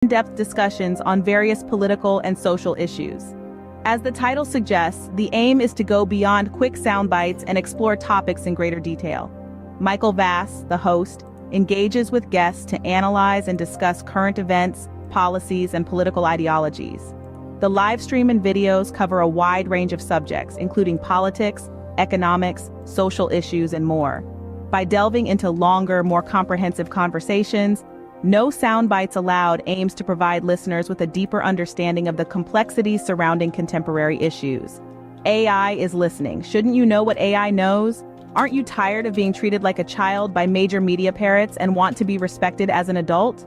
in-depth discussions on various political and social issues. As the title suggests, the aim is to go beyond quick sound bites and explore topics in greater detail. Michael Vass, the host, engages with guests to analyze and discuss current events, policies, and political ideologies. The live stream and videos cover a wide range of subjects, including politics, economics, social issues, and more. By delving into longer, more comprehensive conversations, No Soundbites Allowed aims to provide listeners with a deeper understanding of the complexities surrounding contemporary issues. AI is listening. Shouldn't you know what AI knows? Aren't you tired of being treated like a child by major media parrots and want to be respected as an adult?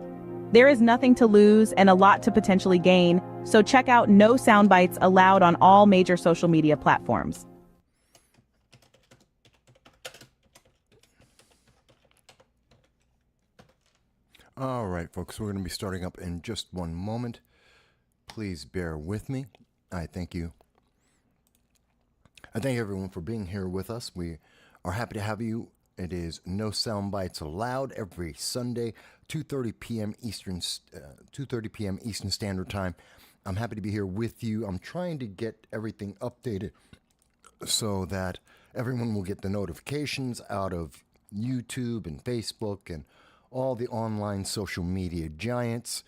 There is nothing to lose and a lot to potentially gain, so check out No Soundbites Allowed on all major social media platforms. All right, folks, we're going to be starting up in just one moment. Please bear with me. I thank you. I thank everyone for being here with us. We are happy to have you. It is No Soundbites Allowed every Sunday, 2:30 p.m. Eastern Standard Time. I'm happy to be here with you. I'm trying to get everything updated so that everyone will get the notifications out of YouTube and Facebook and all the online social media giants,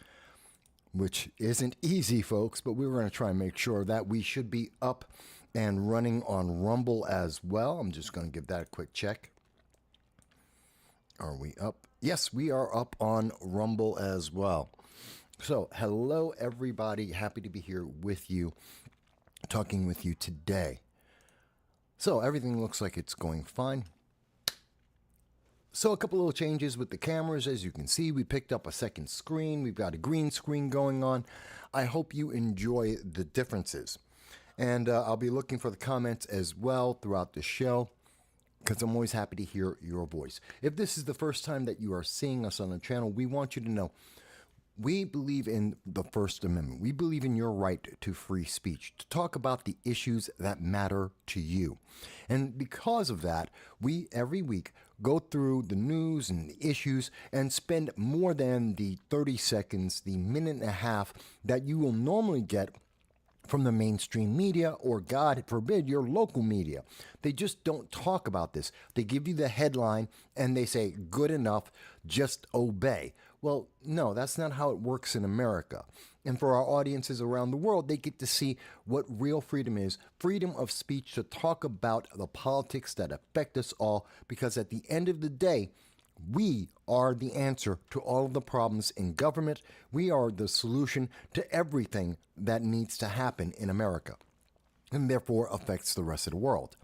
which isn't easy, folks, but we're going to try and make sure that we should be up and running on Rumble as well. I'm just going to give that a quick check. Are we up? Yes, we are up on Rumble as well. So, hello, everybody. Happy to be here with you, talking with you today. So, everything looks like it's going fine. So, a couple little changes with the cameras. As you can see, we picked up a second screen. We've got a green screen going on. I hope you enjoy the differences. And I'll be looking for the comments as well throughout the show, because I'm always happy to hear your voice. If this is the first time that you are seeing us on the channel, we want you to know we believe in the First Amendment. We believe in your right to free speech, to talk about the issues that matter to you. And because of that, we every week go through the news and the issues and spend more than the 30 seconds, the minute and a half that you will normally get from the mainstream media, or God forbid, your local media. They just don't talk about this. They give you the headline and they say, good enough, just obey. Well, no, that's not how it works in America. And for our audiences around the world, they get to see what real freedom is. Freedom of speech to talk about the politics that affect us all, because at the end of the day, we are the answer to all of the problems in government. We are the solution to everything that needs to happen in America, and therefore affects the rest of the world.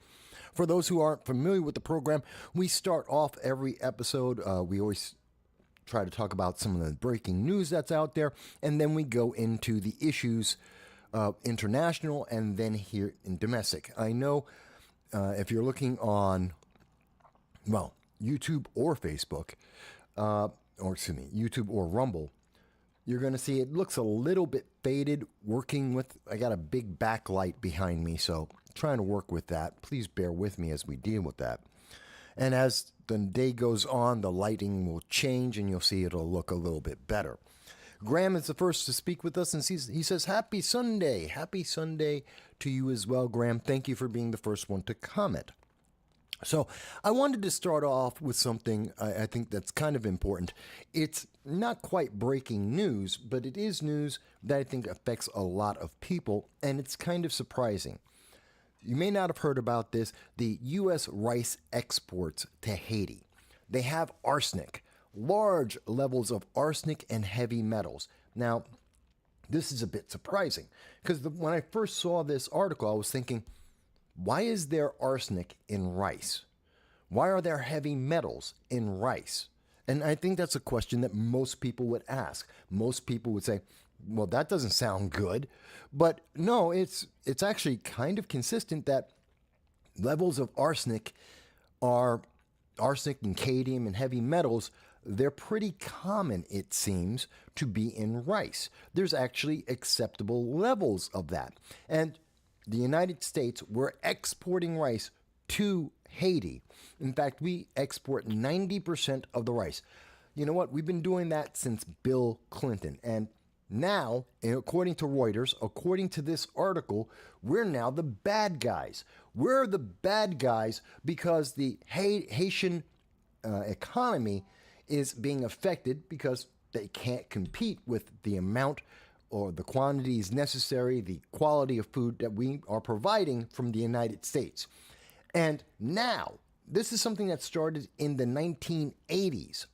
For those who aren't familiar with the program, we start off every episode. We always try to talk about some of the breaking news that's out there, and then we go into the issues, international, and then here in domestic. I know if you're looking on, well, YouTube or Facebook, YouTube or Rumble, you're going to see it looks a little bit faded working with, I got a big backlight behind me, so trying to work with that. Please bear with me as we deal with that. And as the day goes on, the lighting will change and you'll see it'll look a little bit better. Graham is the first to speak with us, and he says, Happy Sunday. Happy Sunday to you as well, Graham. Thank you for being the first one to comment. So I wanted to start off with something I think that's kind of important. It's not quite breaking news, but it is news that I think affects a lot of people, and it's kind of surprising. You may not have heard about this. The U.S. rice exports to Haiti. They have arsenic, large levels of arsenic and heavy metals. Now, this is a bit surprising, because when I first saw this article, I was thinking, why is there arsenic in rice? Why are there heavy metals in rice? And I think that's a question that most people would ask. Most people would say, well, that doesn't sound good. But no, it's actually kind of consistent that levels of arsenic and cadmium and heavy metals, they're pretty common, it seems, to be in rice. There's actually acceptable levels of that. And the United States, we're exporting rice to Haiti. In fact, we export 90% of the rice. You know what? We've been doing that since Bill Clinton. And Now, according to Reuters, according to this article, we're now the bad guys. We're the bad guys because the Haitian economy is being affected because they can't compete with the amount or the quantities necessary, the quality of food that we are providing from the United States. And now, this is something that started in the 1980s.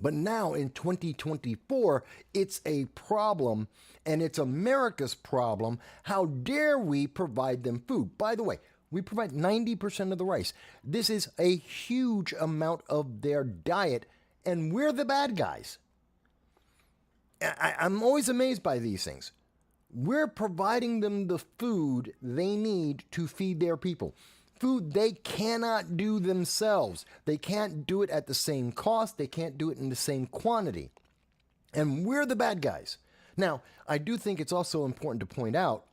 But now in 2024, it's a problem, and it's America's problem. How dare we provide them food? By the way, we provide 90% of the rice. This is a huge amount of their diet, and we're the bad guys. I'm always amazed by these things. We're providing them the food they need to feed their people. Food they cannot do themselves. They can't do it at the same cost. They can't do it in the same quantity. And we're the bad guys. Now, I do think it's also important to point out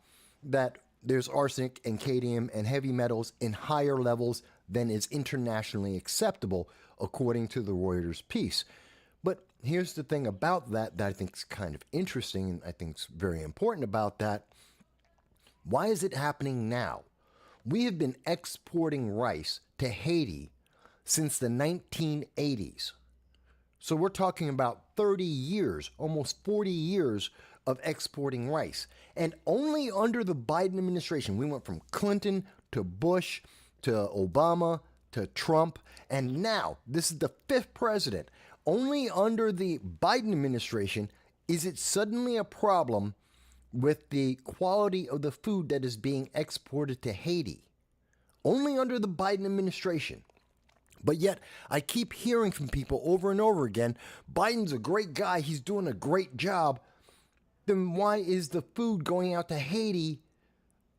that there's arsenic and cadmium and heavy metals in higher levels than is internationally acceptable, according to the Reuters piece. But here's the thing about that I think is kind of interesting, and I think is very important about that. Why is it happening now? We have been exporting rice to Haiti since the 1980s. So we're talking about 30 years, almost 40 years of exporting rice. And only under the Biden administration, we went from Clinton to Bush to Obama to Trump, and now this is the fifth president. Only under the Biden administration is it suddenly a problem with the quality of the food that is being exported to Haiti. Only under the Biden administration. But yet, I keep hearing from people over and over again, Biden's a great guy, he's doing a great job. Then why is the food going out to Haiti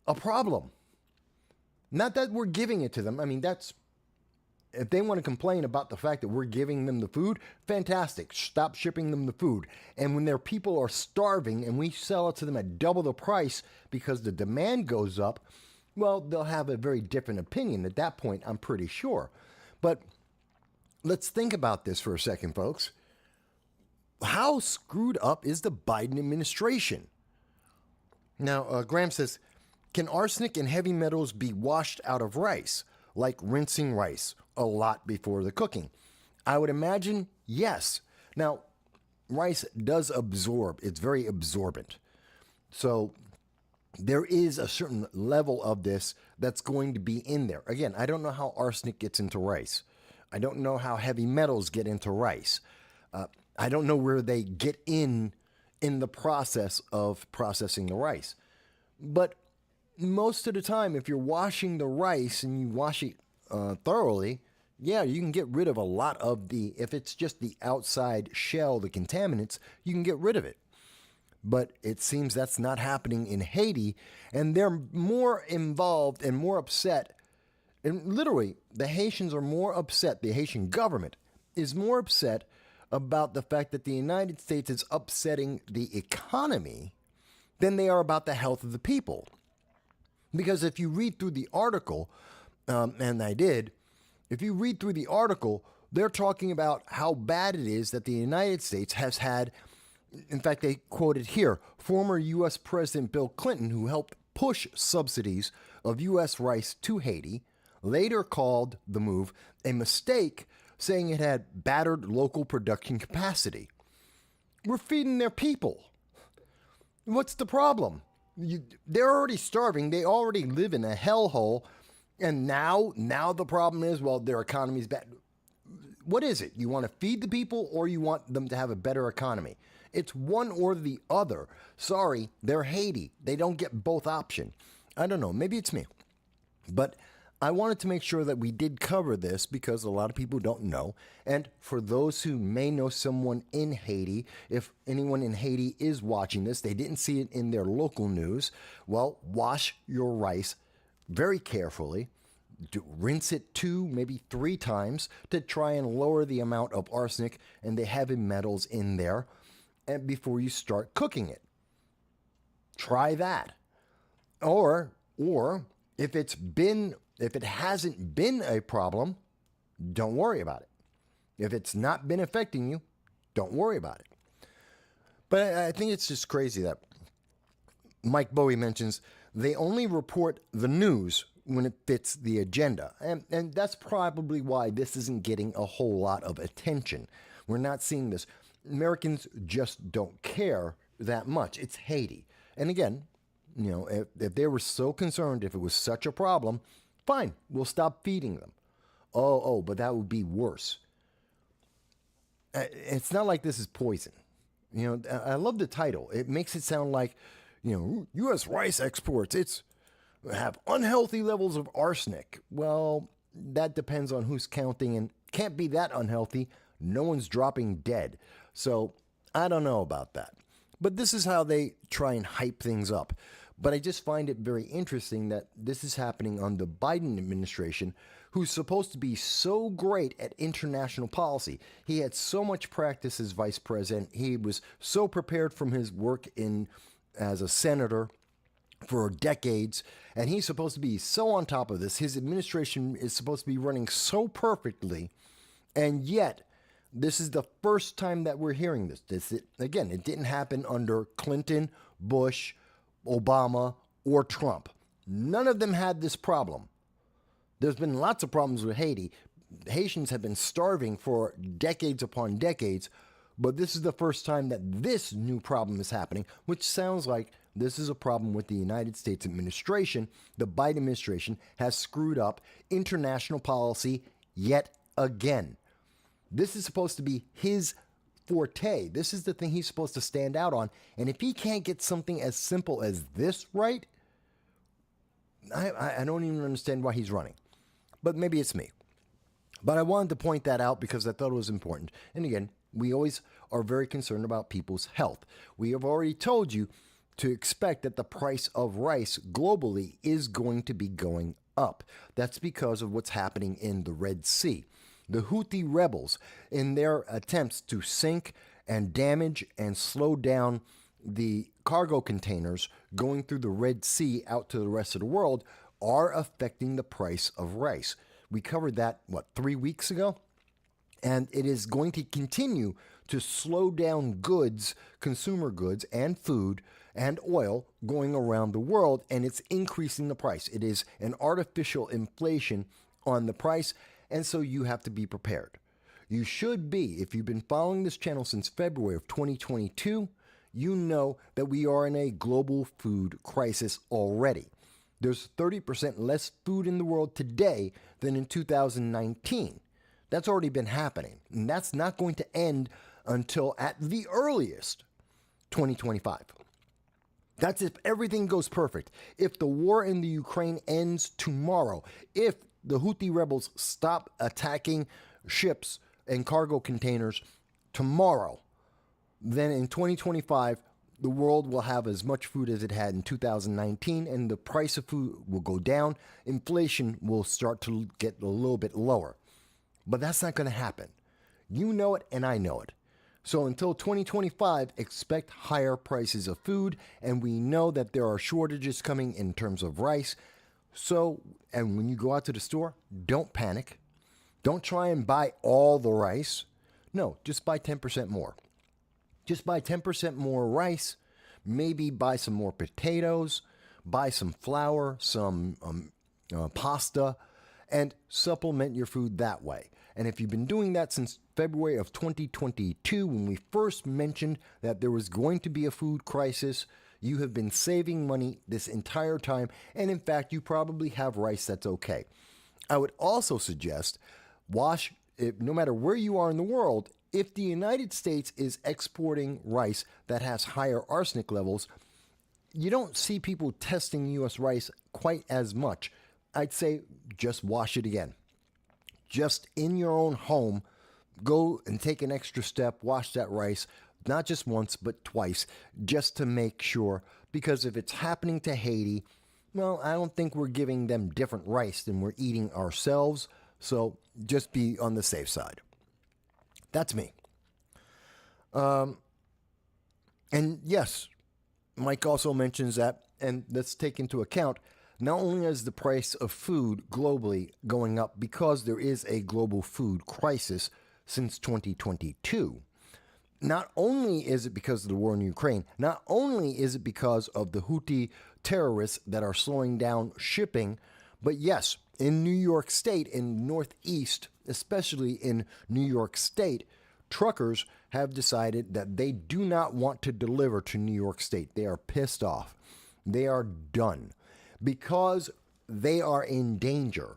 a problem? Not that we're giving it to them. I mean, if they want to complain about the fact that we're giving them the food, fantastic. Stop shipping them the food. And when their people are starving and we sell it to them at double the price because the demand goes up, well, they'll have a very different opinion at that point, I'm pretty sure. But let's think about this for a second, folks. How screwed up is the Biden administration? Now, Graham says, can arsenic and heavy metals be washed out of rice, like rinsing rice a lot before the cooking? I would imagine yes. Now, rice does absorb. It's very absorbent. So there is a certain level of this that's going to be in there. Again, I don't know how arsenic gets into rice. I don't know how heavy metals get into rice. I don't know where they get in the process of processing the rice. But most of the time, if you're washing the rice and you wash it thoroughly, yeah, you can get rid of a lot of if it's just the outside shell, the contaminants, you can get rid of it. But it seems that's not happening in Haiti, and they're more involved and more upset. And literally, the Haitians are more upset. The Haitian government is more upset about the fact that the United States is upsetting the economy than they are about the health of the people. Because if you read through the article, and I did, if you read through the article, they're talking about how bad it is that the United States has had. In fact, they quoted here, former U.S. President Bill Clinton, who helped push subsidies of U.S. rice to Haiti, later called the move a mistake, saying it had battered local production capacity. We're feeding their people. What's the problem? They're already starving. They already live in a hellhole. And now the problem is, well, their economy's bad. What is it? You want to feed the people or you want them to have a better economy? It's one or the other. Sorry, they're Haiti. They don't get both options. I don't know. Maybe it's me. But I wanted to make sure that we did cover this because a lot of people don't know. And for those who may know someone in Haiti, if anyone in Haiti is watching this, they didn't see it in their local news, well, wash your rice very carefully. Rinse it 2, maybe 3 times to try and lower the amount of arsenic and the heavy metals in there, and before you start cooking it. Try that. Or if it hasn't been a problem, don't worry about it. If it's not been affecting you, don't worry about it. But I think it's just crazy that Mike Bowie mentions they only report the news when it fits the agenda. And that's probably why this isn't getting a whole lot of attention. We're not seeing this. Americans just don't care that much. It's Haiti. And again, if they were so concerned, if it was such a problem, fine, we'll stop feeding them. But that would be worse. It's not like this is poison. I love the title. It makes it sound like, U.S. rice exports, have unhealthy levels of arsenic. Well, that depends on who's counting and can't be that unhealthy. No one's dropping dead. So I don't know about that. But this is how they try and hype things up. But I just find it very interesting that this is happening on the Biden administration, who's supposed to be so great at international policy. He had so much practice as vice president. He was so prepared from his work as a senator for decades, and he's supposed to be so on top of this. His administration is supposed to be running so perfectly, and yet this is the first time that we're hearing this. Again, it didn't happen under Clinton, Bush, Obama, or Trump. None of them had this problem. There's been lots of problems with Haiti. Haitians have been starving for decades upon decades, but this is the first time that this new problem is happening, which sounds like this is a problem with the United States administration. The Biden administration has screwed up international policy yet again. This is supposed to be his forte. This is the thing he's supposed to stand out on. And if he can't get something as simple as this right, I don't even understand why he's running. But maybe it's me. But I wanted to point that out because I thought it was important. And again, we always are very concerned about people's health. We have already told you to expect that the price of rice globally is going to be going up. That's because of what's happening in the Red Sea. The Houthi rebels, in their attempts to sink and damage and slow down the cargo containers going through the Red Sea out to the rest of the world, are affecting the price of rice. We covered that, 3 weeks ago? And it is going to continue to slow down goods, consumer goods, and food and oil going around the world, and it's increasing the price. It is an artificial inflation on the price, and so you have to be prepared. You should be. If you've been following this channel since February of 2022, you know that we are in a global food crisis already. There's 30% less food in the world today than in 2019. That's already been happening, and that's not going to end until, at the earliest, 2025. That's if everything goes perfect. If the war in the Ukraine ends tomorrow, if the Houthi rebels stop attacking ships and cargo containers tomorrow, then in 2025, the world will have as much food as it had in 2019, and the price of food will go down. Inflation will start to get a little bit lower. But that's not going to happen. You know it, and I know it. So until 2025, expect higher prices of food, and we know that there are shortages coming in terms of rice. So, and when you go out to the store, don't panic. Don't try and buy all the rice. No, just buy 10% more. Just buy 10% more rice, maybe buy some more potatoes, buy some flour, some pasta, and supplement your food that way. And if you've been doing that since February of 2022, when we first mentioned that there was going to be a food crisis, you have been saving money this entire time. And in fact, you probably have rice that's okay. I would also suggest no matter where you are in the world, if the United States is exporting rice that has higher arsenic levels, you don't see people testing U.S. rice quite as much. I'd say just wash it again. Just in your own home, go and take an extra step, wash that rice, not just once, but twice, just to make sure. Because if it's happening to Haiti, well, I don't think we're giving them different rice than we're eating ourselves. So just be on the safe side. That's me. And yes, Mike also mentions that, and let's take into account, not only is the price of food globally going up because there is a global food crisis since 2022, not only is it because of the war in Ukraine, not only is it because of the Houthi terrorists that are slowing down shipping, but yes, in New York State, in Northeast, especially in New York State, truckers have decided that they do not want to deliver to New York State. They are pissed off. They are done because they are in danger.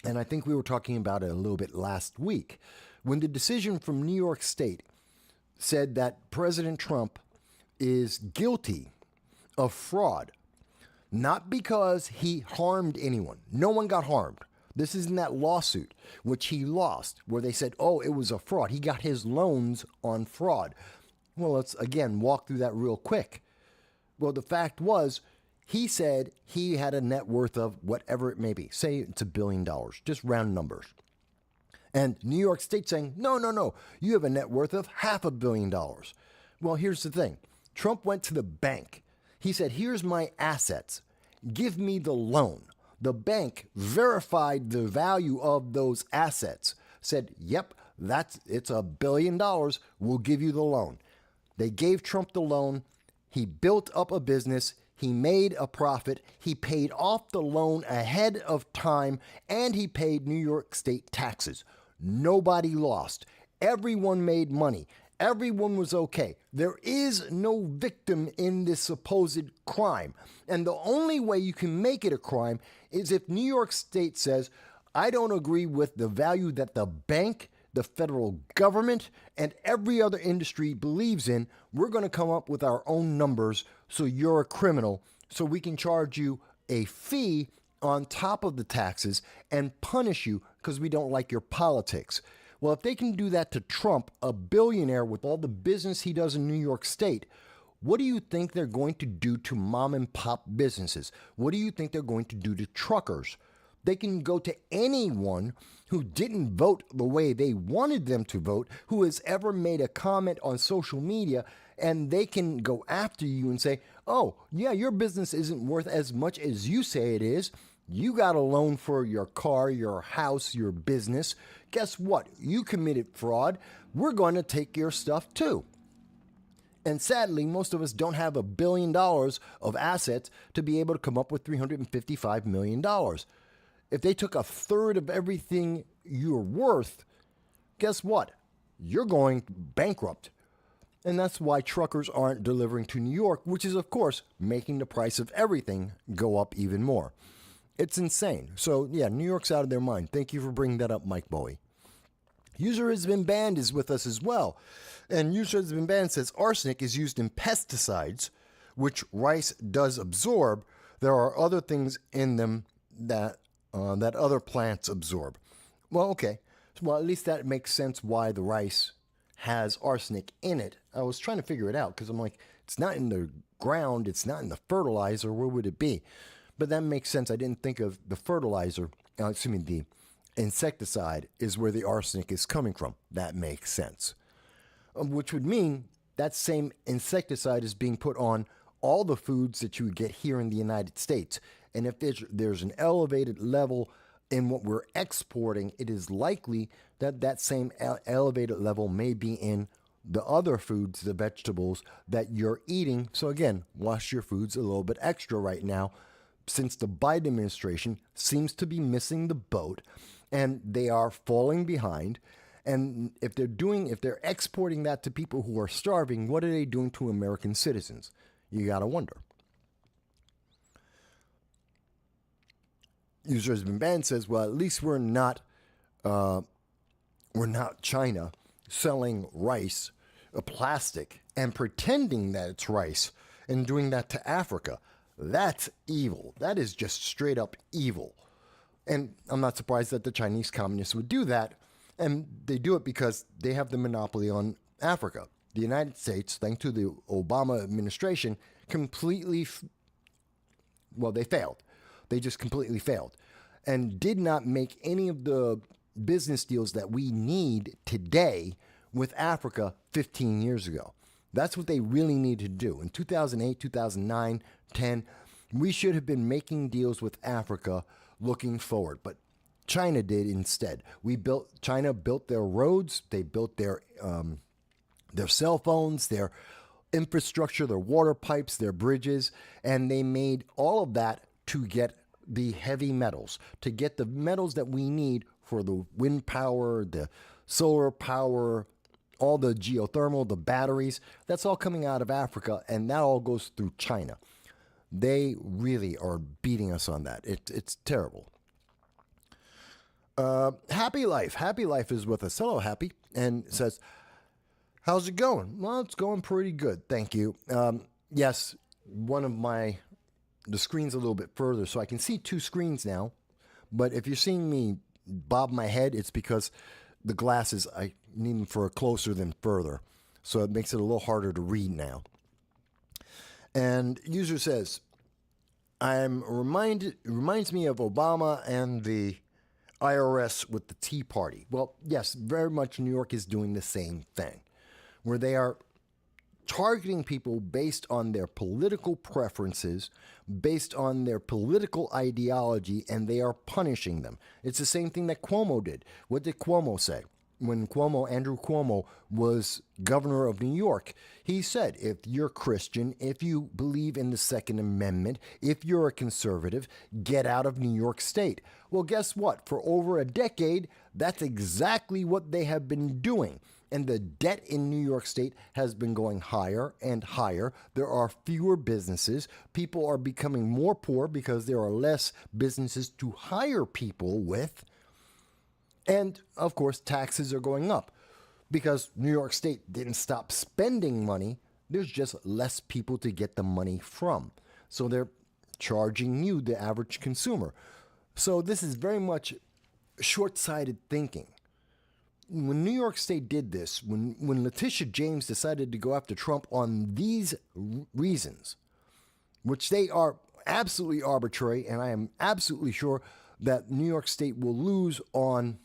And I think we were talking about it a little bit last week when the decision from New York State said that President Trump is guilty of fraud, not because he harmed anyone. No one got harmed. This isn't that lawsuit, which he lost, where they said, oh, it was a fraud. He got his loans on fraud. Well, let's, again, walk through that real quick. Well, the fact was, he said he had a net worth of whatever it may be. Say it's $1 billion, just round numbers. And New York State saying, no, you have a net worth of $500 million. Well, here's the thing. Trump went to the bank. He said, here's my assets. Give me the loan. The bank verified the value of those assets. Said, yep, it's $1 billion. We'll give you the loan. They gave Trump the loan. He built up a business. He made a profit. He paid off the loan ahead of time, and he paid New York State taxes. Nobody lost. Everyone made money. Everyone was okay. There is no victim in this supposed crime. And the only way you can make it a crime is if New York State says, I don't agree with the value that the bank, the federal government, and every other industry believes in. We're going to come up with our own numbers, so you're a criminal, so we can charge you a fee on top of the taxes and punish you because we don't like your politics. Well, if they can do that to Trump, a billionaire with all the business he does in New York State, what do you think they're going to do to mom and pop businesses? What do you think they're going to do to truckers? They can go to anyone who didn't vote the way they wanted them to vote, who has ever made a comment on social media, and they can go after you and say, oh, yeah, your business isn't worth as much as you say it is. You got a loan for your car, your house, your business. Guess what? You committed fraud. We're going to take your stuff too. And sadly, most of us don't have $1 billion of assets to be able to come up with $355 million. If they took a third of everything you're worth, guess what? You're going bankrupt. And that's why truckers aren't delivering to New York, which is, of course, making the price of everything go up even more. It's insane. So, yeah, New York's out of their mind. Thank you for bringing that up, Mike Bowie. User Has Been Banned is with us as well. And User Has Been Banned says arsenic is used in pesticides, which rice does absorb. There are other things in them that other plants absorb. Well, okay. Well, at least that makes sense why the rice has arsenic in it. I was trying to figure it out because I'm like, it's not in the ground. It's not in the fertilizer. Where would it be? But that makes sense. I didn't think of the fertilizer, the insecticide is where the arsenic is coming from. That makes sense. Which would mean that same insecticide is being put on all the foods that you would get here in the United States. And if there's an elevated level in what we're exporting, it is likely that that same elevated level may be in the other foods, the vegetables that you're eating. So again, wash your foods a little bit extra right now, since the Biden administration seems to be missing the boat and they are falling behind. And if they're exporting that to people who are starving, what are they doing to American citizens? You got to wonder. User Has Been Banned says, well, at least we're not China selling rice, plastic, and pretending that it's rice and doing that to Africa. That's evil. That is just straight up evil. And I'm not surprised that the Chinese communists would do that. And they do it because they have the monopoly on Africa. The United States, thanks to the Obama administration, completely, they failed. They just completely failed and did not make any of the business deals that we need today with Africa 15 years ago. That's what they really need to do. In 2008, 2009, 10, we should have been making deals with Africa looking forward, but China did instead. China built their roads, they built their their cell phones, their infrastructure, their water pipes, their bridges, and they made all of that to get the heavy metals, to get the metals that we need for the wind power, the solar power, all the geothermal, the batteries. That's all coming out of Africa, and that all goes through China. They really are beating us on that. It's terrible. Happy Life. Happy Life is with us. Hello, Happy. And says, how's it going? Well, it's going pretty good. Thank you. Yes, the screen's a little bit further, so I can see two screens now. But if you're seeing me bob my head, it's because the glasses, I need them for a closer than further. So it makes it a little harder to read now. And user says, reminds me of Obama and the IRS with the Tea Party. Well, yes, very much New York is doing the same thing, where they are targeting people based on their political preferences, based on their political ideology, and they are punishing them. It's the same thing that Cuomo did. What did Cuomo say? When Andrew Cuomo was governor of New York, he said, if you're Christian, if you believe in the Second Amendment, if you're a conservative, get out of New York State. Well, guess what? For over a decade, that's exactly what they have been doing. And the debt in New York State has been going higher and higher. There are fewer businesses. People are becoming more poor because there are less businesses to hire people with. And, of course, taxes are going up because New York State didn't stop spending money. There's just less people to get the money from. So they're charging you, the average consumer. So this is very much short-sighted thinking. When New York State did this, when Letitia James decided to go after Trump on these reasons, which they are absolutely arbitrary, and I am absolutely sure that New York State will lose on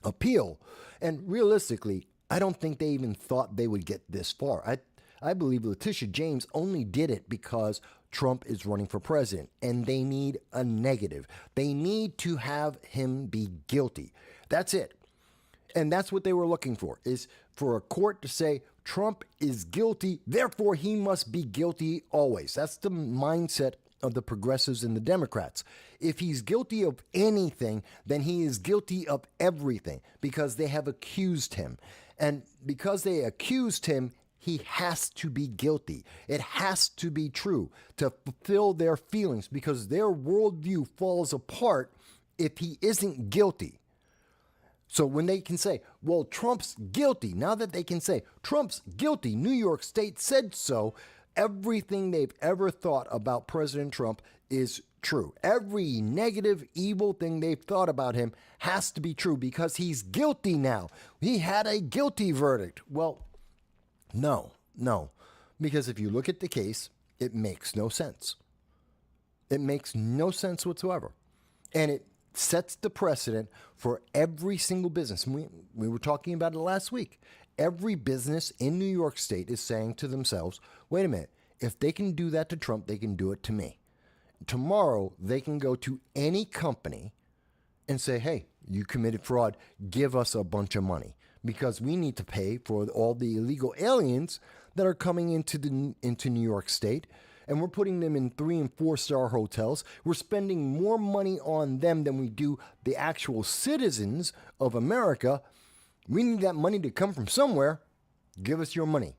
appeal. And realistically, I don't think they even thought they would get this far. I believe Letitia James only did it because Trump is running for president, and they need a negative. They need to have him be guilty. That's it. And that's what they were looking for, is for a court to say Trump is guilty, therefore he must be guilty always. That's the mindset of the progressives and the Democrats. If he's guilty of anything, then he is guilty of everything because they have accused him. And because they accused him, he has to be guilty. It has to be true to fulfill their feelings because their worldview falls apart if he isn't guilty. So when they can say, well, Trump's guilty, now that they can say, Trump's guilty, New York State said so, everything they've ever thought about President Trump is true. Every negative, evil thing they've thought about him has to be true because he's guilty now. He had a guilty verdict. Well, no, because if you look at the case, it makes no sense. It makes no sense whatsoever. And it sets the precedent for every single business. We were talking about it last week. Every business in New York State is saying to themselves, wait a minute, if they can do that to Trump, they can do it to me. Tomorrow, they can go to any company and say, hey, you committed fraud, give us a bunch of money because we need to pay for all the illegal aliens that are coming into New York State. And we're putting them in 3- and 4-star hotels. We're spending more money on them than we do the actual citizens of America. We need that money to come from somewhere. Give us your money.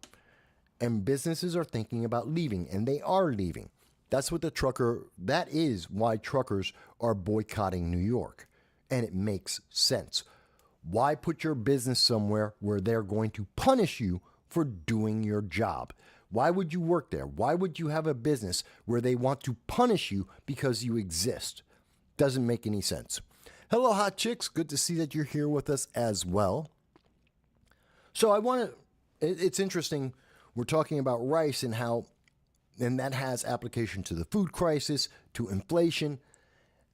And businesses are thinking about leaving, and they are leaving. That is why truckers are boycotting New York. And it makes sense. Why put your business somewhere where they're going to punish you for doing your job? Why would you work there? Why would you have a business where they want to punish you because you exist? Doesn't make any sense. Hello, hot chicks. Good to see that you're here with us as well. So it's interesting. We're talking about rice and how, and that has application to the food crisis, to inflation,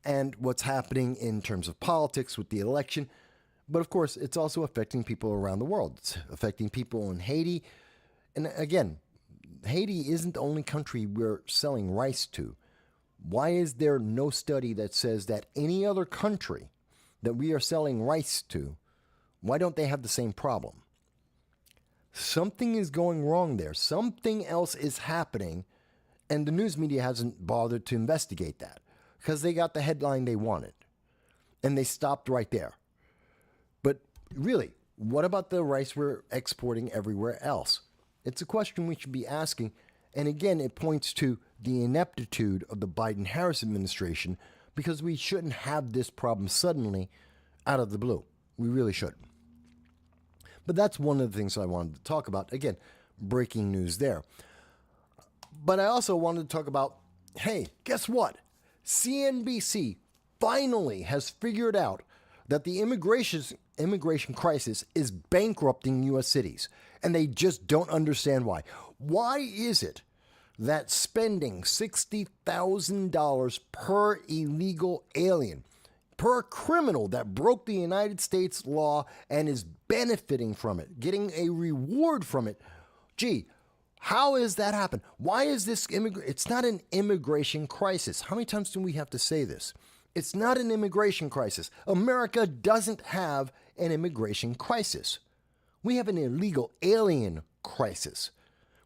and what's happening in terms of politics with the election. But of course, it's also affecting people around the world. It's affecting people in Haiti. And again, Haiti isn't the only country we're selling rice to. Why is there no study that says that any other country that we are selling rice to, why don't they have the same problem? Something is going wrong there. Something else is happening, and the news media hasn't bothered to investigate that because they got the headline they wanted, and they stopped right there. But really, what about the rice we're exporting everywhere else? It's a question we should be asking, and again, it points to the ineptitude of the Biden-Harris administration because we shouldn't have this problem suddenly out of the blue. We really shouldn't. But that's one of the things I wanted to talk about. Again, breaking news there. But I also wanted to talk about, hey, guess what? CNBC finally has figured out that the immigration crisis is bankrupting U.S. cities, and they just don't understand why. Why is it that spending $60,000 per illegal alien, per criminal that broke the United States law and is benefiting from it, getting a reward from it, gee, how has that happened? Why is this it's not an immigration crisis. How many times do we have to say this? It's not an immigration crisis. America doesn't have an immigration crisis. We have an illegal alien crisis.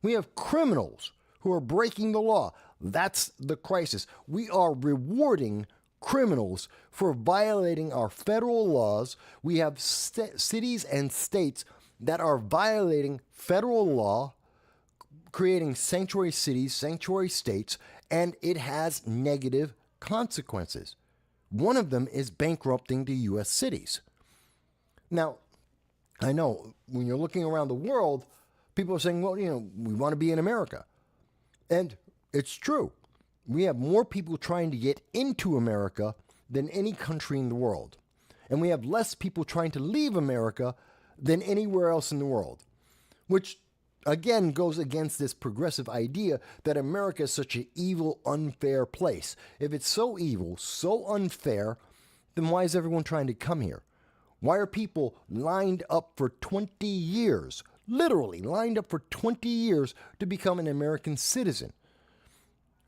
We have criminals who are breaking the law. That's the crisis. We are rewarding criminals for violating our federal laws. We have cities and states that are violating federal law, creating sanctuary cities, sanctuary states, and it has negative consequences. One of them is bankrupting the U.S. cities. Now, I know when you're looking around the world, people are saying, well, we want to be in America. And it's true. We have more people trying to get into America than any country in the world. And we have less people trying to leave America than anywhere else in the world, which again goes against this progressive idea that America is such an evil, unfair place. If it's so evil, so unfair, then why is everyone trying to come here? Why are people lined up for 20 years, literally lined up for 20 years to become an American citizen?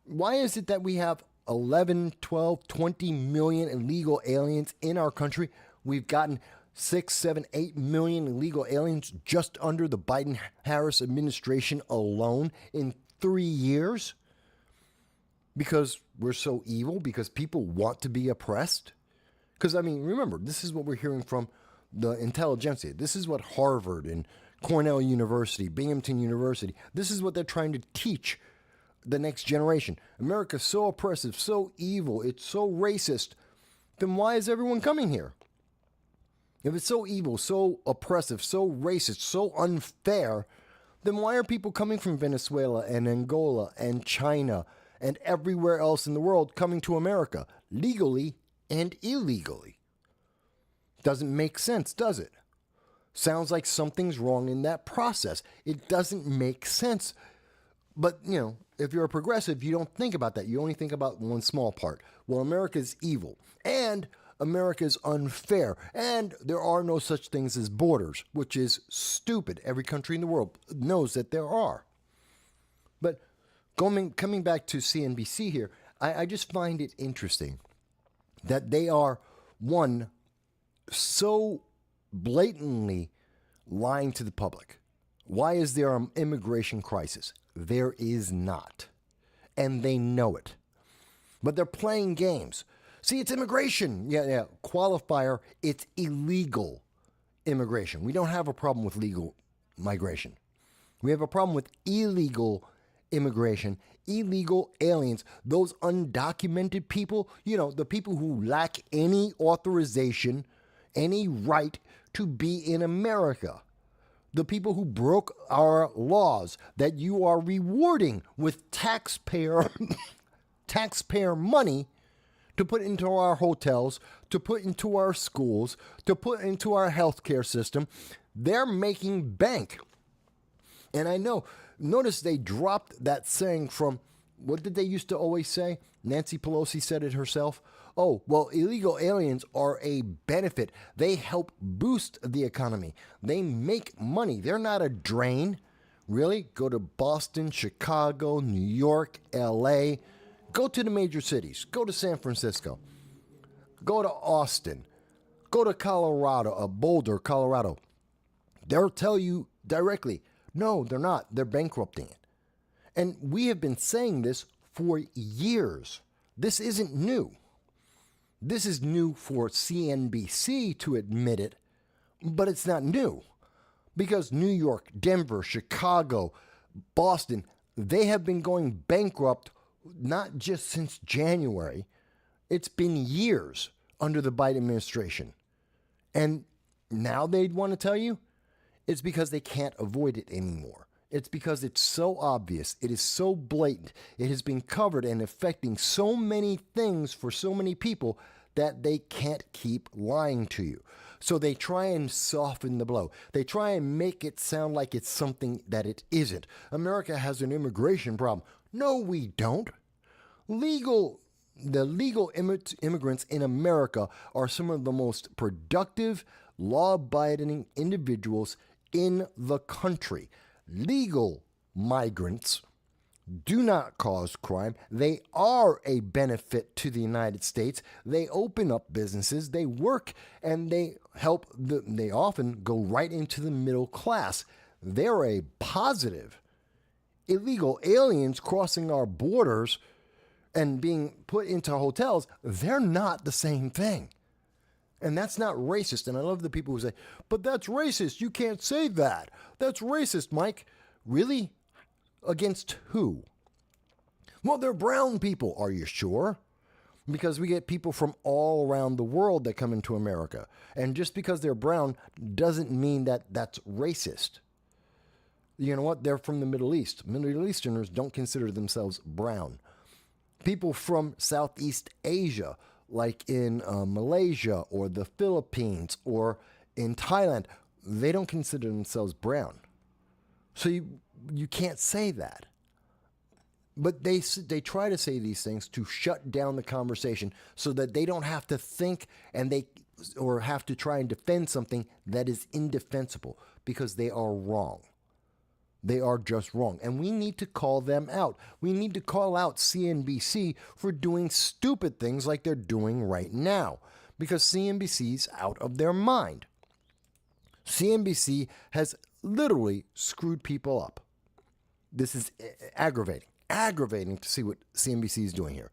Why is it that we have 11, 12, 20 million illegal aliens in our country? We've gotten 6, 7, 8 million illegal aliens just under the Biden-Harris administration alone in 3 years? Because we're so evil? Because people want to be oppressed? Because, remember, this is what we're hearing from the intelligentsia. This is what Harvard and Cornell University, Binghamton University, this is what they're trying to teach the next generation. America's so oppressive, so evil, it's so racist. Then why is everyone coming here? If it's so evil, so oppressive, so racist, so unfair, then why are people coming from Venezuela and Angola and China and everywhere else in the world coming to America, legally and illegally? Doesn't make sense, does it? Sounds like something's wrong in that process. It doesn't make sense. But, if you're a progressive, you don't think about that. You only think about one small part. Well, America's evil, and America's unfair, and there are no such things as borders, which is stupid. Every country in the world knows that there are. But coming back to CNBC here, I just find it interesting that they are, one, so blatantly lying to the public. Why is there an immigration crisis? There is not. And they know it. But they're playing games. See, it's immigration. Yeah. Qualifier, it's illegal immigration. We don't have a problem with legal migration. We have a problem with illegal immigration, illegal aliens, those undocumented people, the people who lack any authorization, any right to be in America. The people who broke our laws that you are rewarding with taxpayer money to put into our hotels, to put into our schools, to put into our healthcare system. They're making bank. And I know, notice they dropped that saying from, what did they used to always say? Nancy Pelosi said it herself. Oh, well, illegal aliens are a benefit. They help boost the economy. They make money. They're not a drain. Really? Go to Boston, Chicago, New York, LA. Go to the major cities. Go to San Francisco. Go to Austin. Go to Colorado, Boulder, Colorado. They'll tell you directly, No, they're not. They're bankrupting it. And we have been saying this for years. This isn't new. This is new for CNBC to admit it, but it's not new. Because New York, Denver, Chicago, Boston, they have been going bankrupt not just since January. It's been years under the Biden administration. And now they'd want to tell you it's because they can't avoid it anymore. It's because it's so obvious. It is so blatant. It has been covered and affecting so many things for so many people that they can't keep lying to you. So they try and soften the blow. They try and make it sound like it's something that it isn't. America has an immigration problem. No, we don't. The legal immigrants in America are some of the most productive, law-abiding individuals in the country. Legal migrants do not cause crime. They are a benefit to the United States. They open up businesses, they work, and they help. They often go right into the middle class. They're a positive. Illegal aliens crossing our borders and being put into hotels, they're not the same thing. And that's not racist. And I love the people who say, but that's racist. You can't say that. That's racist, Mike. Really? Against who? Well, they're brown people. Are you sure? Because we get people from all around the world that come into America. And just because they're brown doesn't mean that that's racist. You know what? They're from the Middle East. Middle Easterners don't consider themselves brown. People from Southeast Asia, like in Malaysia or the Philippines or in Thailand, they don't consider themselves brown. So you can't say that. But they try to say these things to shut down the conversation so that they don't have to think or have to try and defend something that is indefensible, because they are wrong. They are just wrong. And we need to call them out. We need to call out CNBC for doing stupid things like they're doing right now, because CNBC's out of their mind. CNBC has literally screwed people up. This is aggravating to see what CNBC is doing here.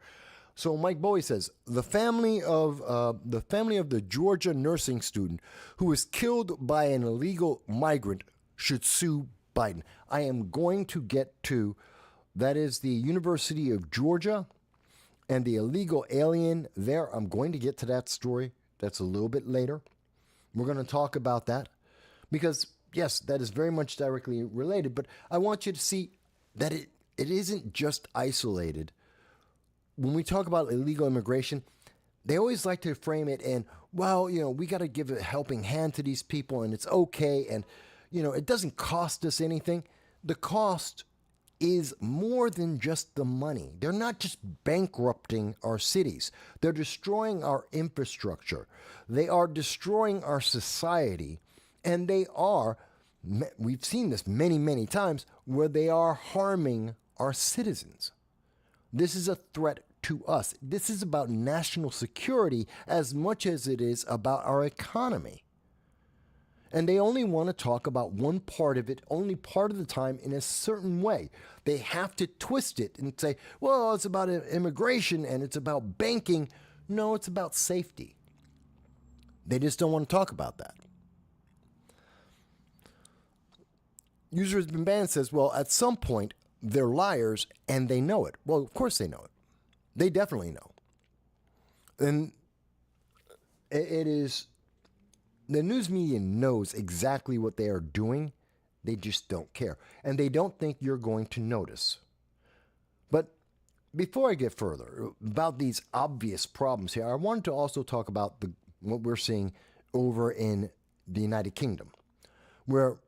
So Mike Bowie says, the family of the Georgia nursing student who was killed by an illegal migrant should sue Biden. I am going to get to, that is the University of Georgia and the illegal alien there. I'm going to get to that story. That's a little bit later. We're going to talk about that because, yes, that is very much directly related, but I want you to see that it isn't just isolated. When we talk about illegal immigration, they always like to frame it in, well, we got to give a helping hand to these people and it's okay. And, it doesn't cost us anything. The cost is more than just the money. They're not just bankrupting our cities. They're destroying our infrastructure. They are destroying our society. And we've seen this many, many times, where they are harming our citizens. This is a threat to us. This is about national security as much as it is about our economy. And they only want to talk about one part of it, only part of the time, in a certain way. They have to twist it and say, well, it's about immigration and it's about banking. No, it's about safety. They just don't want to talk about that. User has been banned says, well, at some point, they're liars and they know it. Well, of course they know it. They definitely know. And it is... The news media knows exactly what they are doing. They just don't care. And they don't think you're going to notice. But before I get further about these obvious problems here, I wanted to also talk about what we're seeing over in the United Kingdom, where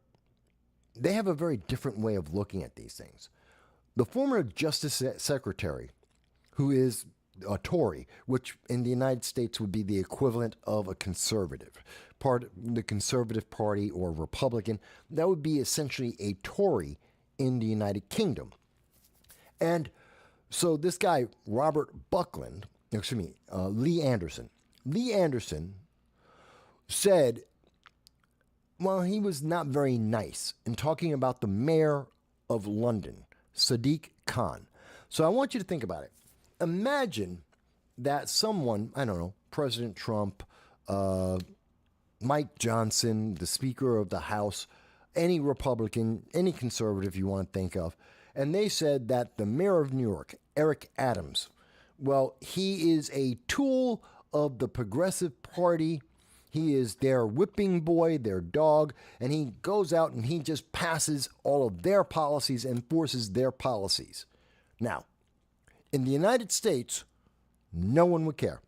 they have a very different way of looking at these things. The former Justice Secretary, who is a Tory, which in the United States would be the equivalent of a conservative, the Conservative Party or Republican, that would be essentially a Tory in the United Kingdom. And so this guy, Lee Anderson said, well, he was not very nice in talking about the mayor of London, Sadiq Khan. So I want you to think about it. Imagine that someone, I don't know, President Trump, Mike Johnson, the Speaker of the House, any Republican, any conservative you want to think of, and they said that the mayor of New York, Eric Adams, well, he is a tool of the Progressive Party. He is their whipping boy, their dog, and he goes out and he just passes all of their policies and enforces their policies. Now, in the United States, no one would care.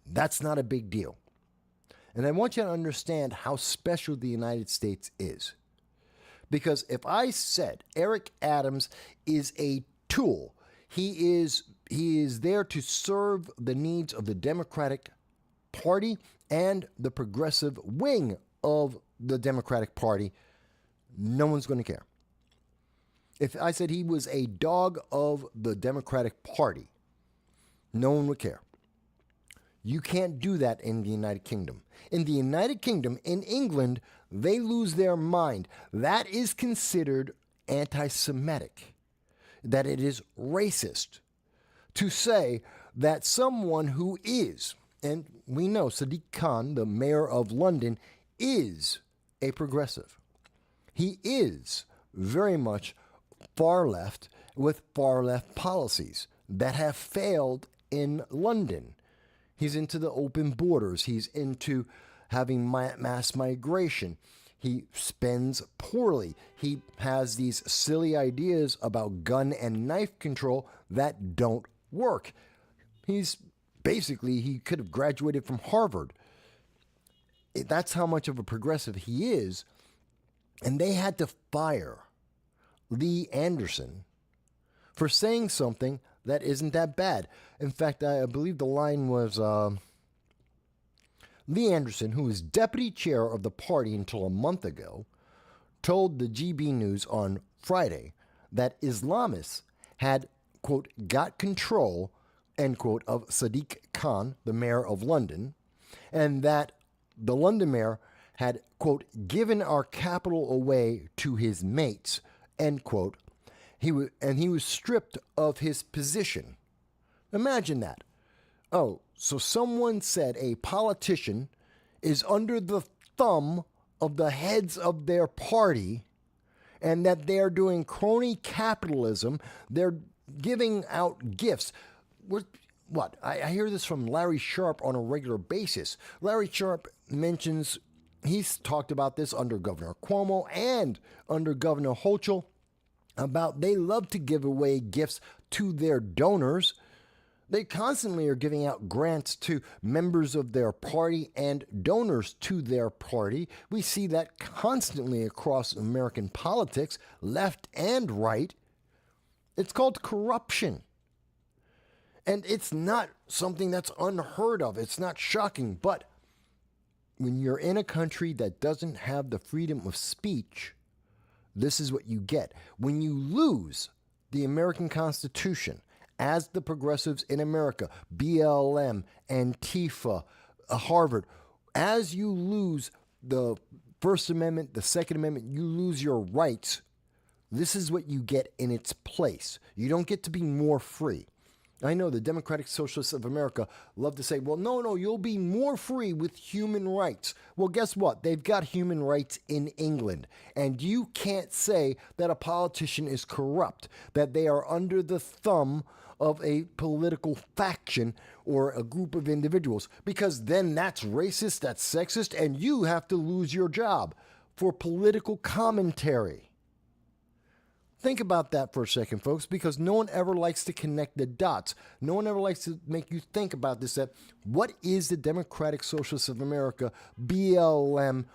That's not a big deal. And I want you to understand how special the United States is. Because if I said Eric Adams is a tool, he is there to serve the needs of the Democratic Party and the progressive wing of the Democratic Party, no one's going to care. If I said he was a dog of the Democratic Party, no one would care. You can't do that in the United Kingdom. In the United Kingdom, in England, they lose their mind. That is considered anti-Semitic, that it is racist to say that someone who is, and we know Sadiq Khan, the mayor of London, is a progressive. He is very much far left with far left policies that have failed in London. He's into the open borders. He's into having mass migration. He spends poorly. He has these silly ideas about gun and knife control that don't work. He could have graduated from Harvard. That's how much of a progressive he is. And they had to fire Lee Anderson for saying something that isn't that bad. In fact, I believe the line was Lee Anderson, who was deputy chair of the party until a month ago, told the GB News on Friday that Islamists had, quote, got control, end quote, of Sadiq Khan, the mayor of London, and that the London mayor had, quote, given our capital away to his mates, end quote. He was stripped of his position. Imagine that. Oh, so someone said a politician is under the thumb of the heads of their party and that they're doing crony capitalism. They're giving out gifts. What? I hear this from Larry Sharpe on a regular basis. Larry Sharpe mentions, he's talked about this under Governor Cuomo and under Governor Hochul, about they love to give away gifts to their donors. They constantly are giving out grants to members of their party and donors to their party. We see that constantly across American politics, left and right. It's called corruption. And it's not something that's unheard of. It's not shocking. But when you're in a country that doesn't have the freedom of speech, this is what you get. When you lose the American Constitution, as the progressives in America, BLM, Antifa, Harvard, as you lose the First Amendment, the Second Amendment, you lose your rights. This is what you get in its place. You don't get to be more free. I know the Democratic Socialists of America love to say, well, no, you'll be more free with human rights. Well, guess what? They've got human rights in England. And you can't say that a politician is corrupt, that they are under the thumb of a political faction or a group of individuals, because then that's racist, that's sexist, and you have to lose your job for political commentary. Think about that for a second, folks, because no one ever likes to connect the dots. No one ever likes to make you think about this, that what is the Democratic Socialists of America, BLM,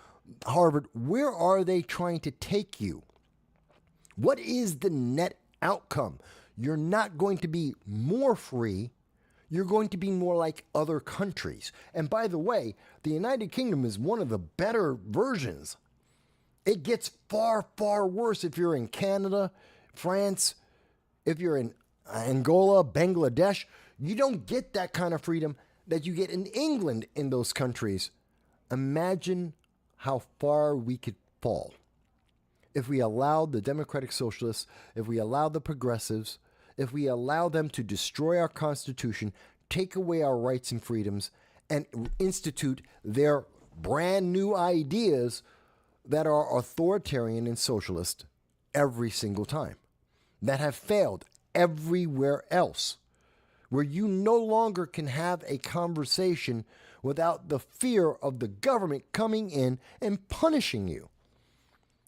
Harvard, where are they trying to take you? What is the net outcome? You're not going to be more free. You're going to be more like other countries. And by the way, the United Kingdom is one of the better versions. It gets far, far worse if you're in Canada, France, if you're in Angola, Bangladesh. You don't get that kind of freedom that you get in England in those countries. Imagine how far we could fall if we allowed the Democratic Socialists, if we allowed the progressives, if we allow them to destroy our Constitution, take away our rights and freedoms, and institute their brand new ideas that are authoritarian and socialist every single time, that have failed everywhere else, where you no longer can have a conversation without the fear of the government coming in and punishing you.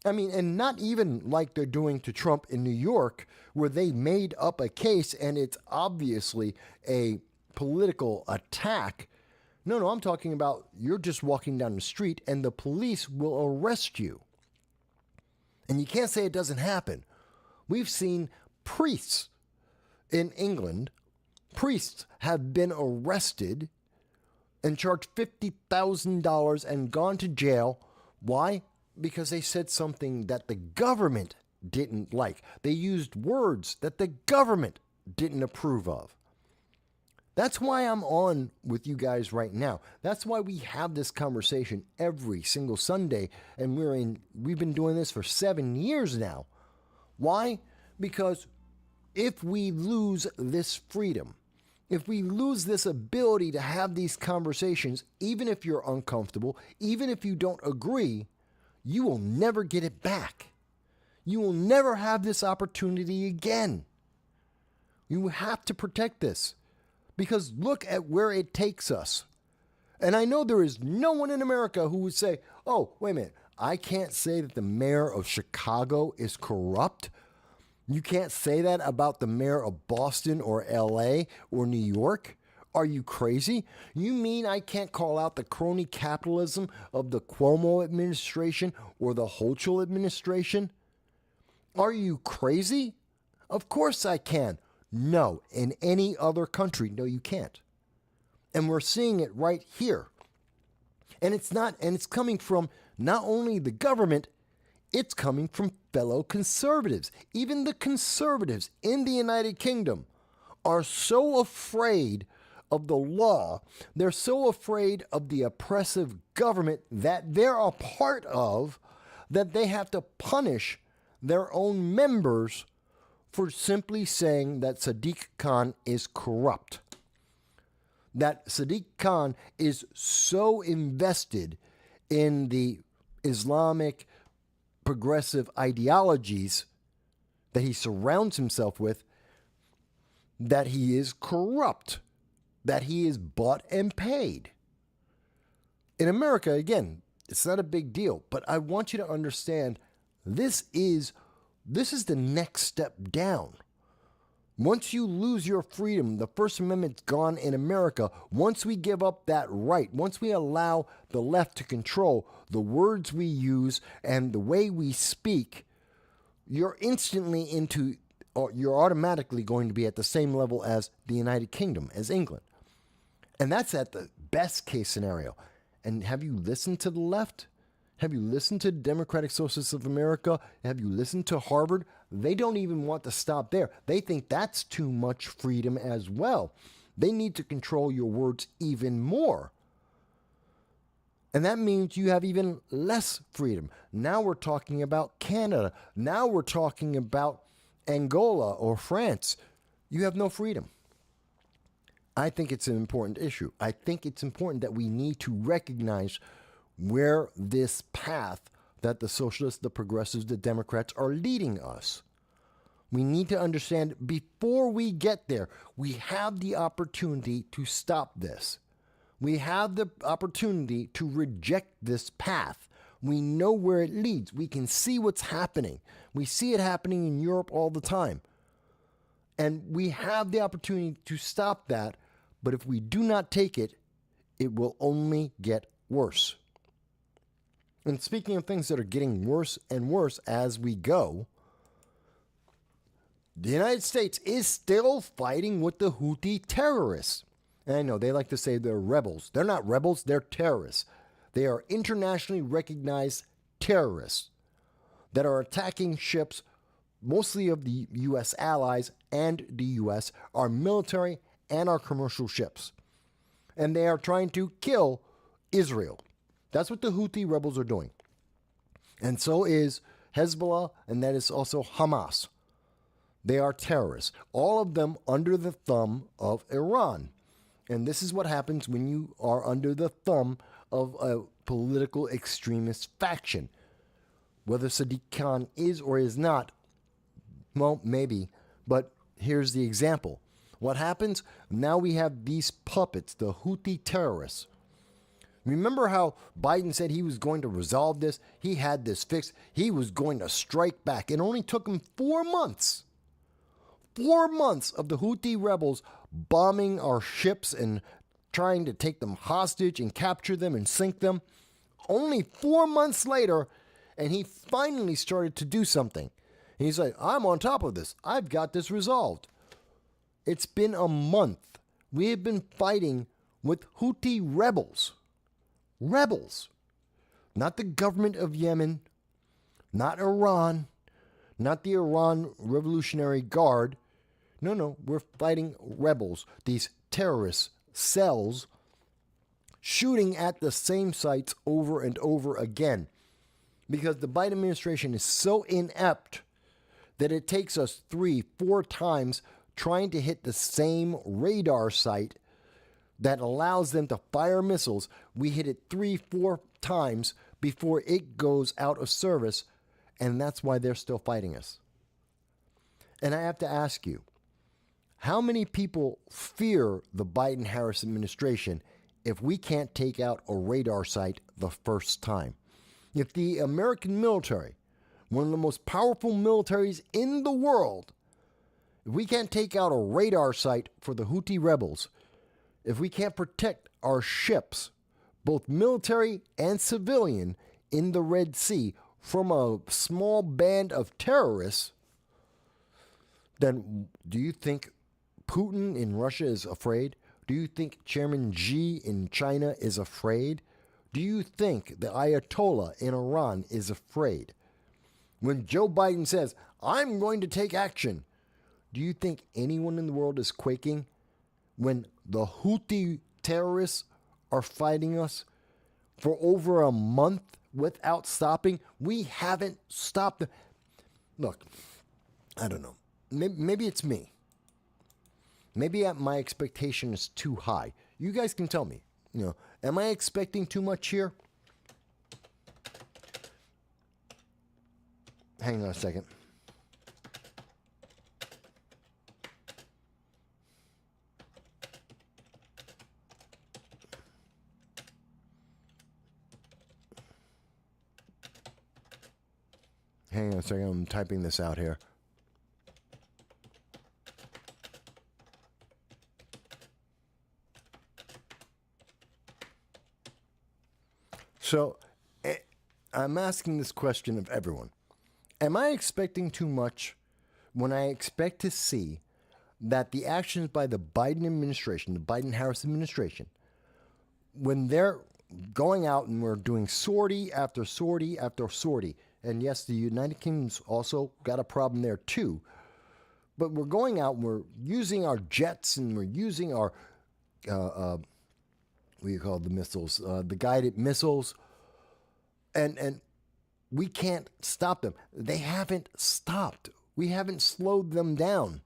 I mean, and not even like they're doing to Trump in New York, where they made up a case and it's obviously a political attack. No, I'm talking about you're just walking down the street and the police will arrest you. And you can't say it doesn't happen. We've seen priests in England, priests have been arrested and charged $50,000 and gone to jail. Why? Because they said something that the government didn't like. They used words that the government didn't approve of. That's why I'm on with you guys right now. That's why we have this conversation every single Sunday, and we've been doing this for 7 years now. Why? Because if we lose this freedom, if we lose this ability to have these conversations, even if you're uncomfortable, even if you don't agree, you will never get it back. You will never have this opportunity again. You have to protect this, because look at where it takes us. And I know there is no one in America who would say, oh, wait a minute, I can't say that the mayor of Chicago is corrupt. You can't say that about the mayor of Boston or LA or New York. Are you crazy? You mean I can't call out the crony capitalism of the Cuomo administration or the Hochul administration? Are you crazy? Of course I can. No, in any other country, no, you can't. And we're seeing it right here. And it's coming from not only the government, it's coming from fellow conservatives. Even the conservatives in the United Kingdom are so afraid of the law, they're so afraid of the oppressive government that they're a part of, that they have to punish their own members for simply saying that Sadiq Khan is corrupt. That Sadiq Khan is so invested in the Islamic progressive ideologies that he surrounds himself with, that he is corrupt, that he is bought and paid. In America, again, it's not a big deal, but I want you to understand this is the next step down. Once you lose your freedom, the First Amendment's gone in America. Once we give up that right, once we allow the left to control the words we use and the way we speak, you're automatically going to be at the same level as the United Kingdom, as England. And that's at the best case scenario. And have you listened to the left? Have you listened to Democratic Socialists of America? Have you listened to Harvard? They don't even want to stop there. They think that's too much freedom as well. They need to control your words even more. And that means you have even less freedom. Now we're talking about Canada. Now we're talking about Angola or France. You have no freedom. I think it's an important issue. I think it's important that we need to recognize where this path that the socialists, the progressives, the Democrats are leading us. We need to understand before we get there, we have the opportunity to stop this. We have the opportunity to reject this path. We know where it leads. We can see what's happening. We see it happening in Europe all the time. And we have the opportunity to stop that. But if we do not take it, it will only get worse. And speaking of things that are getting worse and worse as we go, the United States is still fighting with the Houthi terrorists. And I know they like to say they're rebels. They're not rebels, they're terrorists. They are internationally recognized terrorists that are attacking ships, mostly of the U.S. allies and the U.S., our military and our commercial ships. And they are trying to kill Israel. That's what the Houthi rebels are doing. And so is Hezbollah, and that is also Hamas. They are terrorists, all of them under the thumb of Iran. And this is what happens when you are under the thumb of a political extremist faction. Whether Sadiq Khan is or is not, well, maybe, but here's the example. What happens? Now we have these puppets, the Houthi terrorists. Remember how Biden said he was going to resolve this? He had this fixed. He was going to strike back. It only took him 4 months. 4 months of the Houthi rebels bombing our ships and trying to take them hostage and capture them and sink them. Only 4 months later, and he finally started to do something. And he's like, I'm on top of this. I've got this resolved. It's been a month. We have been fighting with Houthi rebels. Rebels. Not the government of Yemen, not Iran, not the Iran Revolutionary Guard. No, we're fighting rebels, these terrorist cells shooting at the same sites over and over again. Because the Biden administration is so inept that it takes us 3-4 times trying to hit the same radar site that allows them to fire missiles. We hit it 3-4 times before it goes out of service, and that's why they're still fighting us. And I have to ask you, how many people fear the Biden-Harris administration if we can't take out a radar site the first time? If the American military, one of the most powerful militaries in the world, if we can't take out a radar site for the Houthi rebels, if we can't protect our ships, both military and civilian, in the Red Sea from a small band of terrorists, then do you think Putin in Russia is afraid? Do you think Chairman Xi in China is afraid? Do you think the Ayatollah in Iran is afraid? When Joe Biden says, I'm going to take action, do you think anyone in the world is quaking when the Houthi terrorists are fighting us for over a month without stopping? We haven't stopped. Look, I don't know. Maybe it's me. Maybe my expectation is too high. You guys can tell me. Am I expecting too much here? Hang on a second. Hang on a second. I'm typing this out here. So, I'm asking this question of everyone. Am I expecting too much when I expect to see that the actions by the Biden administration, the Biden-Harris administration, when they're going out and we're doing sortie after sortie after sortie, and yes, the United Kingdom's also got a problem there too, but we're going out and we're using our jets and we're using our what do you call the missiles? The guided missiles. And we can't stop them. They haven't stopped. We haven't slowed them down.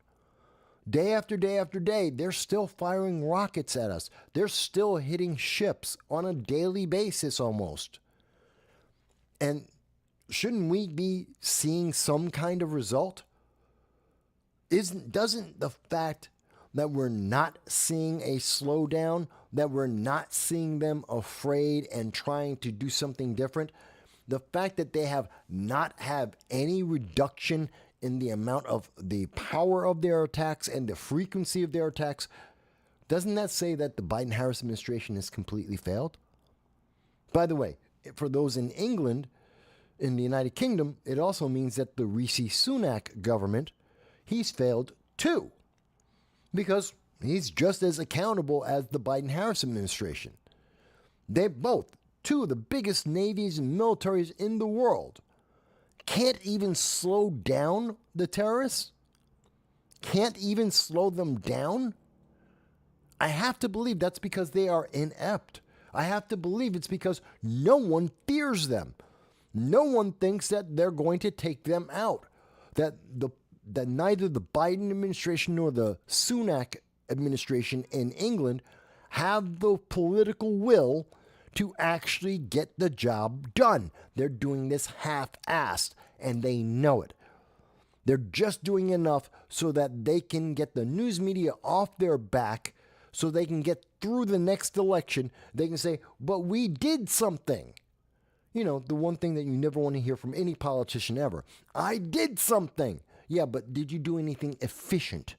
Day after day after day, they're still firing rockets at us. They're still hitting ships on a daily basis almost. And shouldn't we be seeing some kind of result? Doesn't the fact that we're not seeing a slowdown, that we're not seeing them afraid and trying to do something different, the fact that they have not had any reduction in the amount of the power of their attacks and the frequency of their attacks, doesn't that say that the Biden-Harris administration has completely failed? By the way, for those in England, in the United Kingdom, it also means that the Rishi Sunak government, he's failed too. Because he's just as accountable as the Biden-Harris administration. They both, two of the biggest navies and militaries in the world, can't even slow down the terrorists? Can't even slow them down? I have to believe that's because they are inept. I have to believe it's because no one fears them. No one thinks that they're going to take them out. That neither the Biden administration nor the Sunak administration in England have the political will to actually get the job done. They're doing this half-assed, and they know it. They're just doing enough so that they can get the news media off their back, so they can get through the next election. They can say, but we did something. You know, the one thing that you never want to hear from any politician ever. I did something. Yeah, but did you do anything efficient?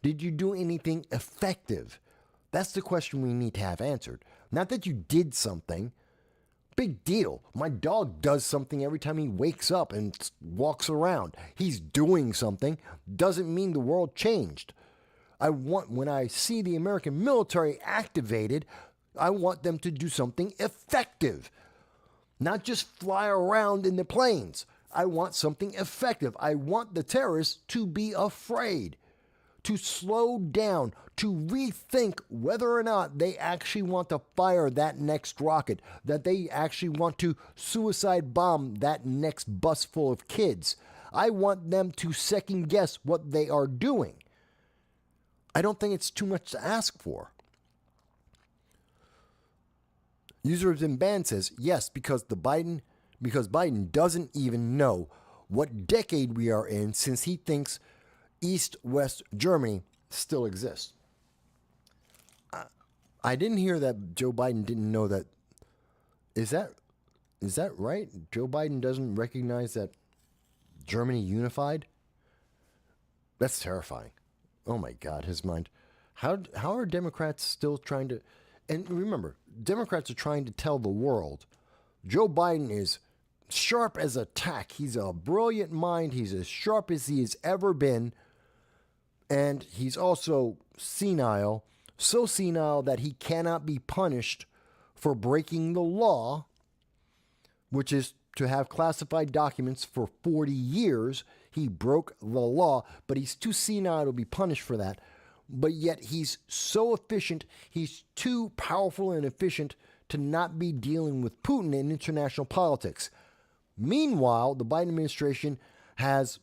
Did you do anything effective? That's the question we need to have answered. Not that you did something. Big deal. My dog does something every time he wakes up and walks around. He's doing something. Doesn't mean the world changed. When I see the American military activated, I want them to do something effective. Not just fly around in the planes. I want something effective. I want the terrorists to be afraid, to slow down, to rethink whether or not they actually want to fire that next rocket, that they actually want to suicide bomb that next bus full of kids. I want them to second guess what they are doing. I don't think it's too much to ask for. User has been banned says, yes, because Biden doesn't even know what decade we are in, since he thinks East-West Germany still exists. I didn't hear that Joe Biden didn't know that. Is that right? Joe Biden doesn't recognize that Germany unified? That's terrifying. Oh my God, his mind. How are Democrats still trying to... And remember, Democrats are trying to tell the world Joe Biden is sharp as a tack. He's a brilliant mind. He's as sharp as he has ever been. And he's also senile, so senile that he cannot be punished for breaking the law, which is to have classified documents for 40 years. He broke the law, but he's too senile to be punished for that. But yet he's so efficient, he's too powerful and efficient to not be dealing with Putin in international politics. Meanwhile, the Biden administration has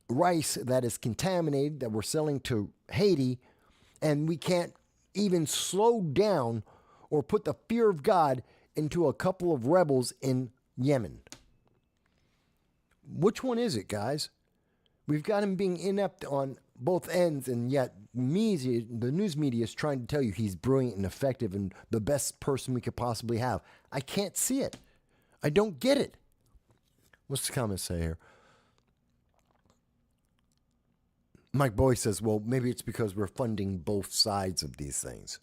rice that is contaminated that we're selling to Haiti, and we can't even slow down or put the fear of God into a couple of rebels in Yemen. Which one is it, guys? We've got him being inept on both ends, and yet the news media is trying to tell you he's brilliant and effective and the best person we could possibly have. I can't see it. I don't get it. What's the comment say here? Mike Boy says, well, maybe it's because we're funding both sides of these things.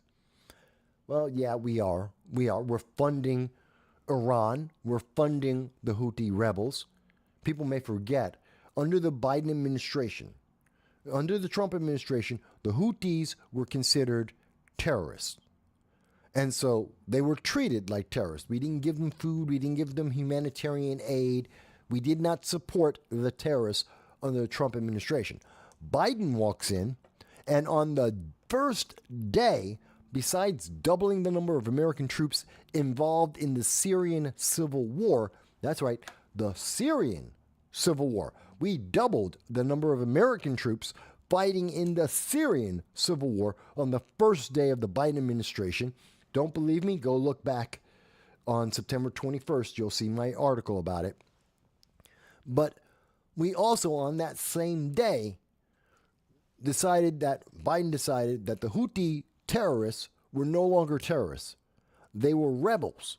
Well, yeah, we are. We're funding Iran. We're funding the Houthi rebels. People may forget, under the Biden administration, under the Trump administration, the Houthis were considered terrorists. And so they were treated like terrorists. We didn't give them food. We didn't give them humanitarian aid. We did not support the terrorists under the Trump administration. Biden walks in, and on the first day, besides doubling the number of American troops involved in the Syrian civil war, that's right, the Syrian civil war, we doubled the number of American troops fighting in the Syrian civil war on the first day of the Biden administration. Don't believe me? Go look back on September 21st. You'll see my article about it. But we also, on that same day, Biden decided that the Houthi terrorists were no longer terrorists. They were rebels.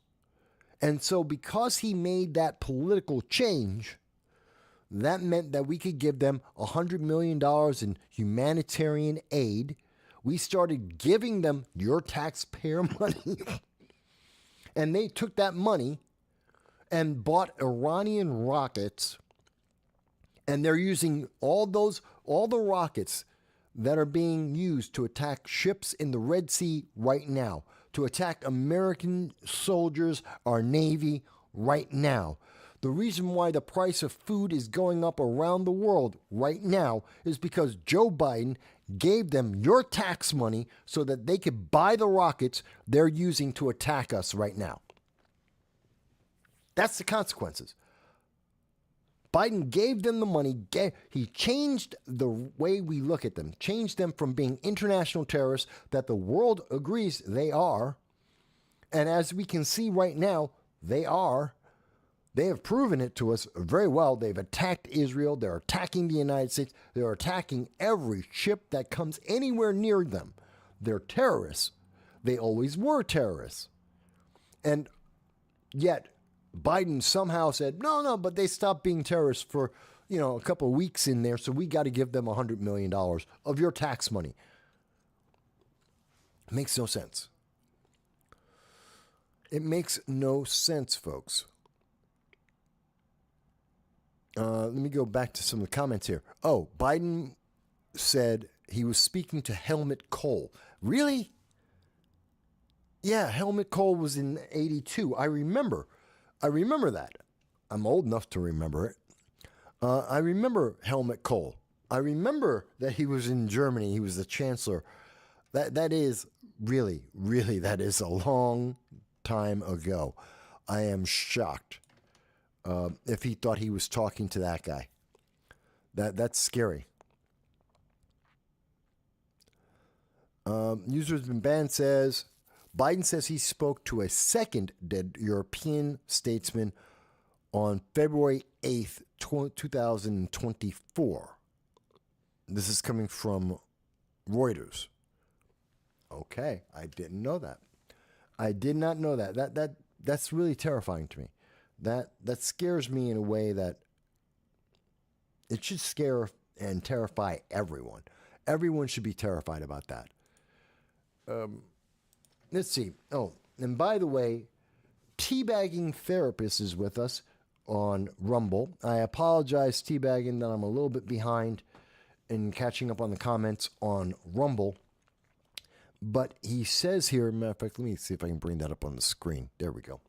And so because he made that political change, that meant that we could give them $100 million in humanitarian aid. We started giving them your taxpayer money. And they took that money and bought Iranian rockets. And they're using all the rockets that are being used to attack ships in the Red Sea right now, to attack American soldiers, our Navy right now. The reason why the price of food is going up around the world right now is because Joe Biden gave them your tax money so that they could buy the rockets they're using to attack us right now. That's the consequences. Biden gave them the money. He changed the way we look at them, changed them from being international terrorists that the world agrees they are. And as we can see right now, they are. They have proven it to us very well. They've attacked Israel. They're attacking the United States. They're attacking every ship that comes anywhere near them. They're terrorists. They always were terrorists. And yet, Biden somehow said, no, but they stopped being terrorists for, a couple of weeks in there, so we got to give them $100 million of your tax money. It makes no sense. It makes no sense, folks. Let me go back to some of the comments here. Oh, Biden said he was speaking to Helmut Kohl. Really? Yeah, Helmut Kohl was in 82. I remember that. I'm old enough to remember it. I remember Helmut Kohl. I remember that he was in Germany. He was the chancellor. That is really, that is a long time ago. I am shocked if he thought he was talking to that guy. That's scary. User's been banned says, Biden says he spoke to a second dead European statesman on February 8th, 2024. This is coming from Reuters. Okay, I didn't know that. I did not know that. That's really terrifying to me. That scares me in a way that it should scare and terrify everyone. Everyone should be terrified about that. Let's see. Oh, and by the way, Teabagging Therapist is with us on Rumble. I apologize, Teabagging, that I'm a little bit behind in catching up on the comments on Rumble. But he says here, matter of fact, let me see if I can bring that up on the screen. There we go.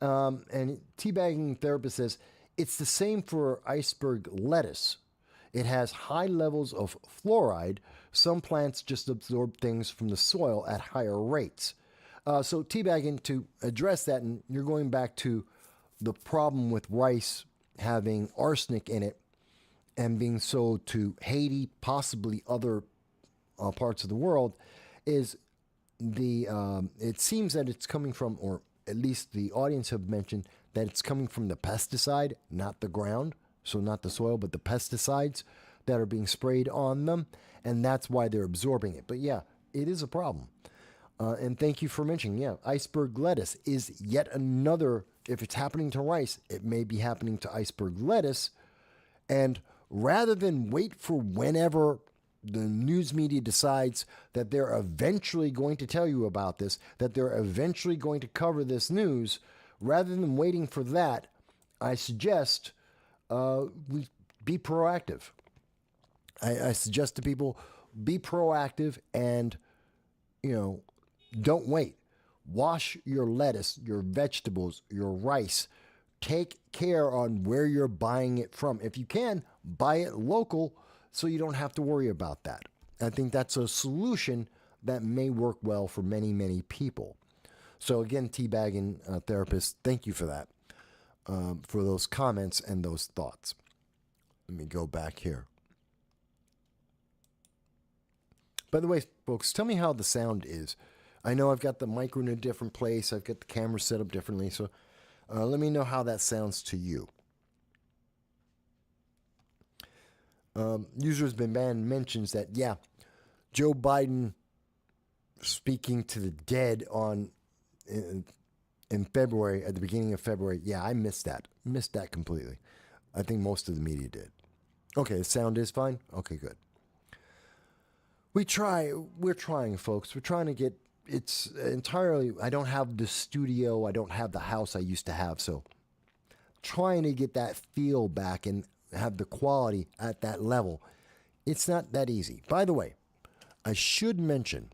And Teabagging Therapist says, it's the same for iceberg lettuce. It has high levels of fluoride. Some plants just absorb things from the soil at higher rates. So teabagging, to address that, and you're going back to the problem with rice having arsenic in it and being sold to Haiti, possibly other parts of the world, is it seems that it's coming from, or at least the audience have mentioned, that it's coming from the pesticide, not the ground. So not the soil, but the pesticides that are being sprayed on them. And that's why they're absorbing it. But yeah, it is a problem. And thank you for mentioning, iceberg lettuce is yet another, if it's happening to rice, it may be happening to iceberg lettuce. And rather than wait for whenever the news media decides that they're eventually going to tell you about this, that they're eventually going to cover this news, rather than waiting for that, I suggest we be proactive. I suggest to people, be proactive and, don't wait. Wash your lettuce, your vegetables, your rice. Take care on where you're buying it from. If you can, buy it local so you don't have to worry about that. I think that's a solution that may work well for many, many people. So again, Teabagging Therapist, thank you for that. For those comments and those thoughts. Let me go back here. By the way, folks, tell me how the sound is. I know I've got the mic in a different place. I've got the camera set up differently. So let me know how that sounds to you. User's been banned mentions that, Joe Biden speaking to the dead in February, at the beginning of February. Yeah, I missed that. Missed that completely. I think most of the media did. Okay, the sound is fine? Okay, good. We're trying, folks. We're trying to get, it's entirely, I don't have the studio, I don't have the house I used to have, so trying to get that feel back and have the quality at that level. It's not that easy. By the way, I should mention,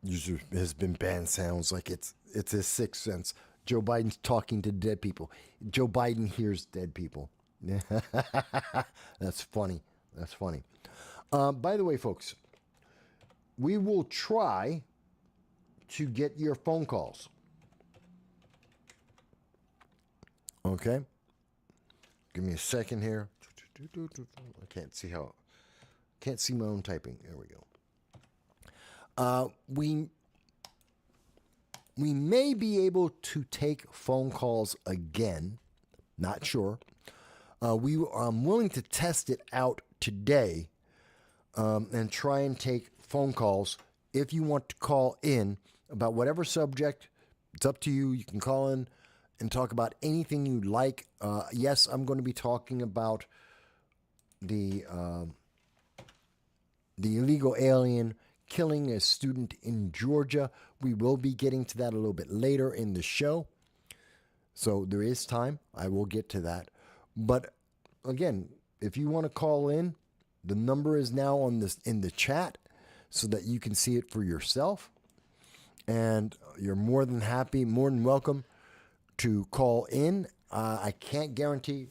user has been banned sounds like it's his sixth sense. Joe Biden's talking to dead people. Joe Biden hears dead people. That's funny. That's funny. By the way, folks, we will try to get your phone calls. Okay? Give me a second here. I can't see my own typing. There we go. We may be able to take phone calls again. Not sure. I'm willing to test it out today and try and take phone calls. If you want to call in about whatever subject, it's up to you. You can call in and talk about anything you'd like. Yes, I'm going to be talking about the illegal alien killing a student in Georgia. We will be getting to that a little bit later in the show. So there is time. I will get to that. But again, if you want to call in, the number is now in the chat so that you can see it for yourself. And you're more than happy, more than welcome to call in. I can't guarantee.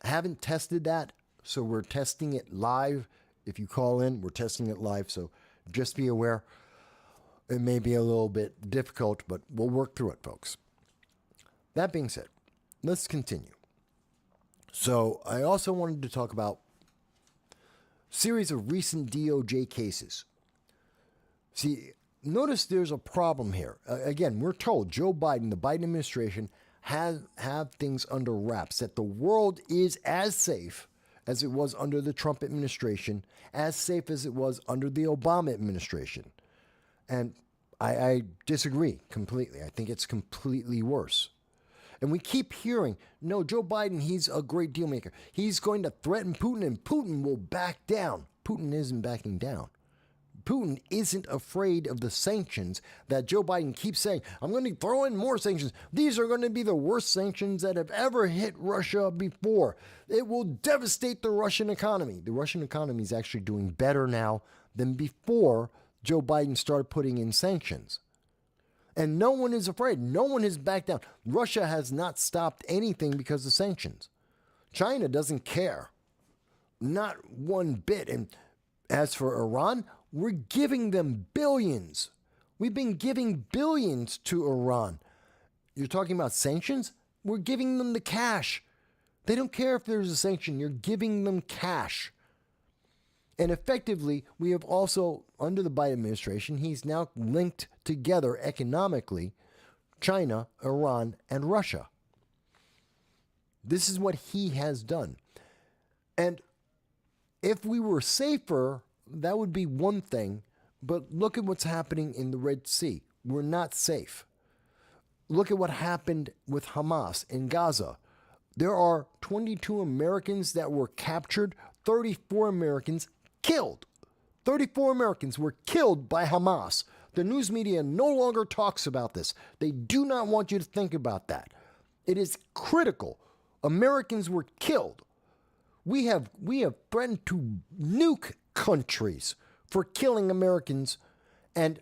I haven't tested that, so we're testing it live. If you call in, we're testing it live. So just be aware. It may be a little bit difficult, but we'll work through it, folks. That being said, let's continue. So I also wanted to talk about a series of recent DOJ cases. See, notice there's a problem here. Again, we're told Joe Biden, the Biden administration, have things under wraps, that the world is as safe as it was under the Trump administration, as safe as it was under the Obama administration. And I disagree completely. I think it's completely worse. And we keep hearing, no, Joe Biden, he's a great deal maker. He's going to threaten Putin and Putin will back down. Putin isn't backing down. Putin isn't afraid of the sanctions that Joe Biden keeps saying, I'm going to throw in more sanctions. These are going to be the worst sanctions that have ever hit Russia before. It will devastate the Russian economy. The Russian economy is actually doing better now than before Joe Biden started putting in sanctions. And no one is afraid. No one has backed down. Russia has not stopped anything because of sanctions. China doesn't care. Not one bit. And as for Iran, we're giving them billions. We've been giving billions to Iran. You're talking about sanctions? We're giving them the cash. They don't care if there's a sanction. You're giving them cash. And effectively, we have also, under the Biden administration, he's now linked together economically China, Iran, and Russia. This is what he has done. And if we were safer, that would be one thing. But look at what's happening in the Red Sea. We're not safe. Look at what happened with Hamas in Gaza. There are 22 Americans that were captured, 34 Americans killed. 34 Americans were killed by Hamas. The news media no longer talks about this. They do not want you to think about that. It is critical. Americans were killed. We have threatened to nuke countries for killing Americans, and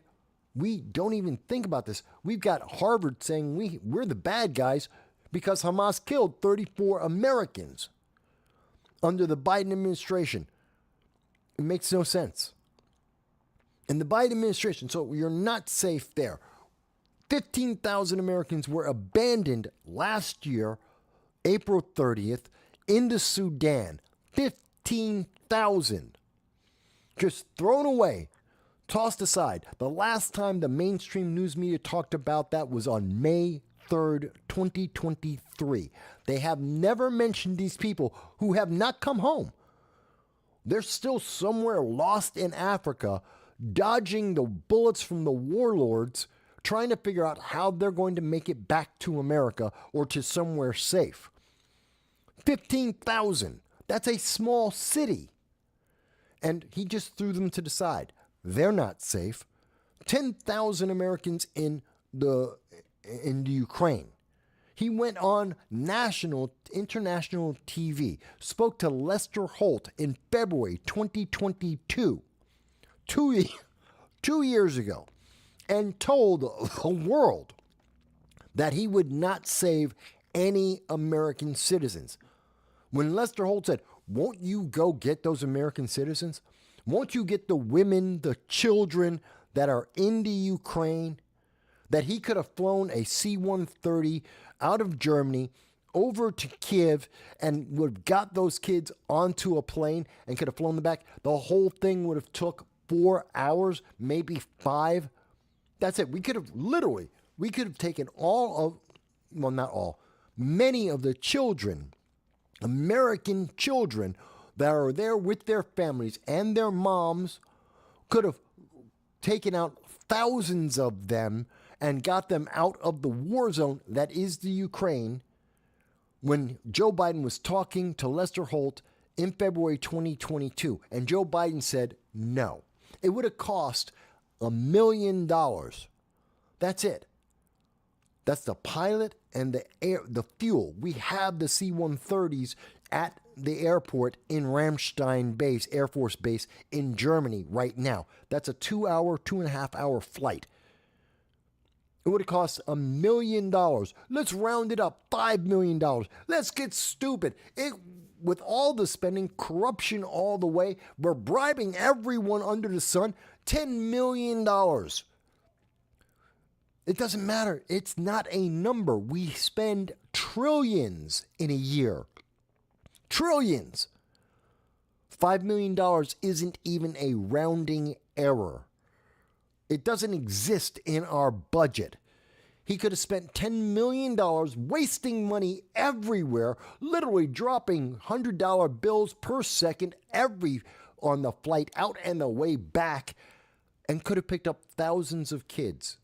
we don't even think about this. We've got Harvard saying we're the bad guys because Hamas killed 34 Americans under the Biden administration. It makes no sense. In the Biden administration, so you're not safe there. 15,000 Americans were abandoned last year, April 30th, into Sudan. 15,000. Just thrown away, tossed aside. The last time the mainstream news media talked about that was on May 3rd, 2023. They have never mentioned these people who have not come home. They're still somewhere lost in Africa, dodging the bullets from the warlords, trying to figure out how they're going to make it back to America or to somewhere safe. 15,000. That's a small city. And he just threw them to the side. They're not safe. 10,000 Americans in the Ukraine. He went on international TV, spoke to Lester Holt in February 2022, 2 years ago, and told the world that he would not save any American citizens. When Lester Holt said, won't you go get those American citizens? Won't you get the women, the children that are in the Ukraine, that he could have flown a C-130 out of Germany over to Kiev and would have got those kids onto a plane and could have flown them back? The whole thing would have took 4 hours, maybe 5. That's it. We could have taken not all, many of the children, American children that are there with their families and their moms, could have taken out thousands of them and got them out of the war zone that is the Ukraine when Joe Biden was talking to Lester Holt in February 2022. And Joe Biden said no. It would have cost $1 million. That's it. That's the pilot and the fuel. We have the C-130s at the airport in Ramstein Base, Air Force Base in Germany right now. That's a 2.5 hour flight. It would have cost $1 million. Let's round it up, $5 million. Let's get stupid. With all the spending, corruption all the way, we're bribing everyone under the sun, $10 million. It doesn't matter. It's not a number. We spend trillions in a year. Trillions. $5 million isn't even a rounding error. It doesn't exist in our budget. He could have spent $10 million wasting money everywhere, literally dropping $100 bills per second on the flight out and the way back, and could have picked up thousands of kids.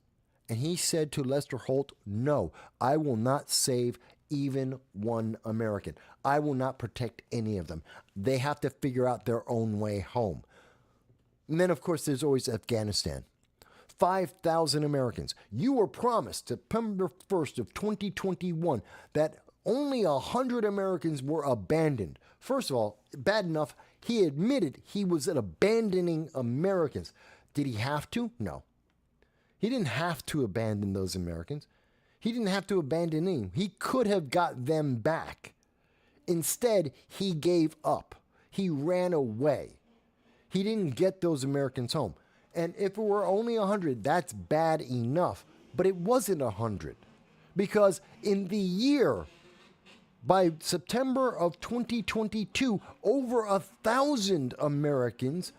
And he said to Lester Holt, no, I will not save even one American. I will not protect any of them. They have to figure out their own way home. And then, of course, there's always Afghanistan. 5,000 Americans. You were promised September 1st of 2021 that only 100 Americans were abandoned. First of all, bad enough, he admitted he was abandoning Americans. Did he have to? No. He didn't have to abandon those Americans. He didn't have to abandon them. He could have got them back. Instead, he gave up. He ran away. He didn't get those Americans home. And if it were only 100, that's bad enough. But it wasn't 100. Because in the year, by September of 2022, over 1,000 Americans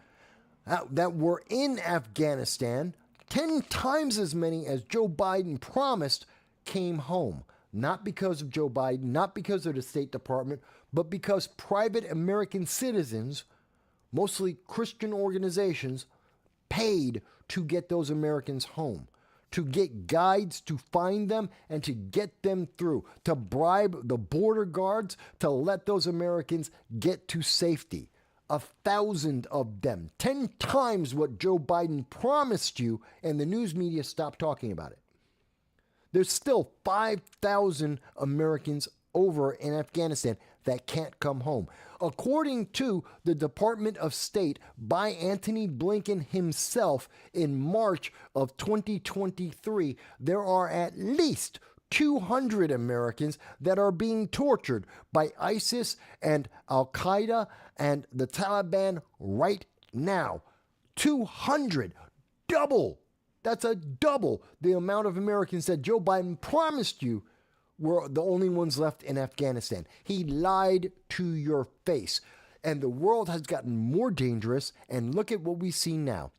that were in Afghanistan, 10 times as many as Joe Biden promised, came home. Not because of Joe Biden, not because of the State Department, but because private American citizens, mostly Christian organizations, paid to get those Americans home, to get guides to find them and to get them through, to bribe the border guards to let those Americans get to safety. 1,000 of them, 10 times what Joe Biden promised you, and the news media stopped talking about it. There's still 5,000 Americans over in Afghanistan that can't come home. According to the Department of State by Antony Blinken himself in March of 2023, there are at least 200 Americans that are being tortured by ISIS and Al-Qaeda and the Taliban right now. 200. Double. That's a double the amount of Americans that Joe Biden promised you were the only ones left in Afghanistan. He lied to your face. And the world has gotten more dangerous. And look at what we see now.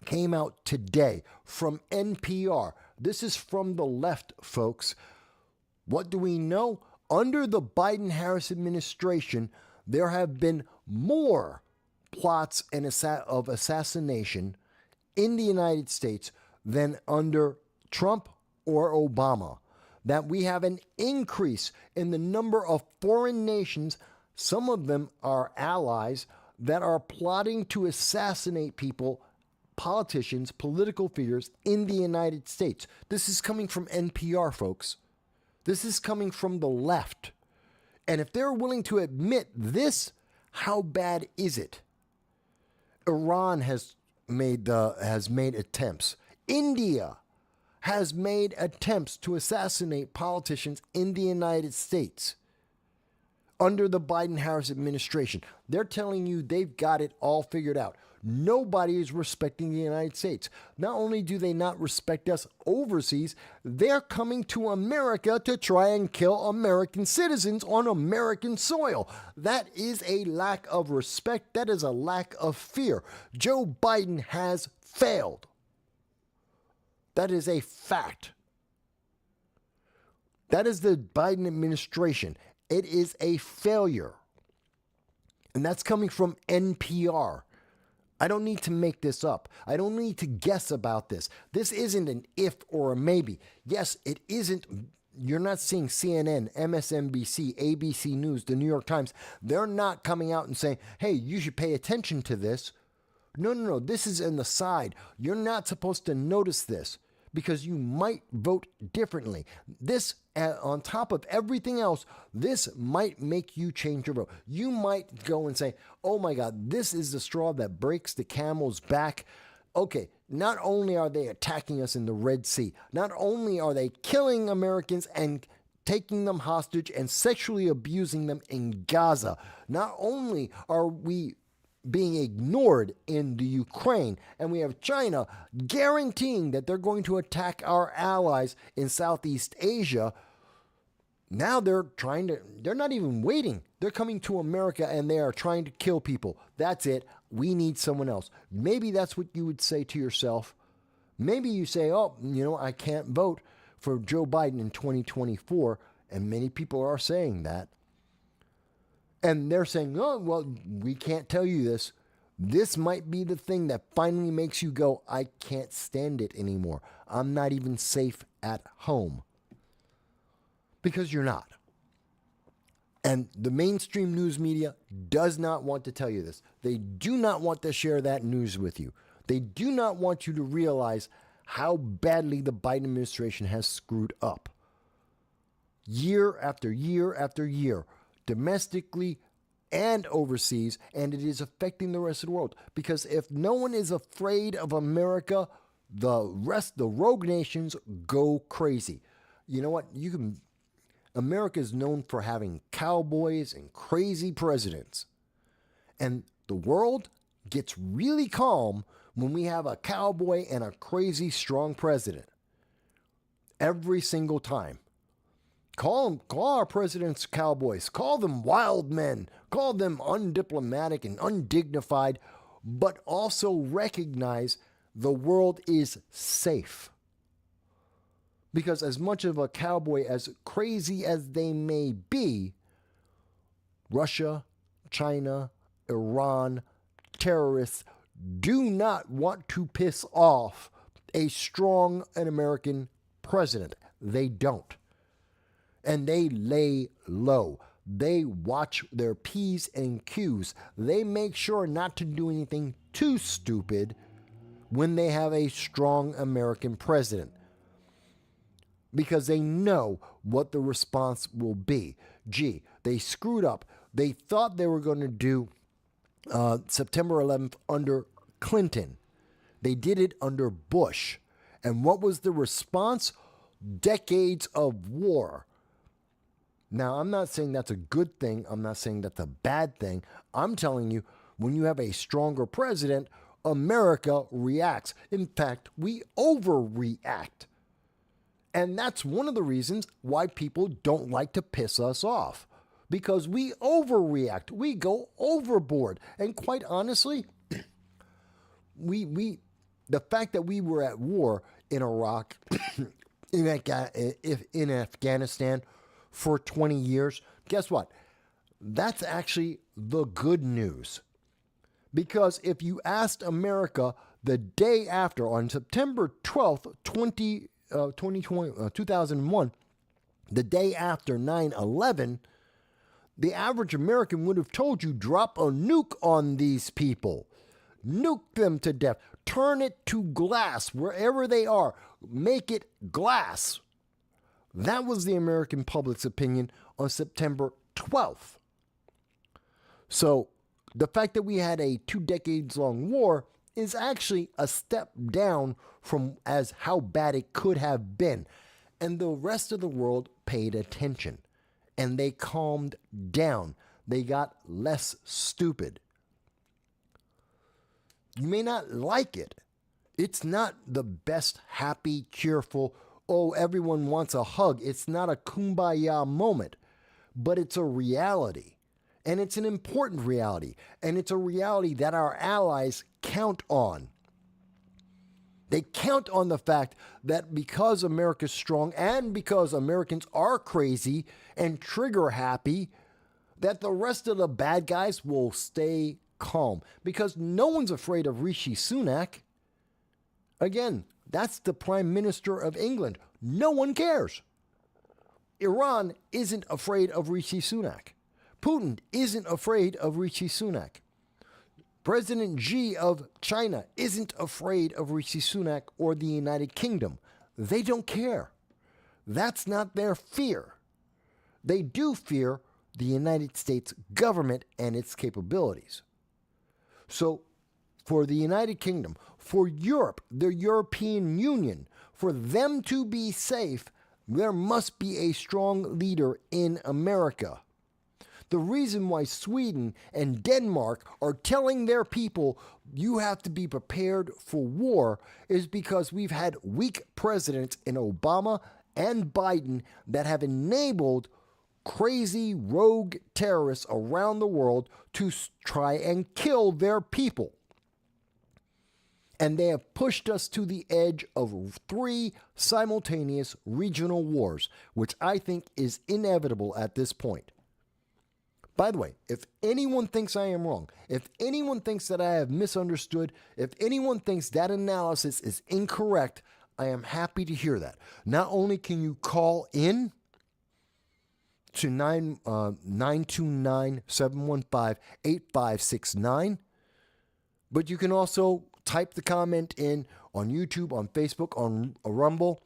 Came out today from NPR. This is from the left, folks. What do we know? Under the Biden-Harris administration, there have been more plots of assassination in the United States than under Trump or Obama. That we have an increase in the number of foreign nations, some of them are allies, that are plotting to assassinate people, politicians, political figures in the United States. This is coming from NPR, folks. This is coming from the left. And if they're willing to admit this, how bad is it? Iran has made attempts. India has made attempts to assassinate politicians in the United States. under the Biden-Harris administration. They're telling you they've got it all figured out. Nobody is respecting the United States. Not only do they not respect us overseas, they're coming to America to try and kill American citizens on American soil. That is a lack of respect. That is a lack of fear. Joe Biden has failed. That is a fact. That is the Biden administration. It is a failure. And that's coming from NPR. I don't need to make this up. I don't need to guess about this. This isn't an if or a maybe. Yes, it isn't. You're not seeing CNN, MSNBC, ABC News, the New York Times. They're not coming out and saying, hey, you should pay attention to this. No. This is in the side. You're not supposed to notice this because you might vote differently. This, on top of everything else, this might make you change your vote. You might go and say, oh my God, this is the straw that breaks the camel's back. Okay, not only are they attacking us in the Red Sea, not only are they killing Americans and taking them hostage and sexually abusing them in Gaza, not only are we being ignored in the Ukraine, and we have China guaranteeing that they're going to attack our allies in Southeast Asia. Now they're not even waiting. They're coming to America and they are trying to kill people. That's it. We need someone else. Maybe that's what you would say to yourself. Maybe you say, oh, I can't vote for Joe Biden in 2024. And many people are saying that. And they're saying, oh, well, we can't tell you this. This might be the thing that finally makes you go, I can't stand it anymore. I'm not even safe at home. Because you're not. And the mainstream news media does not want to tell you this. They do not want to share that news with you. They do not want you to realize how badly the Biden administration has screwed up. Year after year after year. Domestically and overseas, and it is affecting the rest of the world. Because if no one is afraid of America, the rogue nations go crazy. You know what? America is known for having cowboys and crazy presidents. And the world gets really calm when we have a cowboy and a crazy strong president. Every single time. Call our presidents cowboys. Call them wild men. Call them undiplomatic and undignified. But also recognize the world is safe. Because as much of a cowboy, as crazy as they may be, Russia, China, Iran, terrorists do not want to piss off a strong American president. They don't. And they lay low. They watch their P's and Q's. They make sure not to do anything too stupid when they have a strong American president. Because they know what the response will be. Gee, they screwed up. They thought they were going to do September 11th under Clinton. They did it under Bush. And what was the response? Decades of war. Now, I'm not saying that's a good thing. I'm not saying that's a bad thing. I'm telling you, when you have a stronger president, America reacts. In fact, we overreact. And that's one of the reasons why people don't like to piss us off. Because we overreact. We go overboard. And quite honestly, the fact that we were at war in Iraq, in Afghanistan for 20 years, guess what? That's actually the good news. Because if you asked America the day after, on September 12th, 2001, the day after 9/11, the average American would have told you, drop a nuke on these people. Nuke them to death. Turn it to glass wherever they are. Make it glass. That was the American public's opinion on September 12th. So the fact that we had a 2 decades long war is actually a step down from as how bad it could have been. And the rest of the world paid attention. and they calmed down. They got less stupid. You may not like it. It's not the best, happy, cheerful, oh, everyone wants a hug. It's not a kumbaya moment, but it's a reality. And it's an important reality. And it's a reality that our allies count on. They count on the fact that because America's strong and because Americans are crazy and trigger happy, that the rest of the bad guys will stay calm. Because no one's afraid of Rishi Sunak. Again, that's the Prime Minister of England. No one cares. Iran isn't afraid of Rishi Sunak. Putin isn't afraid of Rishi Sunak. President Xi of China isn't afraid of Rishi Sunak or the United Kingdom. They don't care. That's not their fear. They do fear the United States government and its capabilities. So, for the United Kingdom, for Europe, the European Union, for them to be safe, there must be a strong leader in America. The reason why Sweden and Denmark are telling their people you have to be prepared for war is because we've had weak presidents in Obama and Biden that have enabled crazy rogue terrorists around the world to try and kill their people. And they have pushed us to the edge of 3 simultaneous regional wars, which I think is inevitable at this point. By the way, if anyone thinks I am wrong, if anyone thinks that I have misunderstood, if anyone thinks that analysis is incorrect, I am happy to hear that. Not only can you call in to 929-715-8569, but you can also type the comment in on YouTube, on Facebook, on Rumble,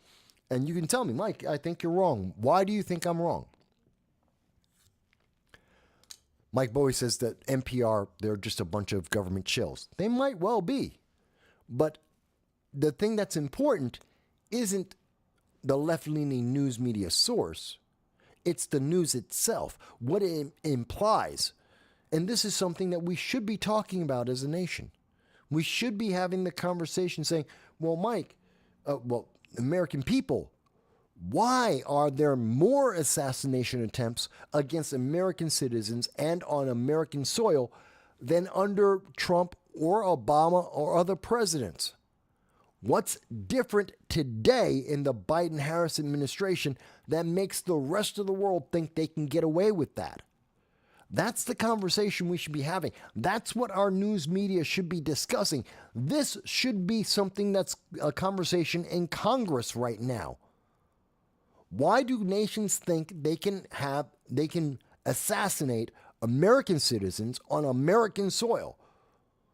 and you can tell me, Mike, I think you're wrong. Why do you think I'm wrong? Mike Bowie says that NPR, they're just a bunch of government chills. They might well be. But the thing that's important isn't the left-leaning news media source. It's the news itself, what it implies. And this is something that we should be talking about as a nation. We should be having the conversation saying, well, Mike, American people, why are there more assassination attempts against American citizens and on American soil than under Trump or Obama or other presidents? What's different today in the Biden-Harris administration that makes the rest of the world think they can get away with that? That's the conversation we should be having. That's what our news media should be discussing. This should be something that's a conversation in Congress right now. Why do nations think they can assassinate American citizens on American soil?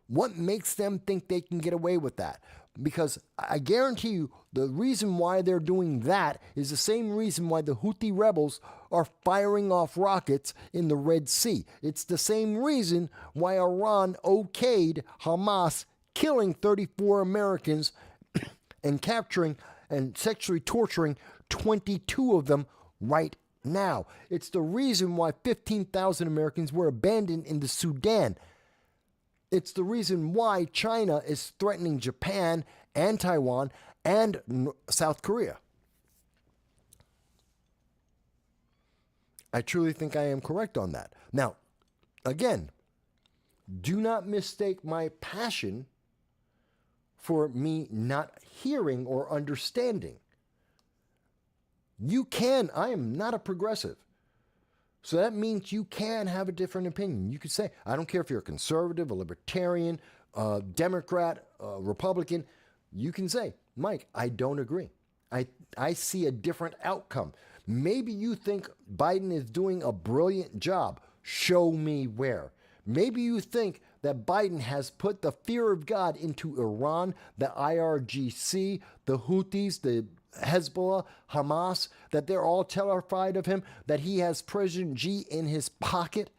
What makes them think they can get away with that? Because I guarantee you the reason why they're doing that is the same reason why the Houthi rebels are firing off rockets in the Red Sea. It's the same reason why Iran okayed Hamas killing 34 Americans and capturing and sexually torturing 22 of them right now. It's the reason why 15,000 Americans were abandoned in the Sudan. It's the reason why China is threatening Japan and Taiwan and South Korea. I truly think I am correct on that. Now, again, do not mistake my passion for me not hearing or understanding. I am not a progressive. So that means you can have a different opinion. You could say, I don't care if you're a conservative, a libertarian, a Democrat, a Republican. You can say, Mike, I don't agree. I see a different outcome. Maybe you think Biden is doing a brilliant job. Show me where. Maybe you think that Biden has put the fear of God into Iran, the IRGC, the Houthis, the Hezbollah, Hamas, that they're all terrified of him, that he has President Xi in his pocket.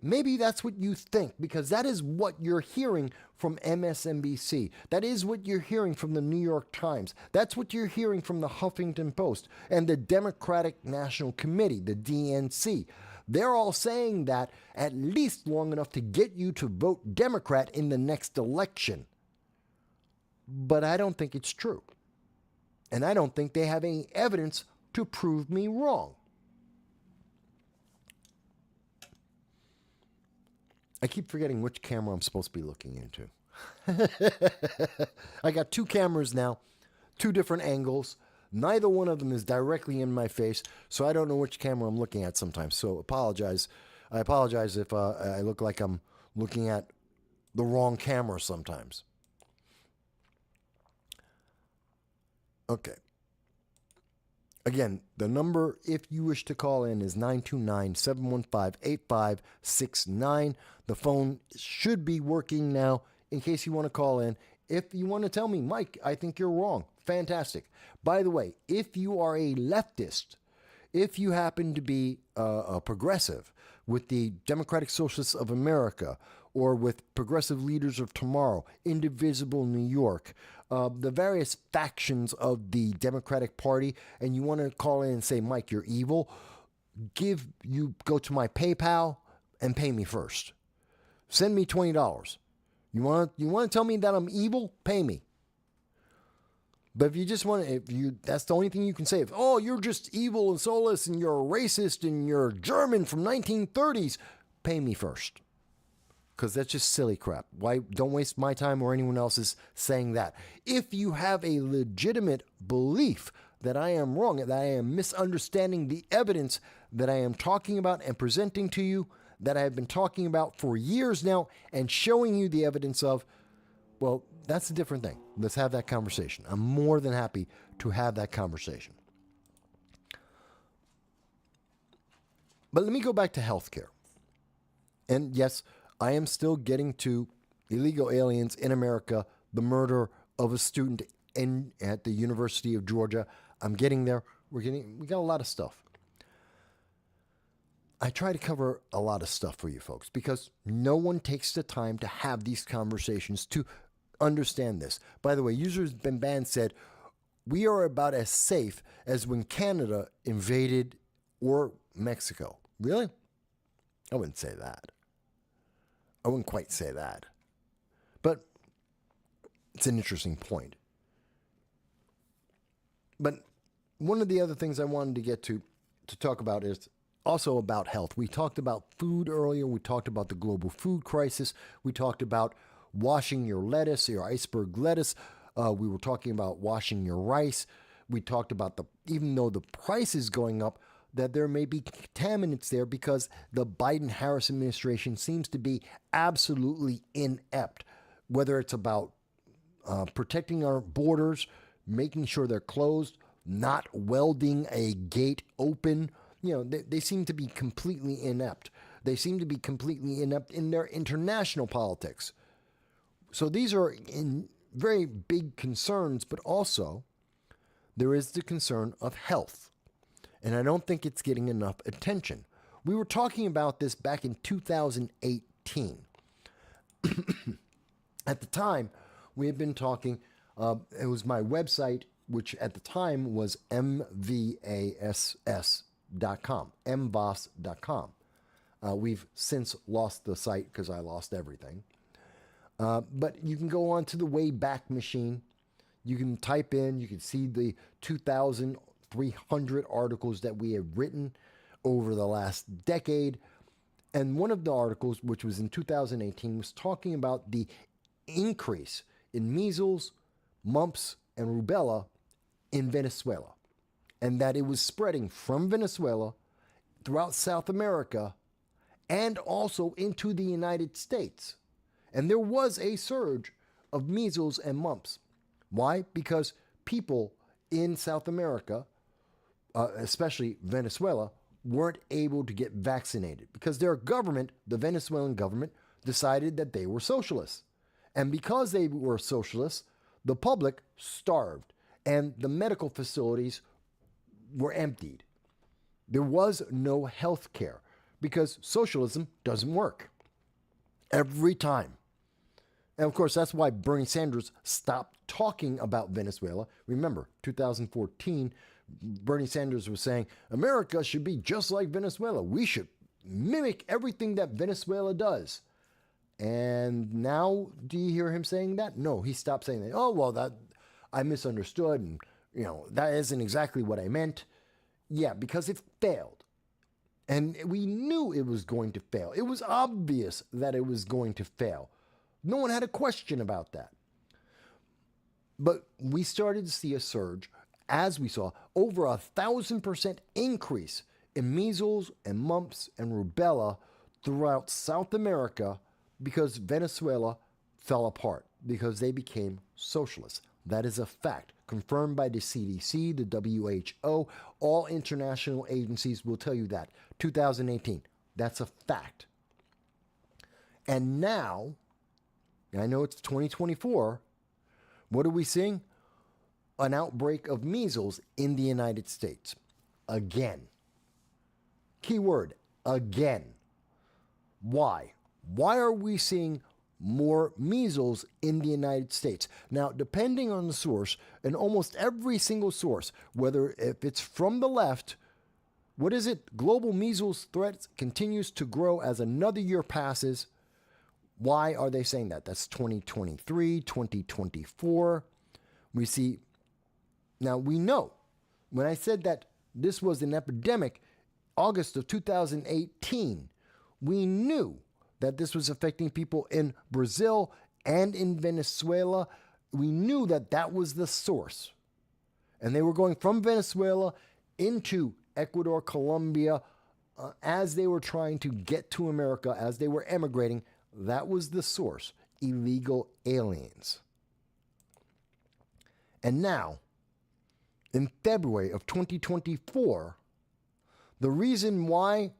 Maybe that's what you think, because that is what you're hearing from MSNBC. That is what you're hearing from the New York Times. That's what you're hearing from the Huffington Post and the Democratic National Committee, the DNC. They're all saying that at least long enough to get you to vote Democrat in the next election. But I don't think it's true. And I don't think they have any evidence to prove me wrong. I keep forgetting which camera I'm supposed to be looking into. I got two cameras now, two different angles. Neither one of them is directly in my face, so I don't know which camera I'm looking at sometimes. So apologize. I apologize if I look like I'm looking at the wrong camera sometimes. Okay. Again, the number, if you wish to call in, is 929-715-8569. The phone should be working now in case you want to call in. If you want to tell me, Mike, I think you're wrong, fantastic. By the way, if you are a leftist, if you happen to be a progressive with the Democratic Socialists of America or with Progressive Leaders of Tomorrow, Indivisible New York, the various factions of the Democratic Party, and you want to call in and say, Mike, you're evil, go to my PayPal and pay me first. Send me $20. You want to tell me that I'm evil? Pay me. But if you just want to, that's the only thing you can say. You're just evil and soulless and you're a racist and you're German from 1930s, pay me first. Because that's just silly crap. Why? Don't waste my time or anyone else's saying that. If you have a legitimate belief that I am wrong, that I am misunderstanding the evidence that I am talking about and presenting to you, that I have been talking about for years now and showing you the evidence of, well, that's a different thing. Let's have that conversation. I'm more than happy to have that conversation. But let me go back to healthcare. And yes, I am still getting to illegal aliens in America, the murder of a student at the University of Georgia. I'm getting there. We got a lot of stuff. I try to cover a lot of stuff for you folks because no one takes the time to have these conversations to understand this. By the way, Users Been Banned said, we are about as safe as when Canada invaded or Mexico. Really? I wouldn't say that. I wouldn't quite say that. But it's an interesting point. But one of the other things I wanted to get to talk about is also about health. We talked about food earlier. We talked about the global food crisis. We talked about washing your lettuce, your iceberg lettuce. We were talking about washing your rice. We talked about even though the price is going up, that there may be contaminants there because the Biden-Harris administration seems to be absolutely inept, whether it's about protecting our borders, making sure they're closed, not welding a gate open. They seem to be completely inept. They seem to be completely inept in their international politics. So these are very big concerns, but also there is the concern of health. And I don't think it's getting enough attention. We were talking about this back in 2018. At the time, we had been talking, it was my website, which at the time was mvass.com, mvass.com. We've since lost the site because I lost everything. But you can go on to the Wayback Machine. You can type in, you can see the 2,300 articles that we have written over the last decade. And one of the articles, which was in 2018, was talking about the increase in measles, mumps, and rubella in Venezuela. And that it was spreading from Venezuela throughout South America and also into the United States. And there was a surge of measles and mumps. Why? Because people in South America, especially Venezuela, weren't able to get vaccinated because their government, the Venezuelan government, decided that they were socialists. And because they were socialists, the public starved and the medical facilities were emptied. There was no health care because socialism doesn't work. Every time. And of course, that's why Bernie Sanders stopped talking about Venezuela. Remember, 2014, Bernie Sanders was saying, America should be just like Venezuela. We should mimic everything that Venezuela does. And now, do you hear him saying that? No, he stopped saying that. Oh, well, that I misunderstood, and that isn't exactly what I meant. Yeah, because it failed. And we knew it was going to fail. It was obvious that it was going to fail. No one had a question about that. But we started to see a surge, as we saw, over 1,000% increase in measles and mumps and rubella throughout South America because Venezuela fell apart, because they became socialists. That is a fact, confirmed by the CDC, the WHO, all international agencies will tell you that. 2018, that's a fact. And now, I know it's 2024, what are we seeing? An outbreak of measles in the United States. Again. Keyword, again. Why? Why are we seeing more measles in the United States? Now, depending on the source, and almost every single source, whether if it's from the left, what is it? Global measles threat continues to grow as another year passes. Why are they saying that? That's 2023, 2024. We see, now we know, when I said that this was an epidemic, August of 2018, we knew that this was affecting people in Brazil and in Venezuela. We knew that that was the source. And they were going from Venezuela into Ecuador, Colombia, as they were trying to get to America, as they were emigrating. That was the source, illegal aliens. And now, in February of 2024, the reason why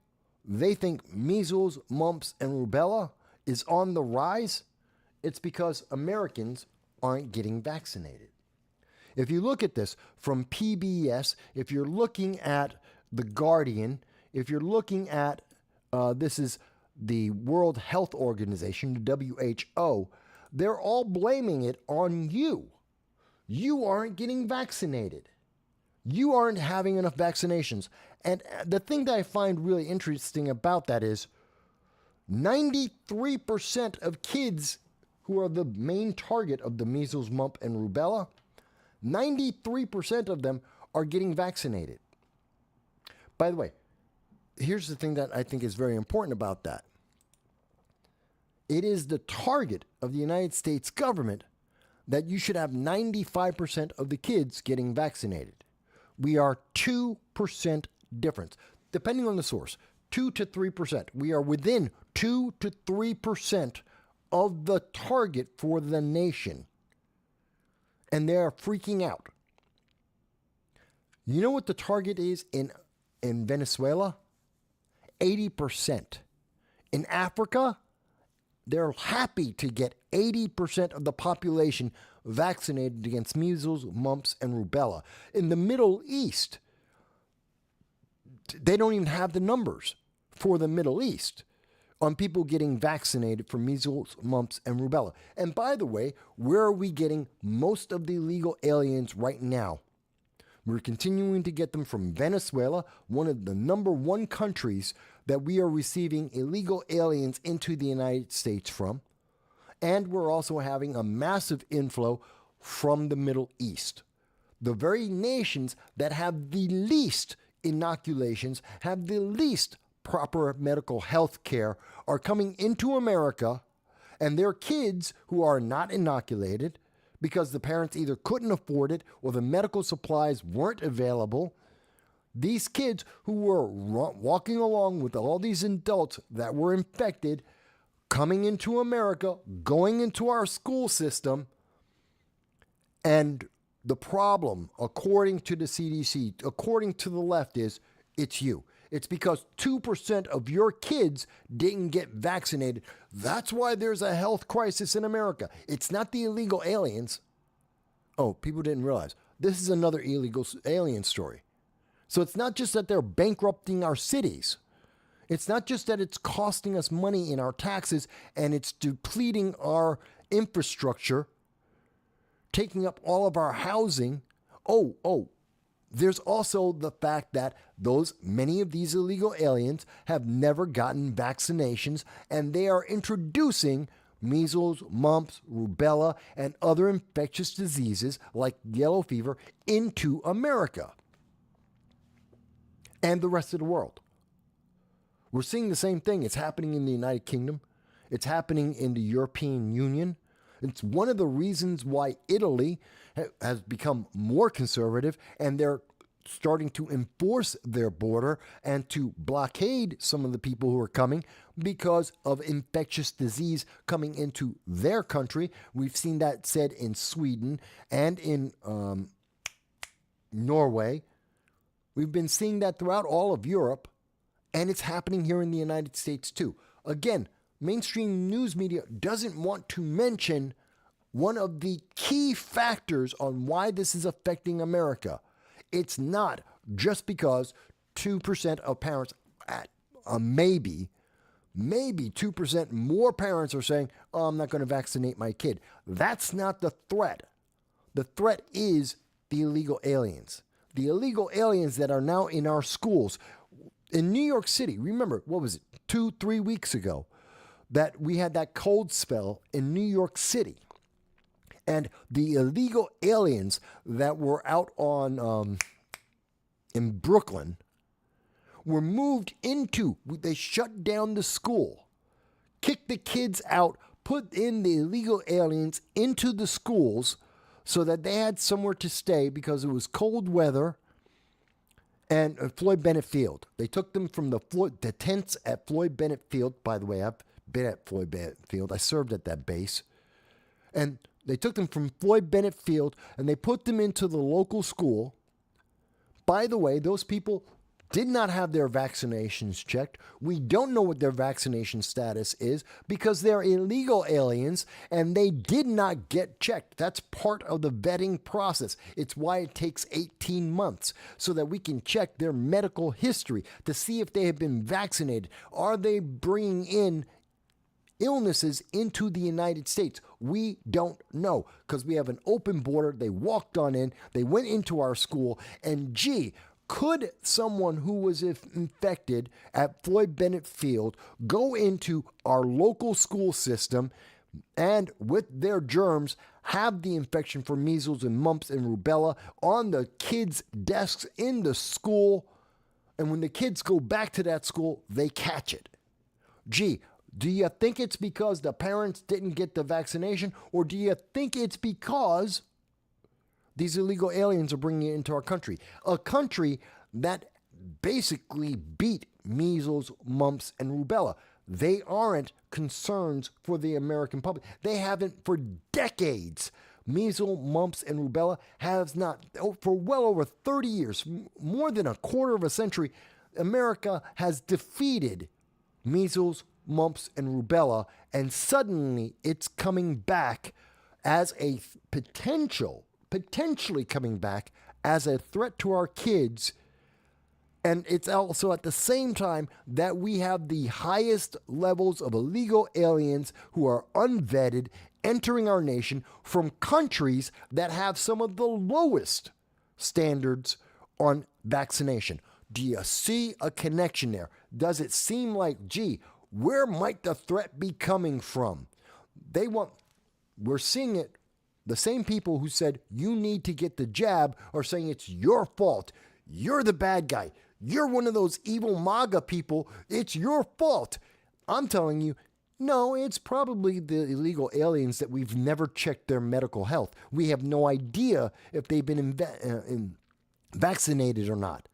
they think measles, mumps, and rubella is on the rise, it's because Americans aren't getting vaccinated. If you look at this from PBS, if you're looking at The Guardian, if you're looking at, this is the World Health Organization, the WHO, they're all blaming it on you. You aren't getting vaccinated. You aren't having enough vaccinations. And the thing that I find really interesting about that is 93% of kids who are the main target of the measles, mump, and rubella, 93% of them are getting vaccinated. By the way, here's the thing that I think is very important about that. It is the target of the United States government that you should have 95% of the kids getting vaccinated. We are 2% difference, depending on the source, 2 to 3%. We are within 2 to 3% of the target for the nation. And they are freaking out. You know what the target is in Venezuela? 80%. In Africa, they're happy to get 80% of the population vaccinated against measles, mumps, and rubella. In the Middle East, they don't even have the numbers for the Middle East on people getting vaccinated for measles, mumps, and rubella. And by the way, where are we getting most of the illegal aliens right now? We're continuing to get them from Venezuela, one of the number one countries that we are receiving illegal aliens into the United States from. And we're also having a massive inflow from the Middle East. The very nations that have the least inoculations, have the least proper medical health care, are coming into America, and their kids who are not inoculated because the parents either couldn't afford it or the medical supplies weren't available. These kids who were walking along with all these adults that were infected, coming into America, going into our school system, and the problem, according to the CDC, according to the left, is it's you. It's because 2% of your kids didn't get vaccinated. That's why there's a health crisis in America. It's not the illegal aliens. Oh, people didn't realize. This is another illegal alien story. So it's not just that they're bankrupting our cities. It's not just that it's costing us money in our taxes and it's depleting our infrastructure, taking up all of our housing. There's also the fact that many of these illegal aliens have never gotten vaccinations, and they are introducing measles, mumps, rubella, and other infectious diseases like yellow fever into America and the rest of the world. We're seeing the same thing. It's happening in the United Kingdom. It's happening in the European Union. It's one of the reasons why Italy has become more conservative, and they're starting to enforce their border and to blockade some of the people who are coming because of infectious disease coming into their country. We've seen that said in Sweden and in Norway. We've been seeing that throughout all of Europe, and it's happening here in the United States too. Again, mainstream news media doesn't want to mention one of the key factors on why this is affecting America. It's not just because 2% of parents, maybe 2% more parents are saying, oh, I'm not going to vaccinate my kid. That's not the threat. The threat is the illegal aliens. The illegal aliens that are now in our schools. In New York City, remember, what was it, 2-3 weeks ago, that we had that cold spell in New York City. And the illegal aliens that were out on in Brooklyn were moved into, they shut down the school, kicked the kids out, put in the illegal aliens into the schools so that they had somewhere to stay because it was cold weather. And Floyd Bennett Field, they took them from the tents at Floyd Bennett Field. By the way, I've been at Floyd Bennett Field. I served at that base. And they took them from Floyd Bennett Field and they put them into the local school. By the way, those people did not have their vaccinations checked. We don't know what their vaccination status is because they're illegal aliens and they did not get checked. That's part of the vetting process. It's why it takes 18 months so that we can check their medical history to see if they have been vaccinated. Are they bringing in illnesses into the United States? We don't know because we have an open border. They walked on in, they went into our school, and could someone who was infected at Floyd Bennett Field go into our local school system and with their germs have the infection for measles and mumps and rubella on the kids' desks in the school? And when the kids go back to that school, they catch it. Do you think it's because the parents didn't get the vaccination, or do you think it's because these illegal aliens are bringing it into our country? A country that basically beat measles, mumps, and rubella. They aren't concerns for the American public. They haven't for decades. Measles, mumps, and rubella has not, for well over 30 years, more than a quarter of a century, America has defeated measles, mumps, and rubella, and suddenly it's coming back as a potentially coming back as a threat to our kids. And it's also at the same time that we have the highest levels of illegal aliens who are unvetted entering our nation from countries that have some of the lowest standards on vaccination. Do you see a connection there? Does it seem like, where might the threat be coming from? We're seeing it. The same people who said you need to get the jab are saying it's your fault. You're the bad guy. You're one of those evil MAGA people. It's your fault. I'm telling you, no, it's probably the illegal aliens that we've never checked their medical health. We have no idea if they've been vaccinated or not.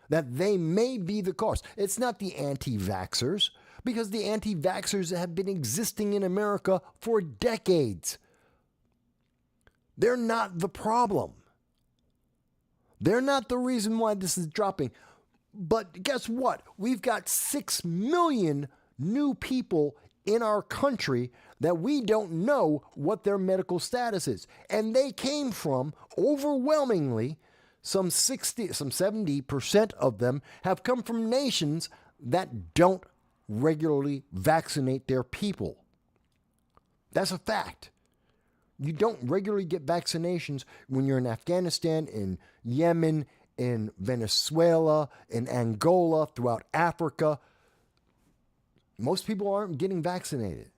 That they may be the cause. It's not the anti-vaxxers, because the anti-vaxxers have been existing in America for decades. They're not the problem. They're not the reason why this is dropping. But guess what? We've got 6 million new people in our country that we don't know what their medical status is. And they came from, overwhelmingly, some 70% of them have come from nations that don't regularly vaccinate their people. That's a fact. You don't regularly get vaccinations when you're in Afghanistan, in Yemen, in Venezuela, in Angola, throughout Africa. Most people aren't getting vaccinated.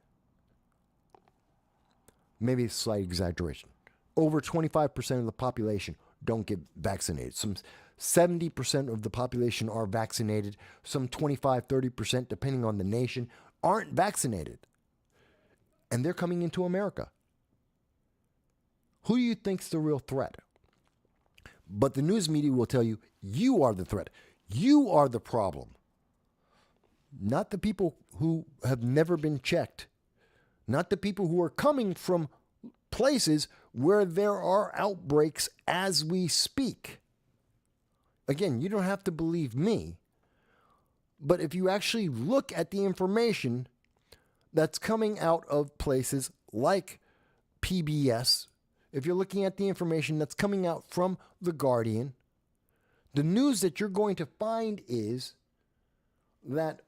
Maybe a slight exaggeration. Over 25% of the population don't get vaccinated. Some 70% of the population are vaccinated. Some 25, 30%, depending on the nation, aren't vaccinated. And they're coming into America. Who do you think's the real threat? But the news media will tell you, you are the threat. You are the problem. Not the people who have never been checked. Not the people who are coming from places where there are outbreaks as we speak. Again, you don't have to believe me, but if you actually look at the information that's coming out of places like PBS, if you're looking at the information that's coming out from The Guardian, the news that you're going to find is that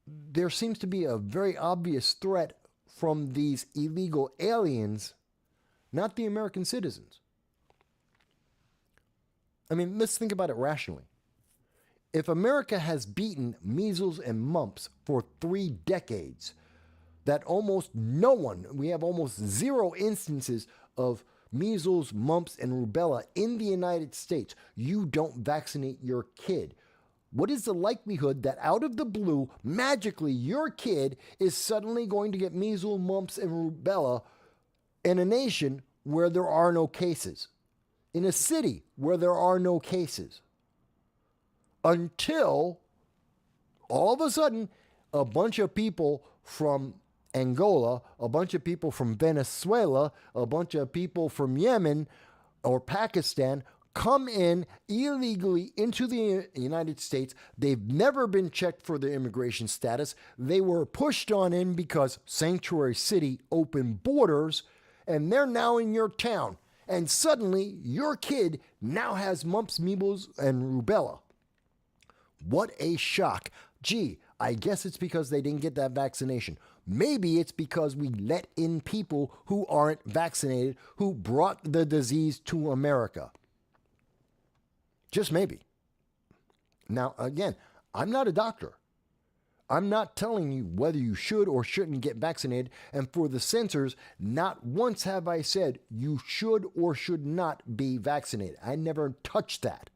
there seems to be a very obvious threat from these illegal aliens, not the American citizens. I mean, let's think about it rationally. If America has beaten measles and mumps for 3 decades, that almost no one, we have almost 0 instances of measles, mumps, and rubella in the United States, you don't vaccinate your kid. What is the likelihood that out of the blue, magically, your kid is suddenly going to get measles, mumps, and rubella in a nation where there are no cases? In a city where there are no cases? Until all of a sudden, a bunch of people from Angola, a bunch of people from Venezuela, a bunch of people from Yemen or Pakistan come in illegally into the United States. They've never been checked for their immigration status. They were pushed on in because Sanctuary City opened borders, and they're now in your town. And suddenly, your kid now has mumps, measles, and rubella. What a shock. Gee, I guess it's because they didn't get that vaccination. Maybe it's because we let in people who aren't vaccinated, who brought the disease to America. Just maybe. Now, again, I'm not a doctor. I'm not telling you whether you should or shouldn't get vaccinated. And for the censors, not once have I said you should or should not be vaccinated. I never touched that.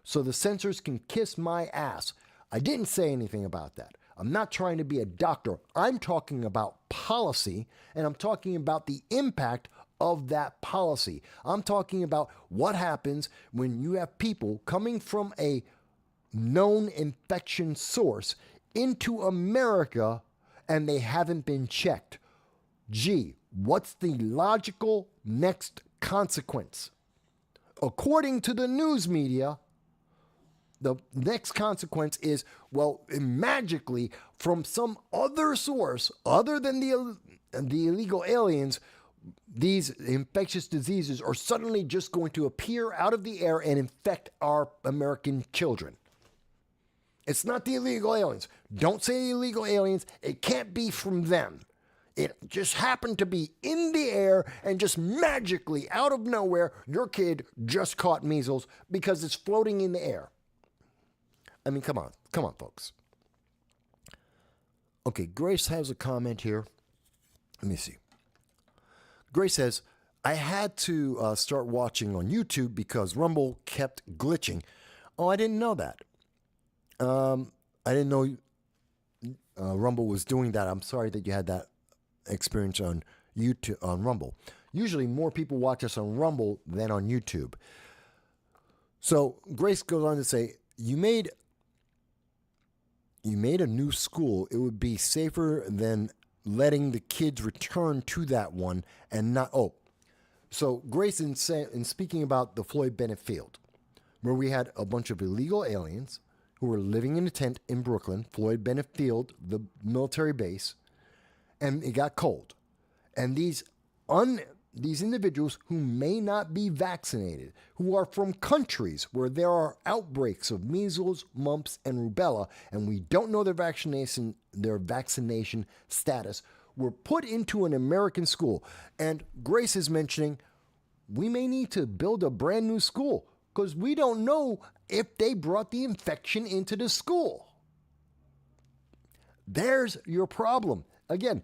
So the censors can kiss my ass. I didn't say anything about that. I'm not trying to be a doctor. I'm talking about policy, and I'm talking about the impact of that policy. I'm talking about what happens when you have people coming from a known infection source into America and they haven't been checked. Gee, what's the logical next consequence? According to the news media, the next consequence is, well, magically, from some other source other than the illegal aliens, these infectious diseases are suddenly just going to appear out of the air and infect our American children. It's not the illegal aliens. Don't say illegal aliens. It can't be from them. It just happened to be in the air, and just magically, out of nowhere, your kid just caught measles because it's floating in the air. I mean, come on, folks. Okay, Grace has a comment here. Let me see. Grace says, I had to start watching on YouTube because Rumble kept glitching. Oh, I didn't know that. I didn't know Rumble was doing that. I'm sorry that you had that experience on YouTube, on Rumble. Usually more people watch us on Rumble than on YouTube. So Grace goes on to say, you made a new school. It would be safer than letting the kids return to that one and not. Oh, so Grace, in speaking about the Floyd Bennett Field, where we had a bunch of illegal aliens who were living in a tent in Brooklyn, Floyd Bennett Field, the military base, and it got cold. And these these individuals who may not be vaccinated, who are from countries where there are outbreaks of measles, mumps, and rubella, and we don't know their vaccination status, were put into an American school. And Grace is mentioning we may need to build a brand new school because we don't know if they brought the infection into the school. There's your problem. Again,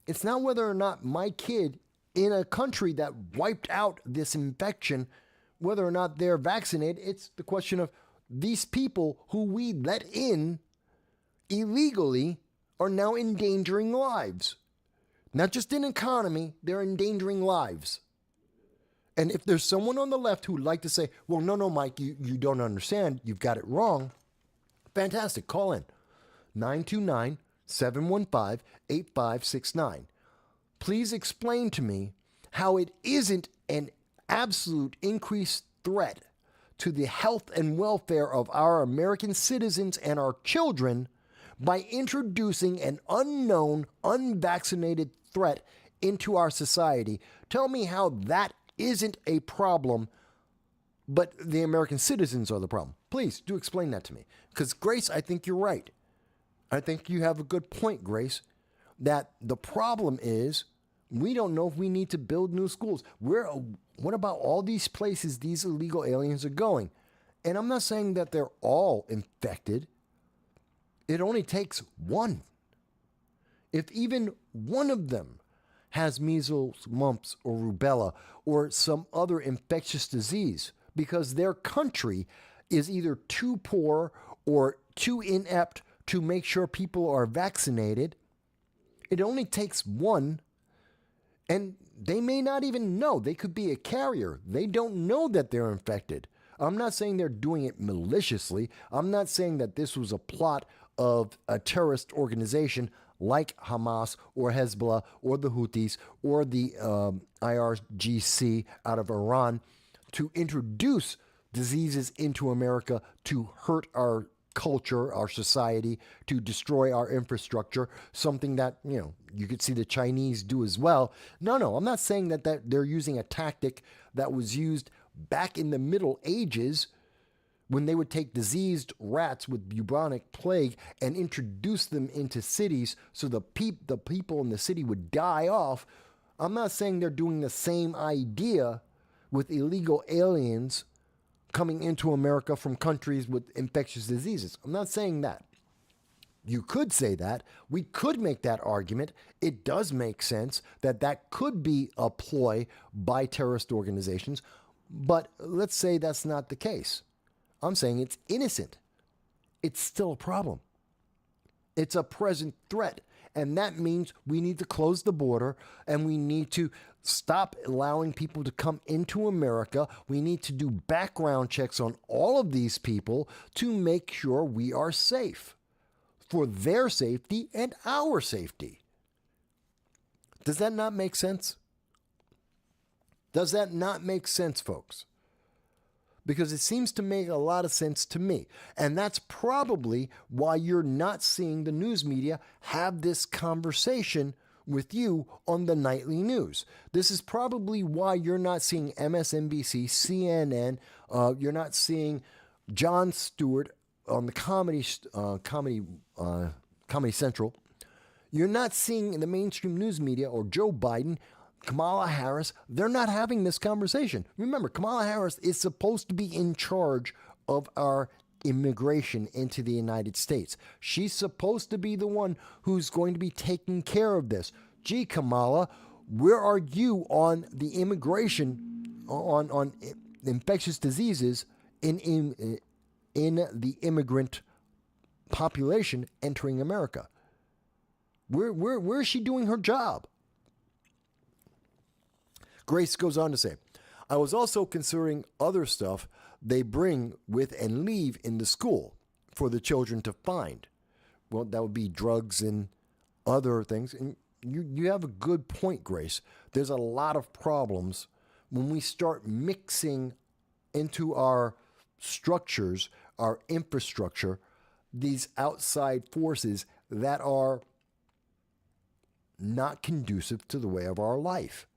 it's not whether or not my kid in a country that wiped out this infection, whether or not they're vaccinated. It's the question of these people who we let in illegally are now endangering lives. Not just an economy, they're endangering lives. And if there's someone on the left who would like to say, well, no, Mike, you don't understand, you've got it wrong, fantastic, call in. 929-715-8569. Please explain to me how it isn't an absolute increased threat to the health and welfare of our American citizens and our children by introducing an unknown, unvaccinated threat into our society. Tell me how that isn't a problem, but the American citizens are the problem. Please do explain that to me. Because, Grace, I think you're right. I think you have a good point, Grace, that the problem is we don't know if we need to build new schools. What about all these places these illegal aliens are going? And I'm not saying that they're all infected. It only takes one. If even one of them has measles, mumps, or rubella, or some other infectious disease, because their country is either too poor or too inept to make sure people are vaccinated, it only takes one, and they may not even know. They could be a carrier. They don't know that they're infected. I'm not saying they're doing it maliciously. I'm not saying that this was a plot of a terrorist organization like Hamas or Hezbollah or the Houthis or the IRGC out of Iran to introduce diseases into America to hurt our culture, our society, to destroy our infrastructure, something that, you could see the Chinese do as well. No, I'm not saying that they're using a tactic that was used back in the Middle Ages when they would take diseased rats with bubonic plague and introduce them into cities so the people in the city would die off. I'm not saying they're doing the same idea with illegal aliens coming into America from countries with infectious diseases. I'm not saying that. You could say that. We could make that argument. It does make sense that could be a ploy by terrorist organizations. But let's say that's not the case. I'm saying it's innocent. It's still a problem. It's a present threat. And that means we need to close the border and we need to stop allowing people to come into America. We need to do background checks on all of these people to make sure we are safe for their safety and our safety. Does that not make sense? Does that not make sense, folks? Because it seems to make a lot of sense to me. And that's probably why you're not seeing the news media have this conversation with you on the nightly news. This is probably why you're not seeing MSNBC, CNN, you're not seeing Jon Stewart on the Comedy Central. You're not seeing in the mainstream news media or Joe Biden, Kamala Harris, they're not having this conversation. Remember, Kamala Harris is supposed to be in charge of our immigration into the United States. She's supposed to be the one who's going to be taking care of this. Gee, Kamala, where are you on the immigration, on infectious diseases in the immigrant population entering America? Where is she doing her job? Grace goes on to say, I was also considering other stuff they bring with and leave in the school for the children to find. Well, that would be drugs and other things. And you have a good point, Grace. There's a lot of problems when we start mixing into our structures, our infrastructure, these outside forces that are not conducive to the way of our life.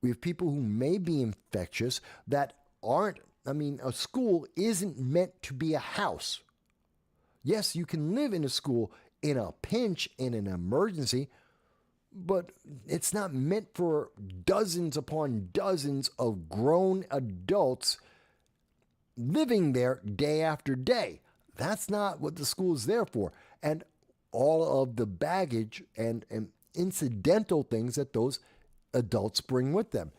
We have people who may be infectious that aren't. I mean, a school isn't meant to be a house. Yes, you can live in a school in a pinch, in an emergency, but it's not meant for dozens upon dozens of grown adults living there day after day. That's not what the school is there for. And all of the baggage and incidental things that those adults bring with them.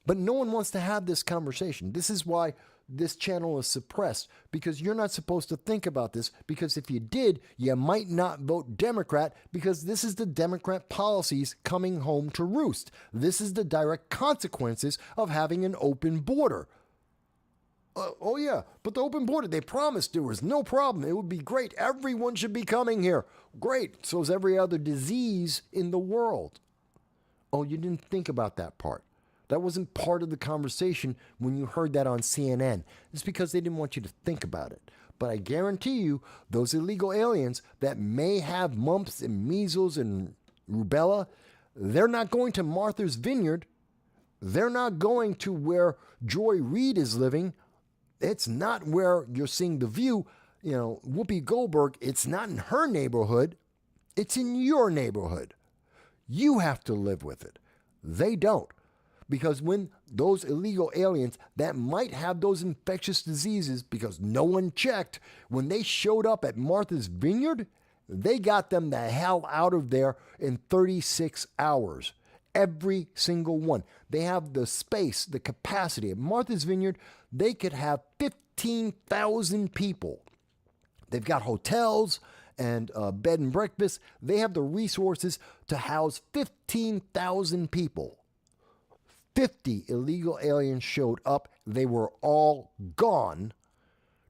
But no one wants to have this conversation. This is why this channel is suppressed, because you're not supposed to think about this, because if you did, you might not vote Democrat, because this is the Democrat policies coming home to roost. This is the direct consequences of having an open border. Oh yeah, but the open border, they promised there was no problem. It would be great. Everyone should be coming here. Great. So is every other disease in the world. Oh, you didn't think about that part. That wasn't part of the conversation when you heard that on CNN. It's because they didn't want you to think about it. But I guarantee you, those illegal aliens that may have mumps and measles and rubella, they're not going to Martha's Vineyard. They're not going to where Joy Reid is living. It's not where you're seeing The View. You know, Whoopi Goldberg, it's not in her neighborhood. It's in your neighborhood. You have to live with it. They don't. Because when those illegal aliens that might have those infectious diseases because no one checked, when they showed up at Martha's Vineyard, they got them the hell out of there in 36 hours. Every single one. They have the space, the capacity. At Martha's Vineyard, they could have 15,000 people. They've got hotels and bed and breakfast. They have the resources to house 15,000 people. 50 illegal aliens showed up. They were all gone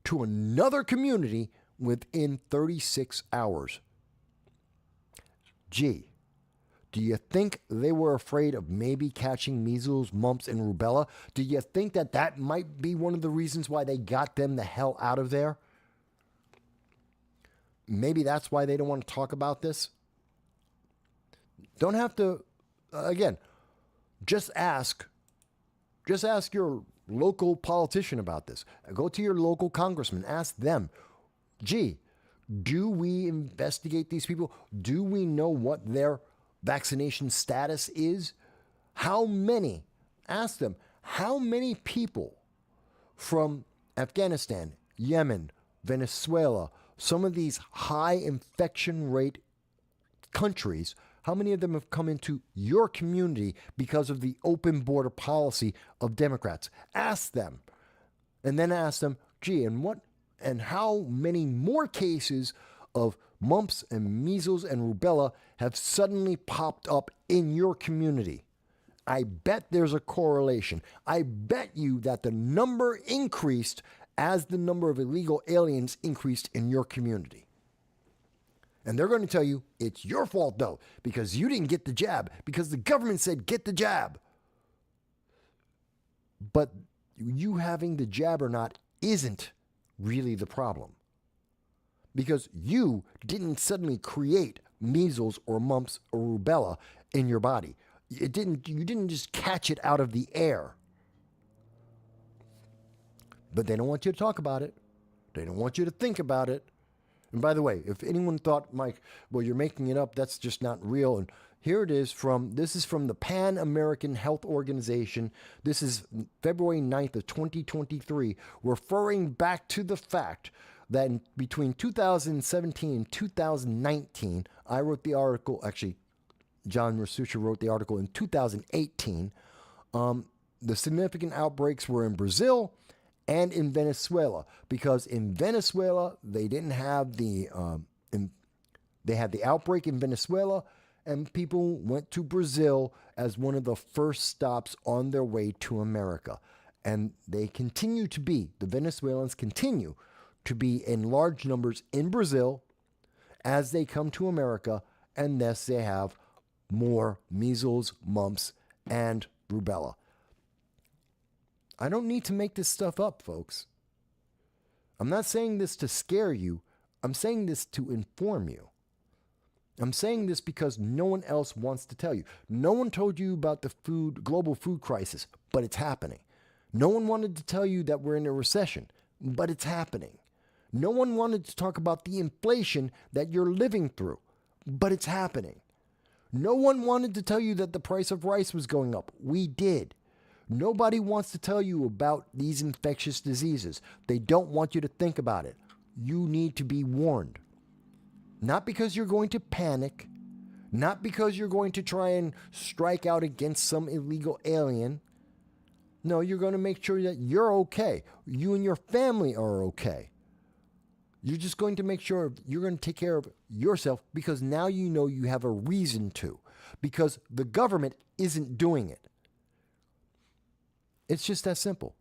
to another community within 36 hours. Gee, do you think they were afraid of maybe catching measles, mumps, and rubella? Do you think that that might be one of the reasons why they got them the hell out of there? Maybe that's why they don't want to talk about this. Don't have to, again, just ask your local politician about this. Go to your local congressman, ask them, gee, do we investigate these people? Do we know what their vaccination status is? How many, ask them, how many people from Afghanistan, Yemen, Venezuela, some of these high infection rate countries, how many of them have come into your community because of the open border policy of Democrats? Ask them. And then ask them, gee, and how many more cases of mumps and measles and rubella have suddenly popped up in your community? I bet there's a correlation. I bet you that the number increased as the number of illegal aliens increased in your community. And they're going to tell you it's your fault, though, because you didn't get the jab, because the government said get the jab. But you having the jab or not isn't really the problem, because you didn't suddenly create measles or mumps or rubella in your body. You didn't just catch it out of the air. But they don't want you to talk about it. They don't want you to think about it. And by the way, if anyone thought, Mike, well, you're making it up, that's just not real. And here it is this is from the Pan American Health Organization. This is February 9th of 2023, referring back to the fact that between 2017 and 2019, I wrote the article, actually, John Rasuccia wrote the article in 2018. The significant outbreaks were in Brazil and in Venezuela, because in Venezuela, they didn't have they had the outbreak in Venezuela, and people went to Brazil as one of the first stops on their way to America. And they continue to be, the Venezuelans continue to be in large numbers in Brazil as they come to America, and thus they have more measles, mumps, and rubella. I don't need to make this stuff up, folks. I'm not saying this to scare you. I'm saying this to inform you. I'm saying this because no one else wants to tell you. No one told you about the global food crisis, but it's happening. No one wanted to tell you that we're in a recession, but it's happening. No one wanted to talk about the inflation that you're living through, but it's happening. No one wanted to tell you that the price of rice was going up. We did. Nobody wants to tell you about these infectious diseases. They don't want you to think about it. You need to be warned. Not because you're going to panic, not because you're going to try and strike out against some illegal alien. No, you're going to make sure that you're okay. You and your family are okay. You're just going to make sure you're going to take care of yourself because now you know you have a reason to. Because the government isn't doing it. It's just that simple.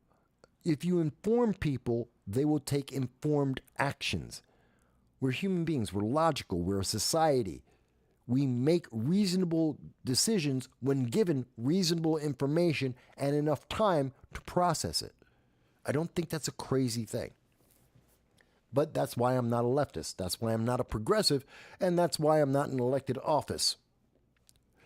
If you inform people, they will take informed actions. We're human beings. We're logical. We're a society. We make reasonable decisions when given reasonable information and enough time to process it. I don't think that's a crazy thing. But that's why I'm not a leftist. That's why I'm not a progressive. And that's why I'm not in elected office.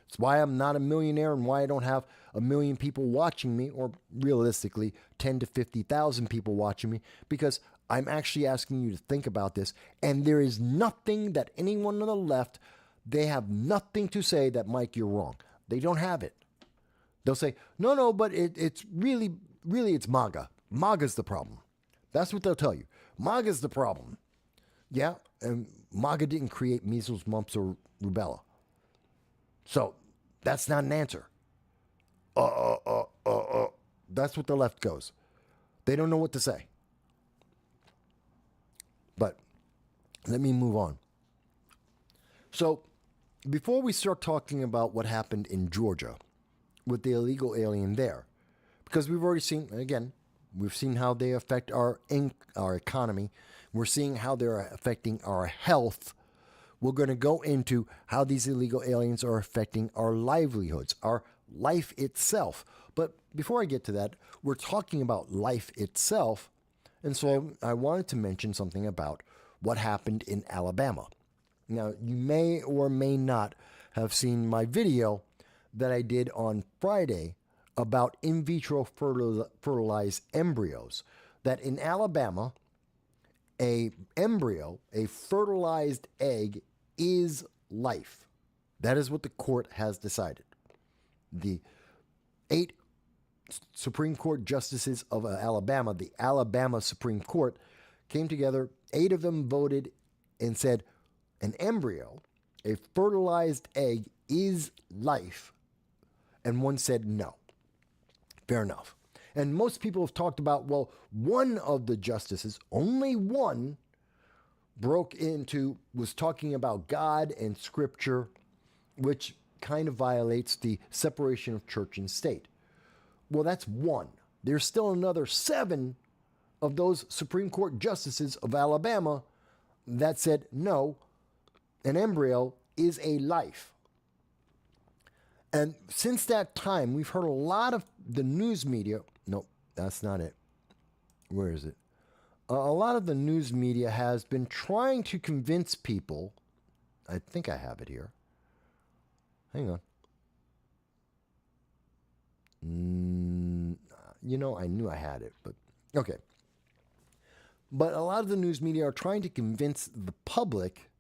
It's why I'm not a millionaire and why I don't have 1 million people watching me, or realistically 10 to 50,000 people watching me, because I'm actually asking you to think about this. And there is nothing that anyone on the left, they have nothing to say that, Mike, you're wrong. They don't have it. They'll say, no, but it's really, it's MAGA. MAGA's the problem. That's what they'll tell you. MAGA's the problem. Yeah, and MAGA didn't create measles, mumps, or rubella. So that's not an answer. That's what the left goes. They don't know what to say. But let me move on. So before we start talking about what happened in Georgia with the illegal alien there, because we've already seen, again, we've seen how they affect our economy. We're seeing how they're affecting our health. We're going to go into how these illegal aliens are affecting our livelihoods, our life itself. But before I get to that, we're talking about life itself. And so I wanted to mention something about what happened in Alabama. Now, you may or may not have seen my video that I did on Friday about in vitro fertilized embryos. That in Alabama, a embryo, a fertilized egg, is life. That is what the court has decided. The 8 Supreme Court justices of Alabama, the Alabama Supreme Court, came together. 8 of them voted and said an embryo, a fertilized egg, is life. And one said no. Fair enough. And most people have talked about, well, one of the justices, only one, was talking about God and Scripture, which kind of violates the separation of church and state. Well, that's one. There's still another 7 of those Supreme Court justices of Alabama that said, no, an embryo is a life. And since that time, we've heard a lot of the news media. No, that's not it. Where is it? A lot of the news media has been trying to convince people. I think I have it here. Hang on. I knew I had it, but okay. But a lot of the news media are trying to convince the public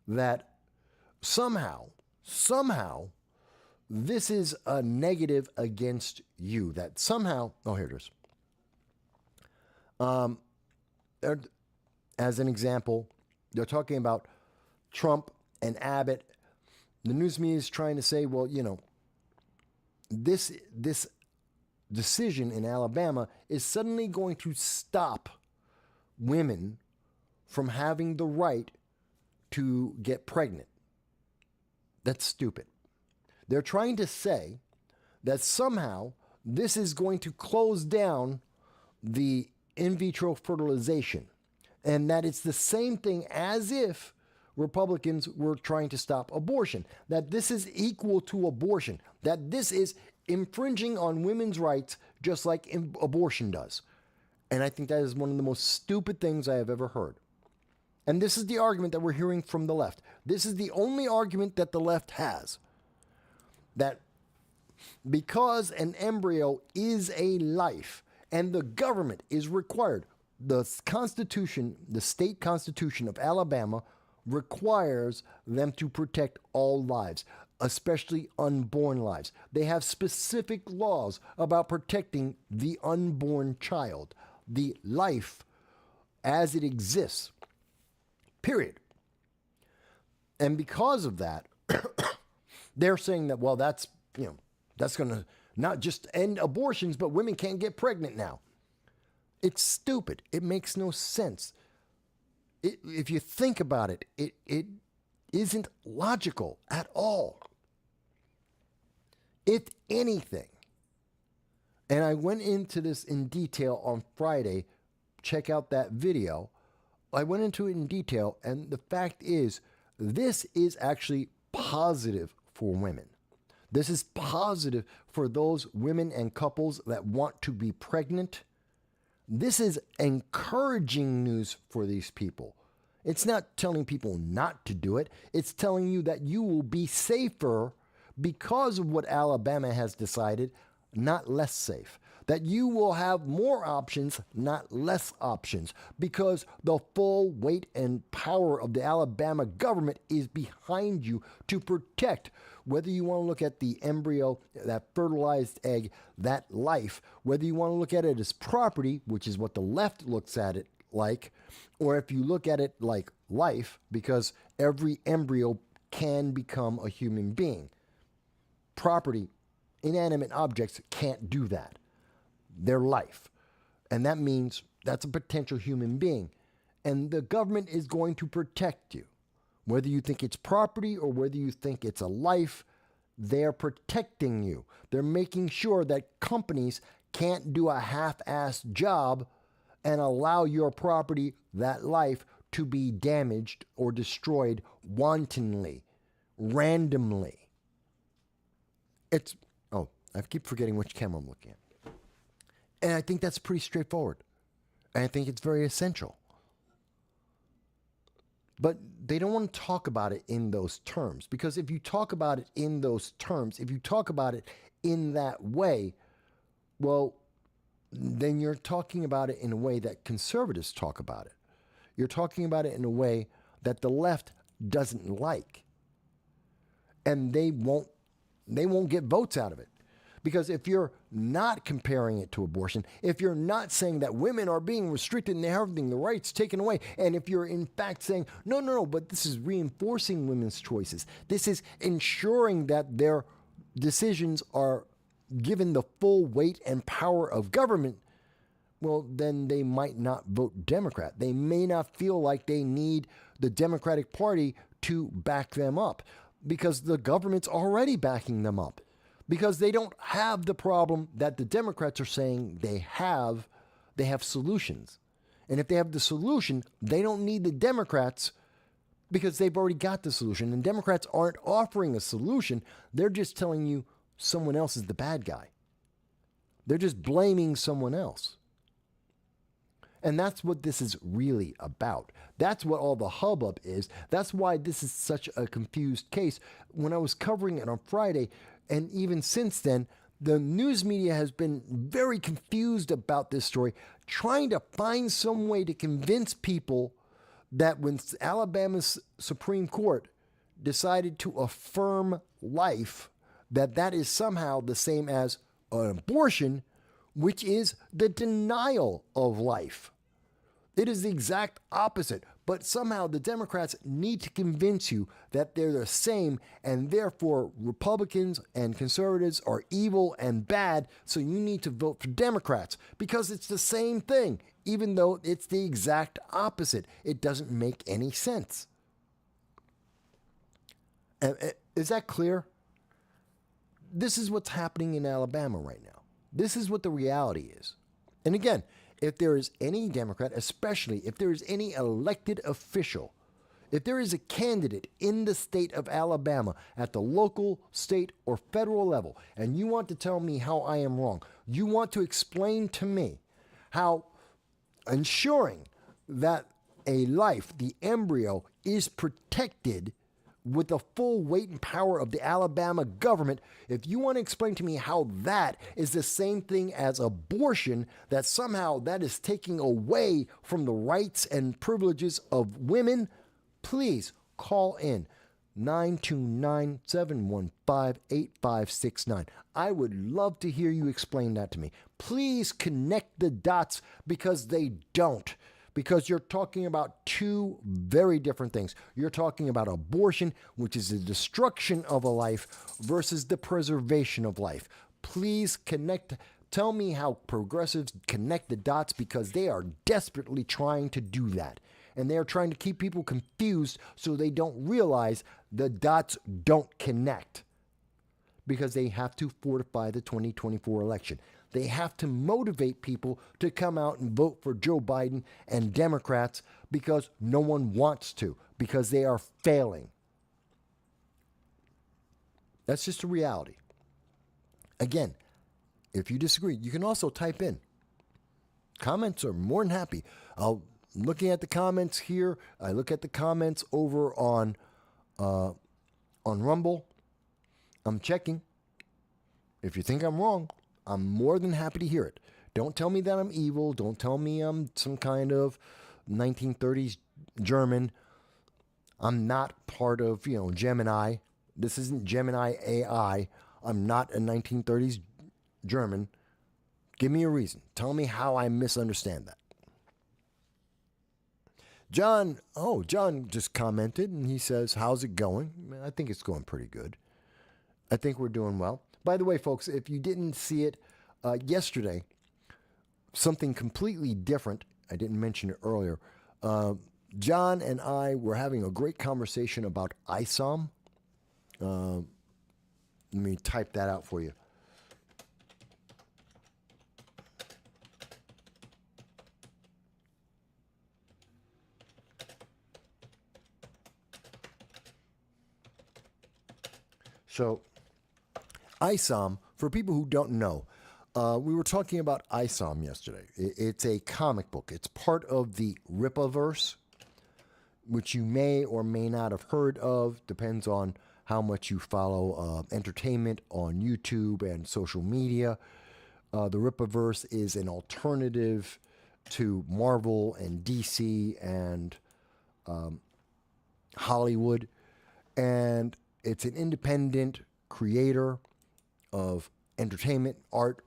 that somehow, this is a negative against you. That somehow, here it is. As an example, they're talking about Trump and Abbott. The news media is trying to say, well, this decision in Alabama is suddenly going to stop women from having the right to get pregnant. That's stupid. They're trying to say that somehow this is going to close down the in vitro fertilization, and that it's the same thing as if Republicans were trying to stop abortion, that this is equal to abortion, that this is infringing on women's rights just like abortion does. And I think that is one of the most stupid things I have ever heard. And this is the argument that we're hearing from the left. This is the only argument that the left has. That because an embryo is a life and the government is required, the Constitution, the state constitution of Alabama requires them to protect all lives, especially unborn lives. They have specific laws about protecting the unborn child, the life as it exists, period. And because of that, they're saying that, well, that's going to not just end abortions, but women can't get pregnant now. It's stupid. It makes no sense. If you think about it, it isn't logical at all. If anything, and I went into this in detail on Friday, check out that video. I went into it in detail, and the fact is, this is actually positive for women. This is positive for those women and couples that want to be pregnant. This is encouraging news for these people. It's not telling people not to do it. It's telling you that you will be safer because of what Alabama has decided, not less safe. That you will have more options, not less options, because the full weight and power of the Alabama government is behind you to protect, whether you want to look at the embryo, that fertilized egg, that life, whether you want to look at it as property, which is what the left looks at it like, or if you look at it like life, because every embryo can become a human being. Property, inanimate objects can't do that. Their life. And that means that's a potential human being. And the government is going to protect you. Whether you think it's property or whether you think it's a life, they're protecting you. They're making sure that companies can't do a half-assed job and allow your property, that life, to be damaged or destroyed wantonly, randomly. I keep forgetting which camera I'm looking at. And I think that's pretty straightforward. And I think it's very essential. But they don't want to talk about it in those terms. Because if you talk about it in those terms, if you talk about it in that way, well, then you're talking about it in a way that conservatives talk about it. You're talking about it in a way that the left doesn't like. And they won't get votes out of it. Because if you're not comparing it to abortion, if you're not saying that women are being restricted and they're having the rights taken away, and if you're in fact saying, no, but this is reinforcing women's choices, this is ensuring that their decisions are given the full weight and power of government, well, then they might not vote Democrat. They may not feel like they need the Democratic Party to back them up because the government's already backing them up. Because they don't have the problem that the Democrats are saying they have solutions. And if they have the solution, they don't need the Democrats because they've already got the solution. And Democrats aren't offering a solution. They're just telling you someone else is the bad guy. They're just blaming someone else. And that's what this is really about. That's what all the hubbub is. That's why this is such a confused case. When I was covering it on Friday, and even since then, the news media has been very confused about this story, trying to find some way to convince people that when Alabama's Supreme Court decided to affirm life, that is somehow the same as an abortion, which is the denial of life. It is the exact opposite, but somehow the Democrats need to convince you that they're the same, and therefore Republicans and conservatives are evil and bad, so you need to vote for Democrats, because it's the same thing, even though it's the exact opposite. It doesn't make any sense. Is that clear? This is what's happening in Alabama right now. This is what the reality is. And again, if there is any Democrat, especially if there is any elected official, if there is a candidate in the state of Alabama at the local, state, or federal level, and you want to tell me how I am wrong, you want to explain to me how ensuring that a life, the embryo, is protected with the full weight and power of the Alabama government, if you want to explain to me how that is the same thing as abortion, that somehow that is taking away from the rights and privileges of women, please call in 929-715-8569. I would love to hear you explain that to me. Please connect the dots, because they don't. Because you're talking about two very different things. You're talking about abortion, which is the destruction of a life, versus the preservation of life. Please connect. Tell me how progressives connect the dots, because they are desperately trying to do that. And they are trying to keep people confused so they don't realize the dots don't connect, because they have to fortify the 2024 election. They have to motivate people to come out and vote for Joe Biden and Democrats, because no one wants to, because they are failing. That's just a reality. Again, if you disagree, you can also type in. Comments are more than happy. Looking at the comments here, I look at the comments over on Rumble. I'm checking. If you think I'm wrong, I'm more than happy to hear it. Don't tell me that I'm evil. Don't tell me I'm some kind of 1930s German. I'm not part of, Gemini. This isn't Gemini AI. I'm not a 1930s German. Give me a reason. Tell me how I misunderstand that. John just commented, and he says, how's it going? I think it's going pretty good. I think we're doing well. By the way, folks, if you didn't see it yesterday, something completely different, I didn't mention it earlier, John and I were having a great conversation about ISOM. Let me type that out for you. So, ISOM, for people who don't know, we were talking about ISOM yesterday. It's a comic book. It's part of the Rippaverse, which you may or may not have heard of. Depends on how much you follow entertainment on YouTube and social media. The Rippaverse is an alternative to Marvel and DC and Hollywood. And it's an independent creator of entertainment, art.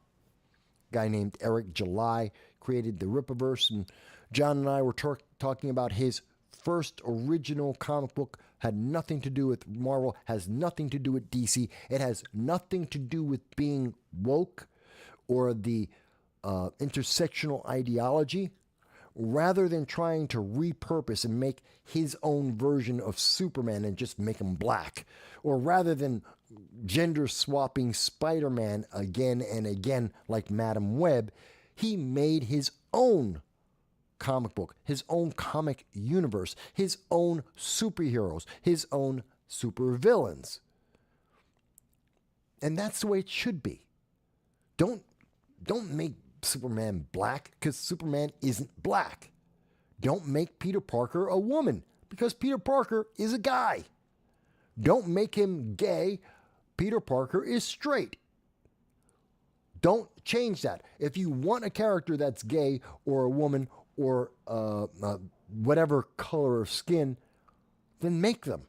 Guy named Eric July created the Rippaverse, and John and I were talking about his first original comic book. Had nothing to do with Marvel, has nothing to do with DC. It has nothing to do with being woke or the intersectional ideology. Rather than trying to repurpose and make his own version of Superman and just make him black, or rather than gender swapping Spider-Man again and again like Madam Web, he made his own comic book, his own comic universe, his own superheroes, his own supervillains. And that's the way it should be. Don't make Superman black, because Superman isn't black. Don't make Peter Parker a woman, because Peter Parker is a guy. Don't make him gay. Peter Parker is straight. Don't change that. If you want a character that's gay or a woman or whatever color of skin, then make them.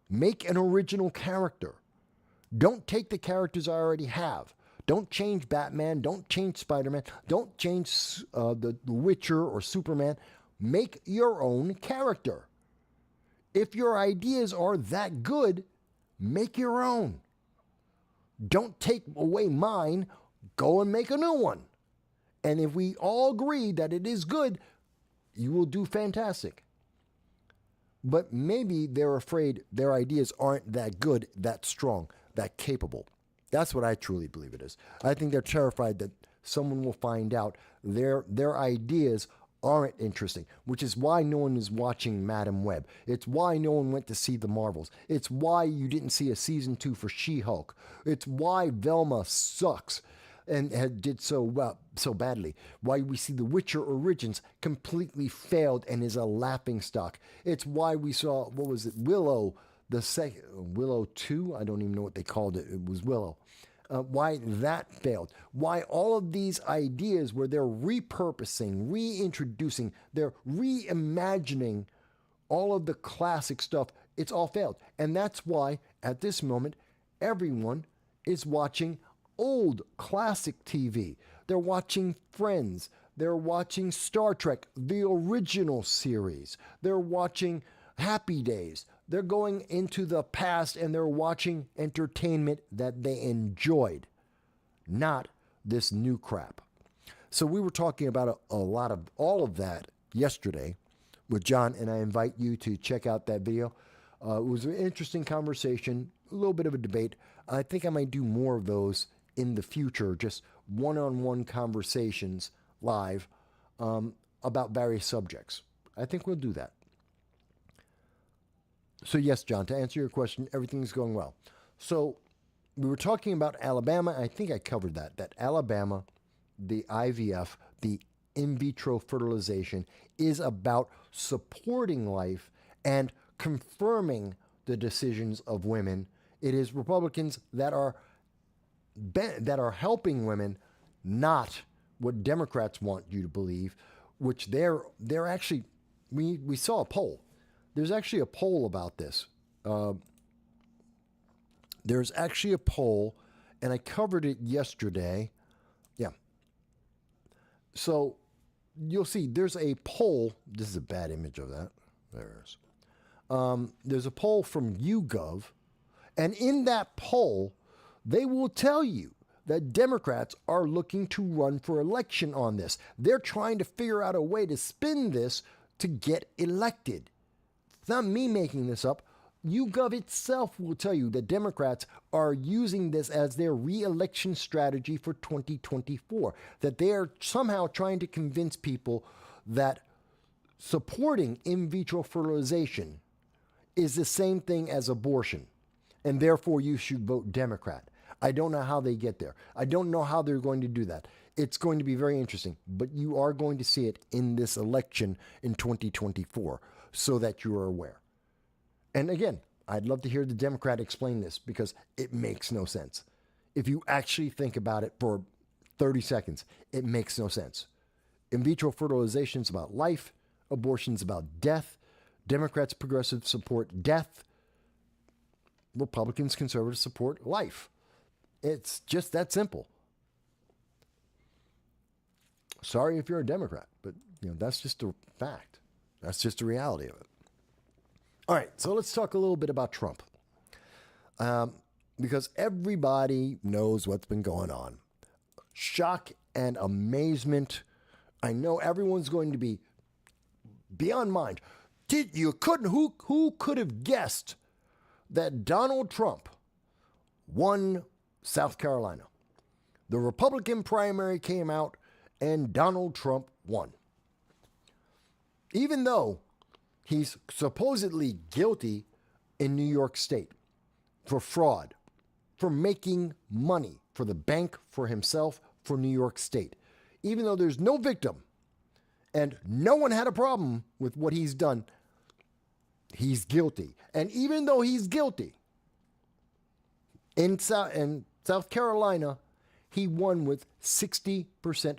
Make an original character. Don't take the characters I already have. Don't change Batman. Don't change Spider-Man. Don't change the Witcher or Superman. Make your own character. If your ideas are that good, make your own. Don't take away mine. Go and make a new one. And if we all agree that it is good, you will do fantastic. But maybe they're afraid their ideas aren't that good, that strong, that capable. That's what I truly believe it is. I think they're terrified that someone will find out their ideas aren't interesting, which is why no one is watching Madam Web. It's why no one went to see the Marvels. It's why you didn't see a season 2 for She-Hulk. It's why Velma sucks and did so badly. Why we see The Witcher Origins completely failed and is a laughingstock. It's why we saw, Willow the second Willow 2, I don't even know what they called it. It was Willow. Why that failed. Why all of these ideas where they're repurposing, reintroducing, they're reimagining all of the classic stuff, it's all failed. And that's why at this moment, everyone is watching old classic TV. They're watching Friends. They're watching Star Trek, the original series. They're watching Happy Days. They're going into the past and they're watching entertainment that they enjoyed, not this new crap. So we were talking about a lot of all of that yesterday with John, and I invite you to check out that video. It was an interesting conversation, a little bit of a debate. I think I might do more of those in the future, just one-on-one conversations live about various subjects. I think we'll do that. So yes, John, to answer your question, everything's going well. So we were talking about Alabama. I think I covered that Alabama, the IVF, the in vitro fertilization, is about supporting life and confirming the decisions of women. It is Republicans that are helping women, not what Democrats want you to believe, which they're actually, we saw a poll. There's actually a poll about this. There's actually a poll, and I covered it yesterday. Yeah. So you'll see there's a poll. This is a bad image of that. There it is. There's a poll from YouGov, and in that poll, they will tell you that Democrats are looking to run for election on this. They're trying to figure out a way to spin this to get elected. It's not me making this up. YouGov itself will tell you that Democrats are using this as their re-election strategy for 2024, that they are somehow trying to convince people that supporting in vitro fertilization is the same thing as abortion, and therefore you should vote Democrat. I don't know how they get there. I don't know how they're going to do that. It's going to be very interesting, but you are going to see it in this election in 2024 so that you are aware. And again, I'd love to hear the Democrat explain this because it makes no sense. If you actually think about it for 30 seconds, it makes no sense. In vitro fertilization is about life. Abortion is about death. Democrats, progressives support death. Republicans, conservatives support life. It's just that simple. Sorry if you're a Democrat, but that's just a fact. That's just the reality of it. All right, so let's talk a little bit about Trump. Because everybody knows what's been going on. Shock and amazement. I know everyone's going to be beyond mind. Who could have guessed that Donald Trump won South Carolina? The Republican primary came out and Donald Trump won. Even though he's supposedly guilty in New York State for fraud, for making money for the bank, for himself, for New York State. Even though there's no victim and no one had a problem with what he's done, he's guilty. And even though he's guilty, in South Carolina, he won with 60%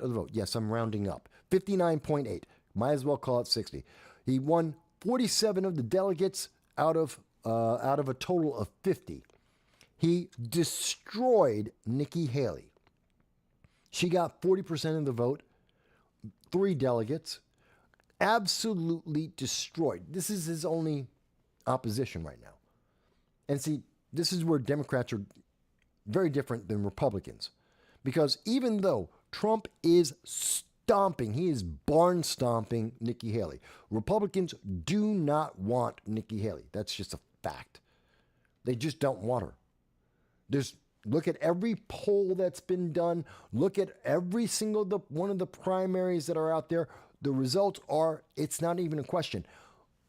of the vote. Yes, I'm rounding up. 59.8. Might as well call it 60. He won 47 of the delegates out of a total of 50. He destroyed Nikki Haley. She got 40% of the vote, 3 delegates. Absolutely destroyed. This is his only opposition right now. And see, this is where Democrats are very different than Republicans. Because even though Trump is stomping, he is barn stomping Nikki Haley, Republicans do not want Nikki Haley. That's just a fact. They just don't want her. Look at every poll that's been done. Look at every single one of the primaries that are out there. The results are, it's not even a question.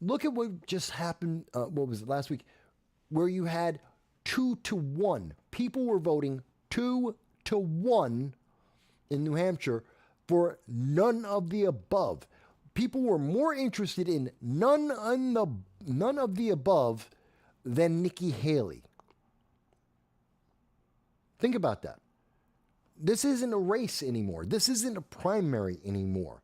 Look at what just happened, what was it, last week, where you had 2-1. People were voting 2-1 in New Hampshire for none of the above. People were more interested in none of the above than Nikki Haley. Think about that. This isn't a race anymore. This isn't a primary anymore.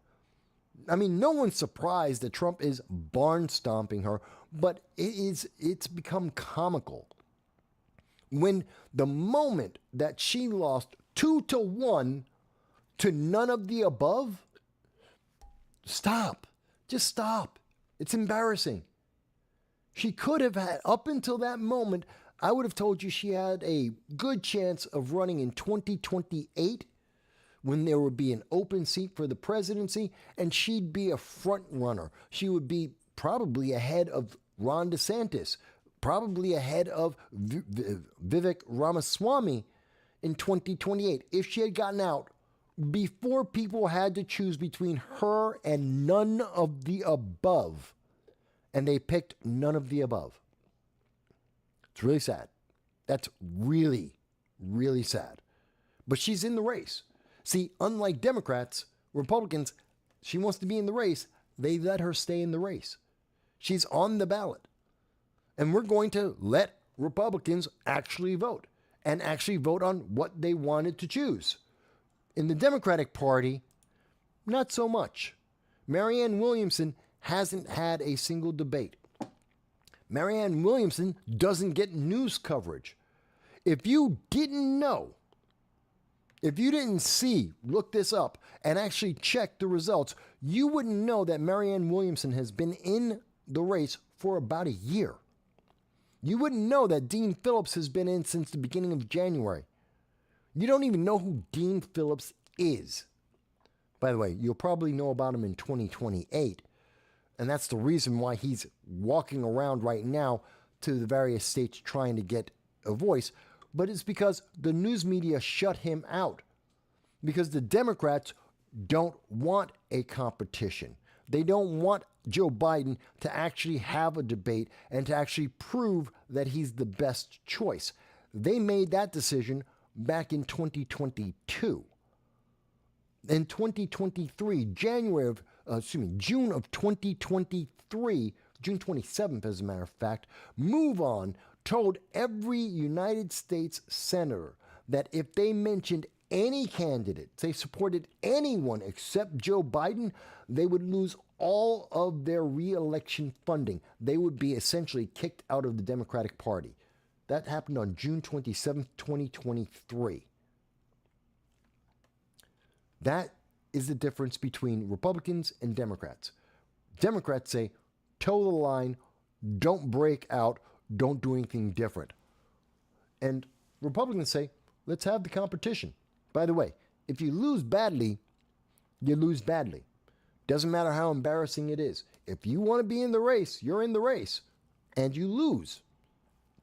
I mean, no one's surprised that Trump is barn stomping her, but it's become comical. When the moment that she lost 2-1 to none of the above, stop. Just stop. It's embarrassing. She could have had, up until that moment, I would have told you she had a good chance of running in 2028 when there would be an open seat for the presidency, and she'd be a front runner. She would be probably ahead of Ron DeSantis, probably ahead of Vivek Ramaswamy in 2028 if she had gotten out before people had to choose between her and none of the above. And they picked none of the above. It's really sad. That's really, really sad. But she's in the race. See, unlike Democrats, Republicans, she wants to be in the race. They let her stay in the race. She's on the ballot. And we're going to let Republicans actually vote and actually vote on what they wanted to choose. In the Democratic Party, not so much. Marianne Williamson hasn't had a single debate. Marianne Williamson doesn't get news coverage. If you didn't know, if you didn't see, look this up, and actually check the results, you wouldn't know that Marianne Williamson has been in the race for about a year. You wouldn't know that Dean Phillips has been in since the beginning of January. You don't even know who Dean Phillips is. By the way, you'll probably know about him in 2028. And that's the reason why he's walking around right now to the various states trying to get a voice. But it's because the news media shut him out. Because the Democrats don't want a competition. They don't want Joe Biden to actually have a debate and to actually prove that he's the best choice. They made that decision back in 2022. In 2023, June of 2023, June 27th, as a matter of fact, MoveOn told every United States senator that if they mentioned any candidate, they supported anyone except Joe Biden, they would lose all of their re-election funding. They would be essentially kicked out of the Democratic Party. That happened on June 27th, 2023. That is the difference between Republicans and Democrats. Democrats say, toe the line, don't break out, don't do anything different. And Republicans say, let's have the competition. By the way, if you lose badly, you lose badly. Doesn't matter how embarrassing it is. If you want to be in the race, you're in the race. And you lose,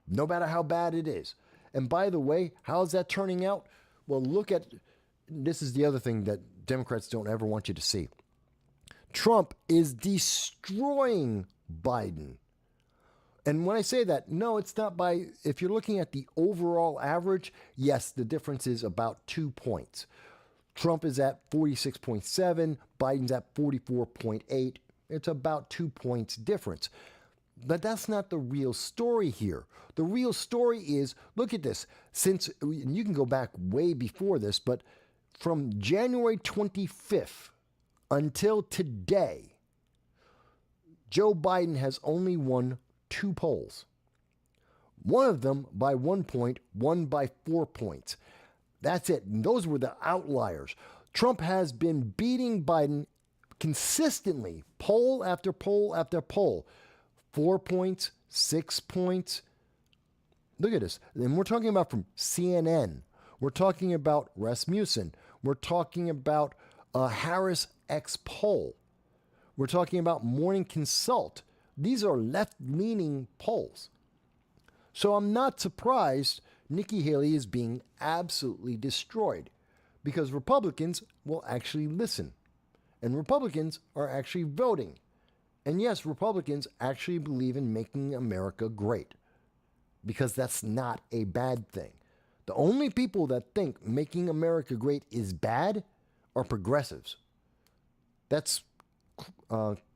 no matter how bad it is. And by the way, how's that turning out? Well, look at, this is the other thing that Democrats don't ever want you to see. Trump is destroying Biden. And when I say that, no, it's not by, if you're looking at the overall average, yes, the difference is about 2 points. Trump is at 46.7, Biden's at 44.8. It's about 2 points difference. But that's not the real story here. The real story is, look at this. Since, you can go back way before this, but from January 25th until today, Joe Biden has only won 2 polls. One of them by 1 point, one by 4 points. That's it. And those were the outliers. Trump has been beating Biden consistently, poll after poll after poll. 4 points, 6 points. Look at this. And we're talking about from CNN. We're talking about Rasmussen. We're talking about Harris X poll. We're talking about Morning Consult. These are left-leaning polls. So I'm not surprised Nikki Haley is being absolutely destroyed because Republicans will actually listen. And Republicans are actually voting. And yes, Republicans actually believe in making America great because that's not a bad thing. The only people that think making America great is bad are progressives. That's,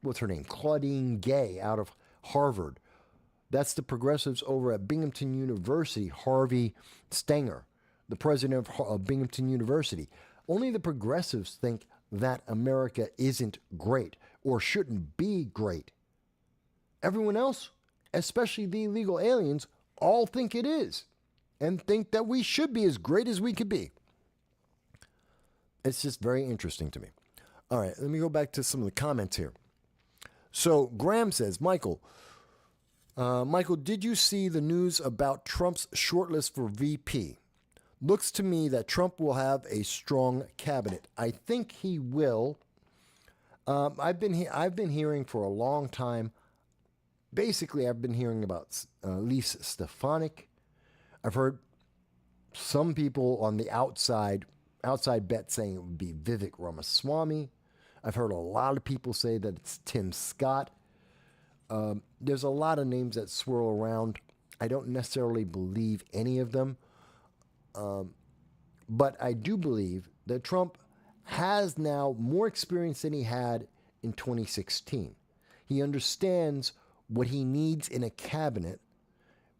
what's her name? Claudine Gay out of Harvard. That's the progressives over at Binghamton University, Harvey Stenger, the president of Binghamton University. Only the progressives think that America isn't great or shouldn't be great. Everyone else, especially the illegal aliens, all think it is and think that we should be as great as we could be. It's just very interesting to me. All right, let me go back to some of the comments here. So Graham says, Michael, did you see the news about Trump's shortlist for VP? Looks to me that Trump will have a strong cabinet. I think he will. I've been hearing for a long time. Basically, I've been hearing about Elise Stefanik. I've heard some people on the outside bet saying it would be Vivek Ramaswamy. I've heard a lot of people say that it's Tim Scott. There's a lot of names that swirl around. I don't necessarily believe any of them. But I do believe that Trump has now more experience than he had in 2016. He understands what he needs in a cabinet,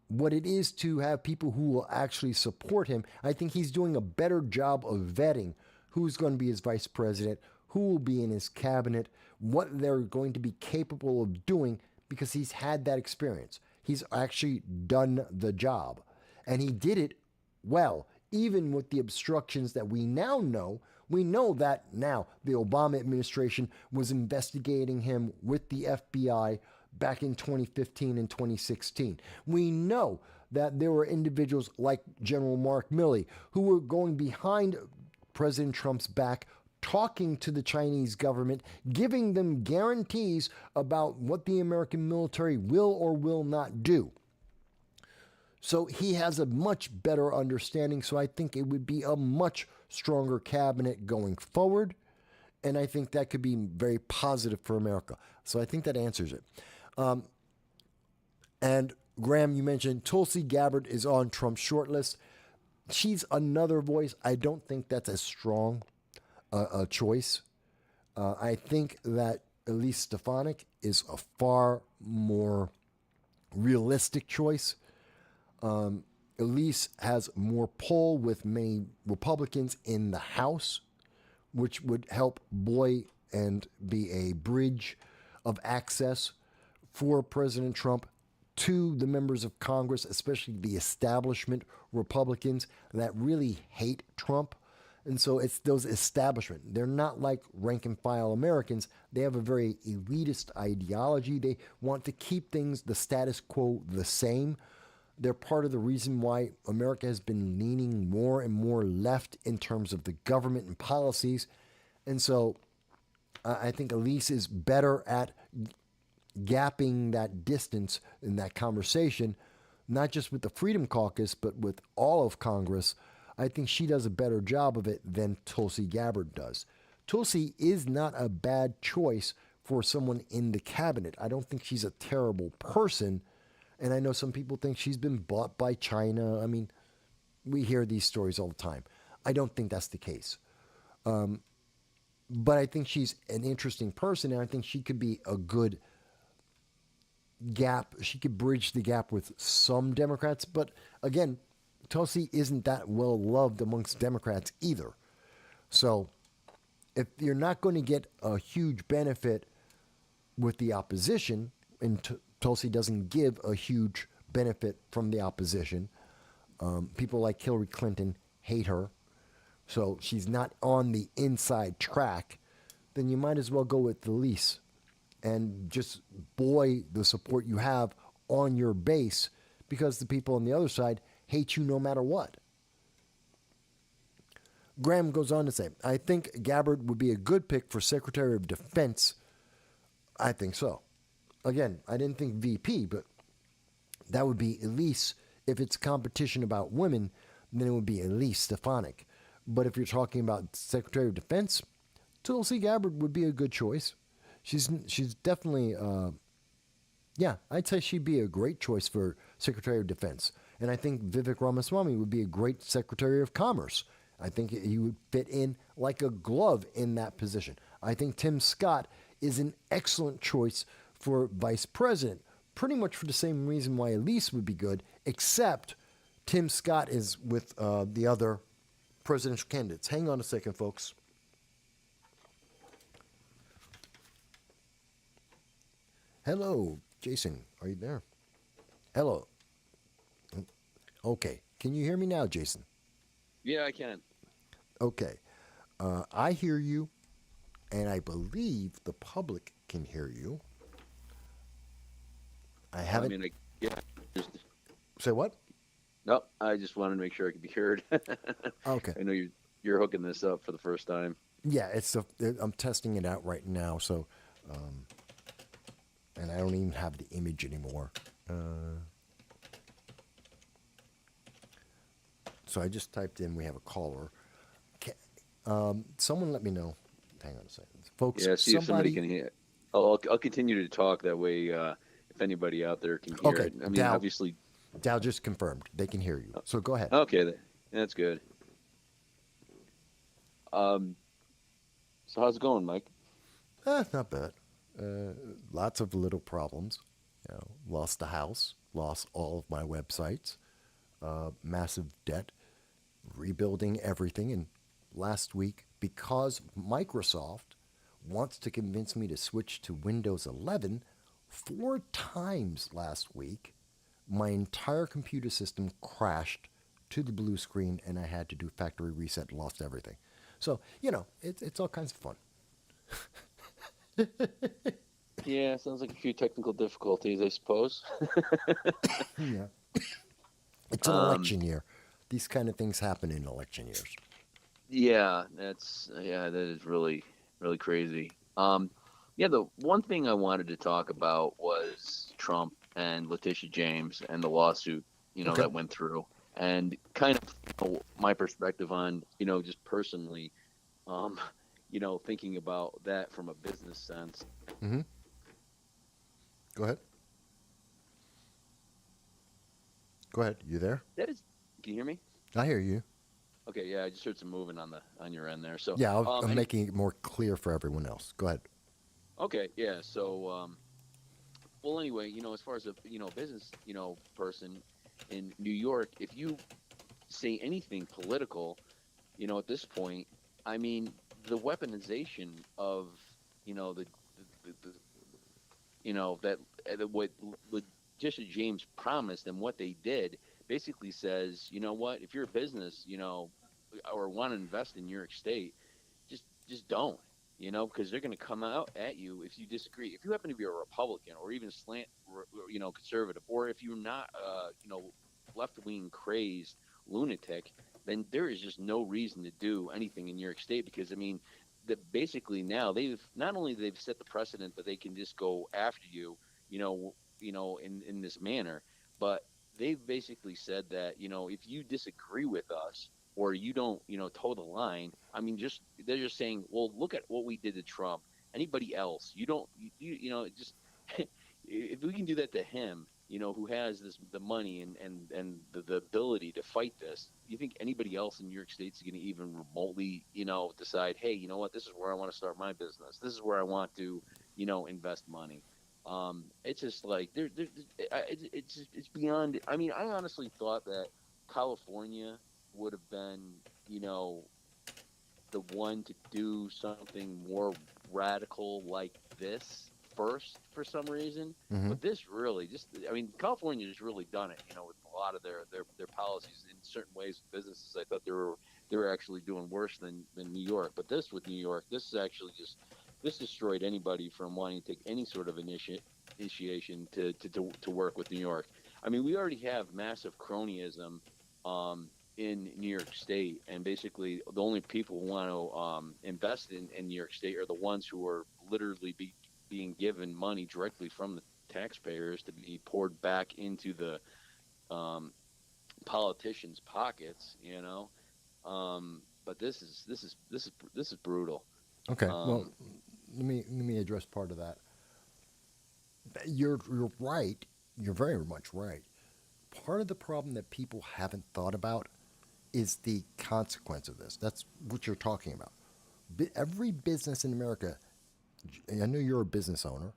what it is to have people who will actually support him. I think he's doing a better job of vetting who's going to be his vice president, who will be in his cabinet, what they're going to be capable of doing, because he's had that experience. He's actually done the job, and he did it well, even with the obstructions that we now know. We know that now the Obama administration was investigating him with the FBI back in 2015 and 2016. We know that there were individuals like General Mark Milley who were going behind President Trump's back, talking to the Chinese government, giving them guarantees about what the American military will or will not do. So he has a much better understanding. So I think it would be a much stronger cabinet going forward. And I think that could be very positive for America. So I think that answers it. And Graham, you mentioned Tulsi Gabbard is on Trump's shortlist. She's another voice. I don't think that's as strong a choice. I think that Elise Stefanik is a far more realistic choice. Elise has more pull with many Republicans in the House, which would help buoy and be a bridge of access for President Trump to the members of Congress, especially the establishment Republicans that really hate Trump. And so it's those establishment. They're not like rank and file Americans. They have a very elitist ideology. They want to keep things, the status quo, the same. They're part of the reason why America has been leaning more and more left in terms of the government and policies. And so I think Elise is better at gapping that distance in that conversation, not just with the Freedom Caucus, but with all of Congress. I think she does a better job of it than Tulsi Gabbard does. Tulsi is not a bad choice for someone in the cabinet. I don't think she's a terrible person. And I know some people think she's been bought by China. I mean, we hear these stories all the time. I don't think that's the case. But I think she's an interesting person, and I think she could be a good gap. She could bridge the gap with some Democrats. But again, Tulsi isn't that well loved amongst Democrats either. So if you're not going to get a huge benefit with the opposition, and Tulsi doesn't give a huge benefit from the opposition, people like Hillary Clinton hate her, so she's not on the inside track, then you might as well go with Elise and just buoy the support you have on your base, because the people on the other side hate you no matter what. Graham goes on to say, I think Gabbard would be a good pick for Secretary of Defense. I think so. Again, I didn't think VP, but that would be Elise. If it's competition about women, then it would be Elise Stefanik. But if you're talking about Secretary of Defense, Tulsi Gabbard would be a good choice. She's definitely, I'd say she'd be a great choice for Secretary of Defense. And I think Vivek Ramaswamy would be a great Secretary of Commerce. I think he would fit in like a glove in that position. I think Tim Scott is an excellent choice for Vice President. pretty much for the same reason why Elise would be good, except Tim Scott is with the other presidential candidates. Hang on a second, folks. Hello, Jason. Are you there? Hello. Okay. Can you hear me now, Jason? Yeah, I can. Okay. I hear you, and I believe the public can hear you. I haven't. Yeah. Just, Say what? no, I just wanted to make sure I could be heard. Okay. I know you're hooking this up for the first time. Yeah, I'm testing it out right now, so, and I don't even have the image anymore. So I just typed in, we have a caller. Someone let me know. Hang on a second. Folks, Yeah, see if somebody can hear. I'll continue to talk that way. If anybody out there can hear it. I mean, Dow, obviously. Dow just confirmed they can hear you. So go ahead. Okay, that's good. So how's it going, Mike? Not bad. Lots of little problems. Lost the house, lost all of my websites, massive debt, rebuilding everything. And last week, because Microsoft wants to convince me to switch to Windows 11 4 times last week, my entire computer system crashed to the blue screen and I had to do factory reset and lost everything. So, it's all kinds of fun. Yeah, sounds like a few technical difficulties, I suppose. Yeah. It's an election year. These kind of things happen in election years. Yeah, that is really, really crazy. Yeah, the one thing I wanted to talk about was Trump and Letitia James and the lawsuit, Okay. that went through, and kind of my perspective on, just personally, thinking about that from a business sense. Mm-hmm. Go ahead. Go ahead. You there? Can you hear me? I hear you. Okay, yeah, I just heard some moving on your end there. So Yeah, I'm making it more clear for everyone else. Go ahead. okay, yeah. So well, anyway, as far as a business person in New York, if you say anything political, at this point, I mean, the weaponization of what Jesse James promised and what they did basically says, what, if you're a business, or want to invest in New York State, just don't, because they're going to come out at you if you disagree. If you happen to be a Republican or even slant, conservative, or if you're not, left-wing crazed lunatic, then there is just no reason to do anything in New York State, because, I mean, that basically now they've set the precedent that they can just go after you, in this manner. But they've basically said that, if you disagree with us or you don't, toe the line, I mean, they're just saying, well, look at what we did to Trump. Anybody else, just if we can do that to him, who has the money and the ability to fight this, you think anybody else in New York State is going to even remotely, decide, hey, you know what, this is where I want to start my business. This is where I want to, invest money. It's just like it's beyond. I mean, I honestly thought that California would have been, the one to do something more radical like this first for some reason. Mm-hmm. But this really California has really done it, with a lot of their policies in certain ways. Businesses, I thought they were actually doing worse than New York. But with New York, this is actually this destroyed anybody from wanting to take any sort of initiation to work with New York. I mean, we already have massive cronyism in New York State, and basically the only people who want to invest in New York State are the ones who are literally being given money directly from the taxpayers to be poured back into the politicians' pockets, But this is brutal. Okay. Well, let me address part of that. You're right. You're very much right. Part of the problem that people haven't thought about is the consequence of this. That's what you're talking about. Every business in America, I know you're a business owner,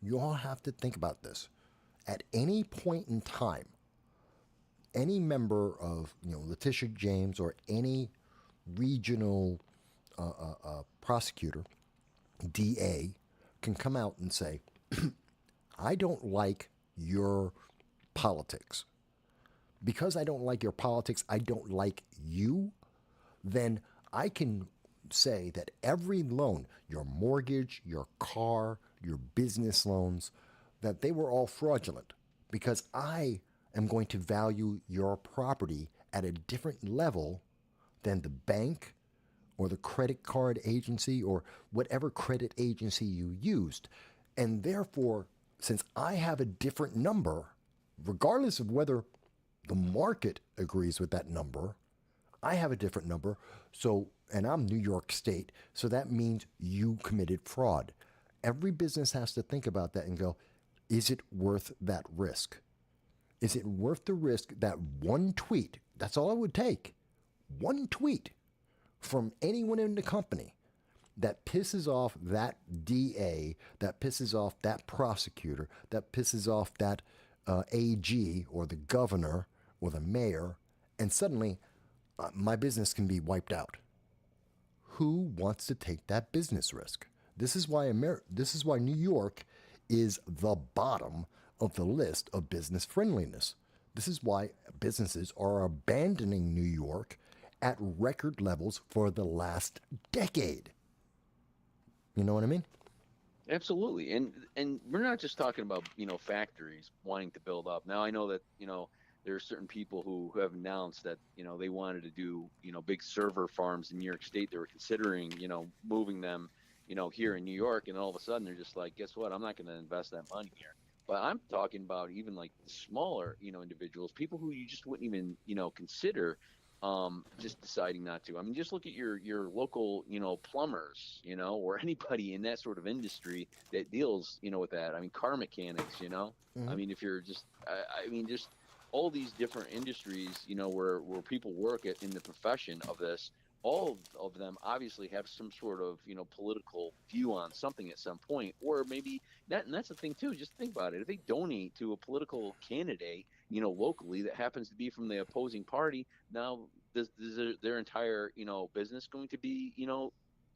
you all have to think about this. at any point in time, any member of, Letitia James or any regional prosecutor, DA, can come out and say, I don't like your politics. Because I don't like your politics, I don't like you, then I can say that every loan, your mortgage, your car, your business loans, that they were all fraudulent because I am going to value your property at a different level than the bank or the credit card agency or whatever credit agency you used. And therefore, since I have a different number, regardless of whether the market agrees with that number, I have a different number. So, and I'm New York State. So that means you committed fraud. Every business has to think about that and go, is it worth that risk? Is it worth the risk that one tweet, that's all it would take, one tweet from anyone in the company that pisses off that DA, that pisses off that prosecutor, that pisses off that AG or the governor or the mayor, and suddenly my business can be wiped out. Who wants to take that business risk? This is why New York is the bottom of the list of business friendliness. This is why businesses are abandoning New York at record levels for the last decade. You know what I mean? Absolutely. And we're not just talking about, factories wanting to build up. Now I know that, there are certain people who have announced that, they wanted to do, big server farms in New York State. They were considering, moving them, here in New York. And all of a sudden they're just like, guess what? I'm not going to invest that money here. But I'm talking about even like smaller, individuals, people who you just wouldn't even, consider just deciding not to. I mean, just look at your local, plumbers, or anybody in that sort of industry that deals, with that. I mean, car mechanics, Mm-hmm. I mean, if you're just, I mean, just all these different industries, where people work in the profession of this, all of them obviously have some sort of, political view on something at some point, or maybe that, and that's the thing too, just think about it. If they donate to a political candidate, locally that happens to be from the opposing party, now is their entire, business going to be, thrown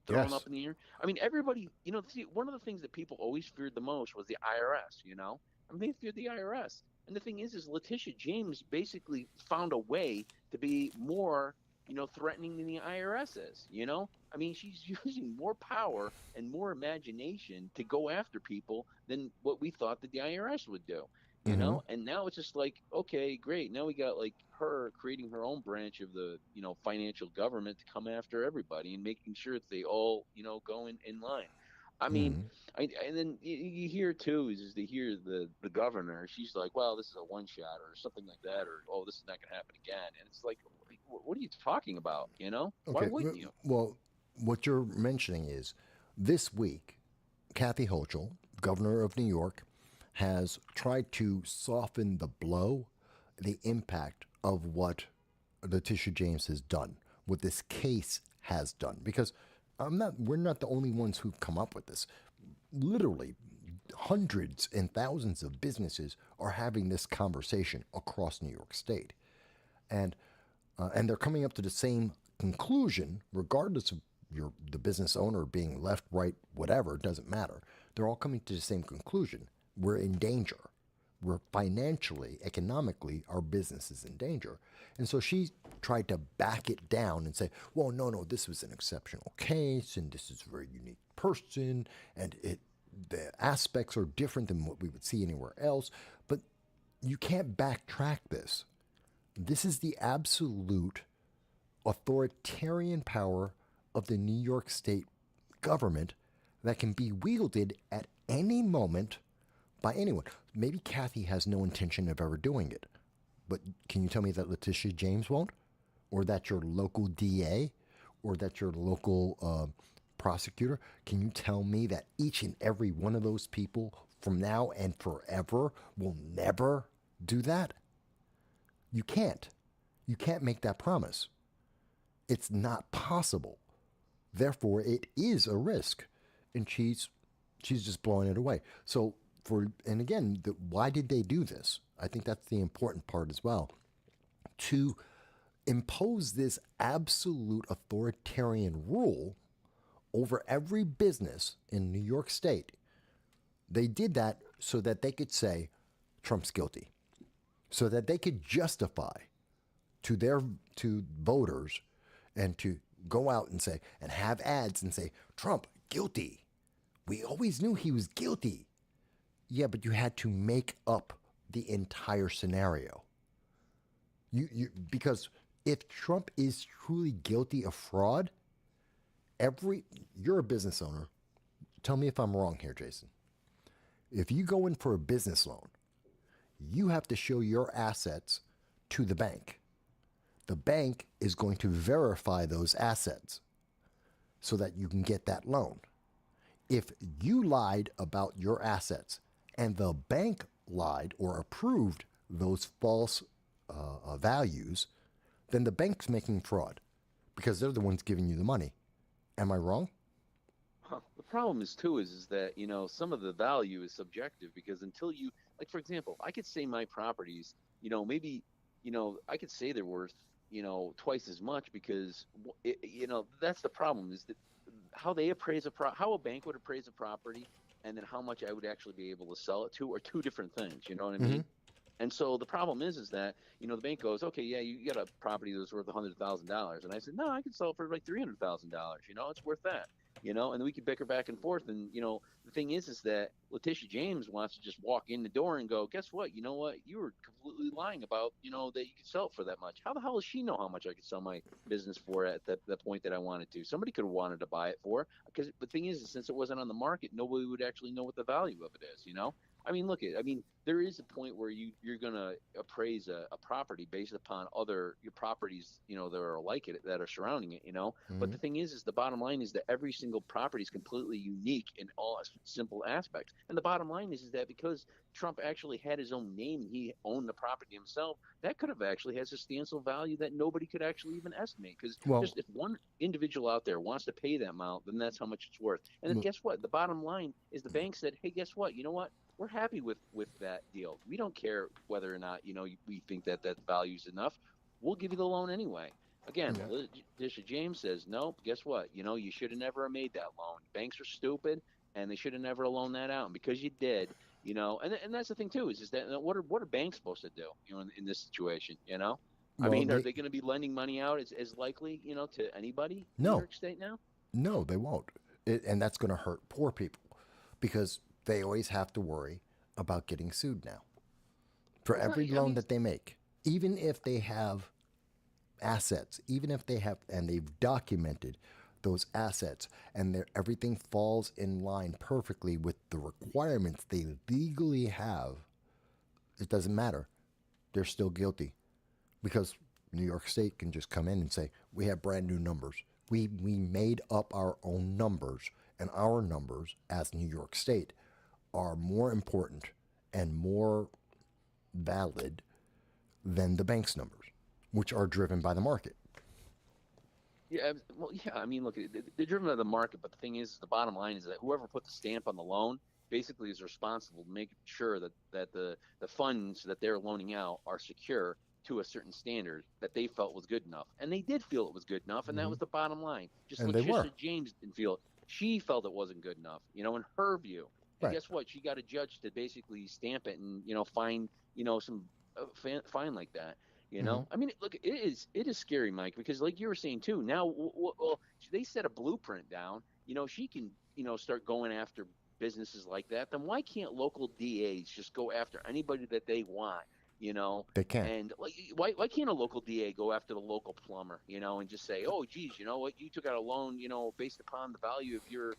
Yes. up in the air? I mean, everybody, see, one of the things that people always feared the most was the IRS, I mean, they feared the IRS. And the thing is Letitia James basically found a way to be more, threatening than the IRS is, I mean, she's using more power and more imagination to go after people than what we thought that the IRS would do, Mm-hmm. and now it's just like, okay, great. Now we got like her creating her own branch of the, financial government to come after everybody and making sure that they all, go in line. I mean, Mm-hmm. and then you hear too is to hear the governor. She's like, well, this is a one shot or something like that, or oh, this is not going to happen again. And it's like, what are you talking about? Why Okay. wouldn't you? Well, what you're mentioning is this week, Kathy Hochul, governor of New York, has tried to soften the blow, the impact of what Letitia James has done, what this case has done. Because we're not the only ones who've come up with this. Literally, hundreds and thousands of businesses are having this conversation across New York State. And they're coming up to the same conclusion, regardless of the business owner being left, right, whatever, it doesn't matter. They're all coming to the same conclusion. We're in danger. We're financially, economically, our business is in danger. And so she tried to back it down and say, well, no, this was an exceptional case, and this is a very unique person, and the aspects are different than what we would see anywhere else. But you can't backtrack this. This is the absolute authoritarian power of the New York State government that can be wielded at any moment by anyone. Maybe Kathy has no intention of ever doing it, but can you tell me that Letitia James won't? Or that your local DA? Or that your local prosecutor? Can you tell me that each and every one of those people from now and forever will never do that? You can't. You can't make that promise. It's not possible. Therefore, it is a risk. And she's just blowing it away. So And again, why did they do this? I think that's the important part as well. To impose this absolute authoritarian rule over every business in New York State. They did that so that they could say Trump's guilty, so that they could justify to voters and to go out and say and have ads and say Trump guilty. We always knew he was guilty. Yeah, but you had to make up the entire scenario. Because if Trump is truly guilty of fraud, you're a business owner. Tell me if I'm wrong here, Jason. If you go in for a business loan, you have to show your assets to the bank. The bank is going to verify those assets so that you can get that loan. If you lied about your assets and the bank lied or approved those false values, then the bank's making fraud because they're the ones giving you the money. Am I wrong? Well, the problem is too is that some of the value is subjective because until you like, for example, I could say my properties, maybe I could say they're worth twice as much because that's the problem is that how they appraise how a bank would appraise a property and then how much I would actually be able to sell it to are two different things. You know what I mean? And so the problem is that, the bank goes, okay, yeah, you got a property that's worth $100,000. And I said, no, I can sell it for like $300,000. It's worth that, and then we could bicker back and forth. And, the thing is that Letitia James wants to just walk in the door and go, guess what? You know what? You were completely lying about, that you could sell it for that much. How the hell does she know how much I could sell my business for at the point that I wanted to? Somebody could have wanted to buy it for, because the thing is, since it wasn't on the market, nobody would actually know what the value of it is, there is a point where you're going to appraise a property based upon your properties, that are like it, that are surrounding it, But the thing is the bottom line is that every single property is completely unique in all simple aspects. And the bottom line is that because Trump actually had his own name and he owned the property himself, that could have actually had substantial value that nobody could actually even estimate. Because just if one individual out there wants to pay that amount, then that's how much it's worth. And then guess what? The bottom line is the bank said, hey, guess what? You know what? We're happy with that deal. We don't care whether or not, we think that value is enough. We'll give you the loan anyway. Again, Letitia James says, nope, guess what? You should have never made that loan. Banks are stupid, and they should have never loaned that out. And because you did, and that's the thing, too, is that what are banks supposed to do, in this situation, Are they going to be lending money out as likely, to anybody in New York State now? No, they won't. And that's going to hurt poor people because they always have to worry about getting sued now for every loan that they make, even if they have assets, even if they have, and they've documented those assets and everything falls in line perfectly with the requirements they legally have, it doesn't matter. They're still guilty because New York State can just come in and say, we have brand new numbers. We made up our own numbers, and our numbers as New York State are more important and more valid than the bank's numbers, which are driven by the market. Yeah, well, yeah. Look, they're driven by the market, but the thing is, the bottom line is that whoever put the stamp on the loan basically is responsible to make sure that the funds that they're loaning out are secure to a certain standard that they felt was good enough, and they did feel it was good enough, and that was the bottom line. Just like Letitia James didn't feel it; she felt it wasn't good enough, in her view. And guess what? She got a judge to basically stamp it and fine some fine like that. Look, it is scary, Mike, because like you were saying too. Now, well, they set a blueprint down. She can start going after businesses like that. Then why can't local DAs just go after anybody that they want? They can. And like, why can't a local DA go after the local plumber? And just say, oh, geez, you know what? You took out a loan, based upon the value of your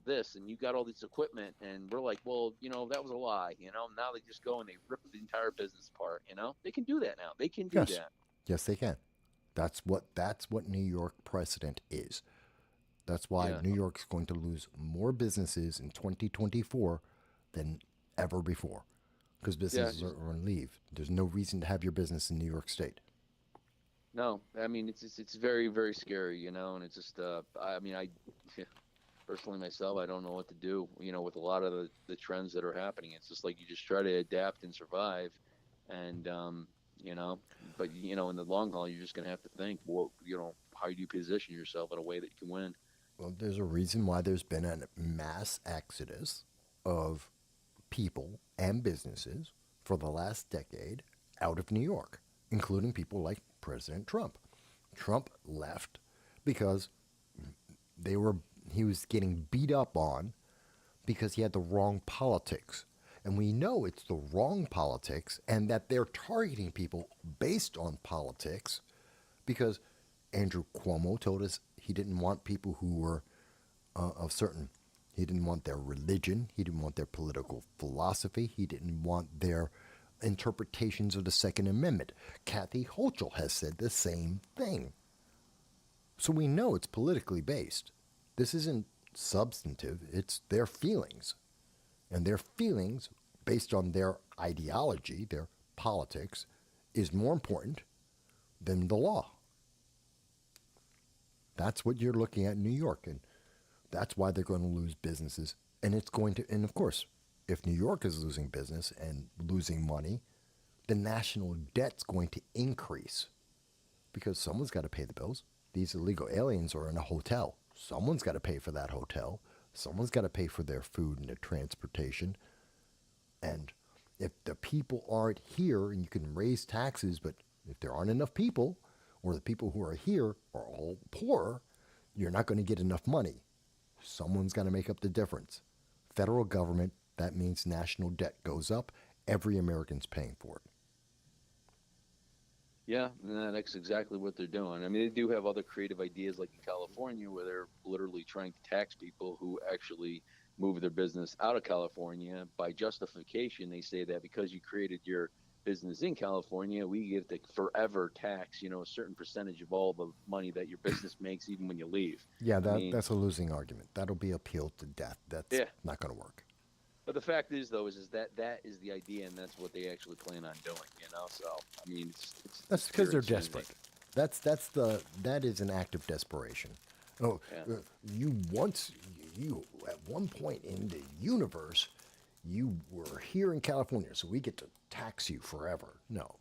this, and you got all this equipment, and we're like, well, that was a lie, now they just go and they rip the entire business apart, they can do that now. They can do that. Yes, they can. That's what New York precedent is. That's why New York's going to lose more businesses in 2024 than ever before, because businesses are on leave. There's no reason to have your business in New York State. No, it's very, very scary, and it's just Personally, myself, I don't know what to do, with a lot of the trends that are happening. It's just like you just try to adapt and survive. And, you know, but, in the long haul, you're just going to have to think, how do you position yourself in a way that you can win? Well, there's a reason why there's been a mass exodus of people and businesses for the last decade out of New York, including people like President Trump. Trump left because they were he was getting beat up on because he had the wrong politics. And we know it's the wrong politics and that they're targeting people based on politics because Andrew Cuomo told us he didn't want people who were of certain, he didn't want their religion, he didn't want their political philosophy, he didn't want their interpretations of the Second Amendment. Kathy Hochul has said the same thing. So we know it's politically based. This isn't substantive, it's their feelings. And their feelings, based on their ideology, their politics, is more important than the law. That's what you're looking at in New York, and that's why they're going to lose businesses. And it's going to, and of course, if New York is losing business and losing money, the national debt's going to increase because someone's got to pay the bills. These illegal aliens are in a hotel. Someone's got to pay for that hotel. Someone's got to pay for their food and their transportation. And if the people aren't here, and you can raise taxes, but if there aren't enough people, or the people who are here are all poor, you're not going to get enough money. Someone's got to make up the difference. Federal government, that means national debt goes up. Every American's paying for it. Yeah, and that's exactly what they're doing. I mean, they do have other creative ideas, like in California, where they're literally trying to tax people who actually move their business out of California. By justification, they say that because you created your business in California, we give the forever tax, a certain percentage of all the money that your business makes, even when you leave. Yeah, that's a losing argument. That'll be appealed to death. That's not going to work. But the fact is, though, is that is the idea, and that's what they actually plan on doing. So I mean, that's because they're desperate. That is an act of desperation. Oh, yeah. You at one point in the universe, you were here in California, so we get to tax you forever. No,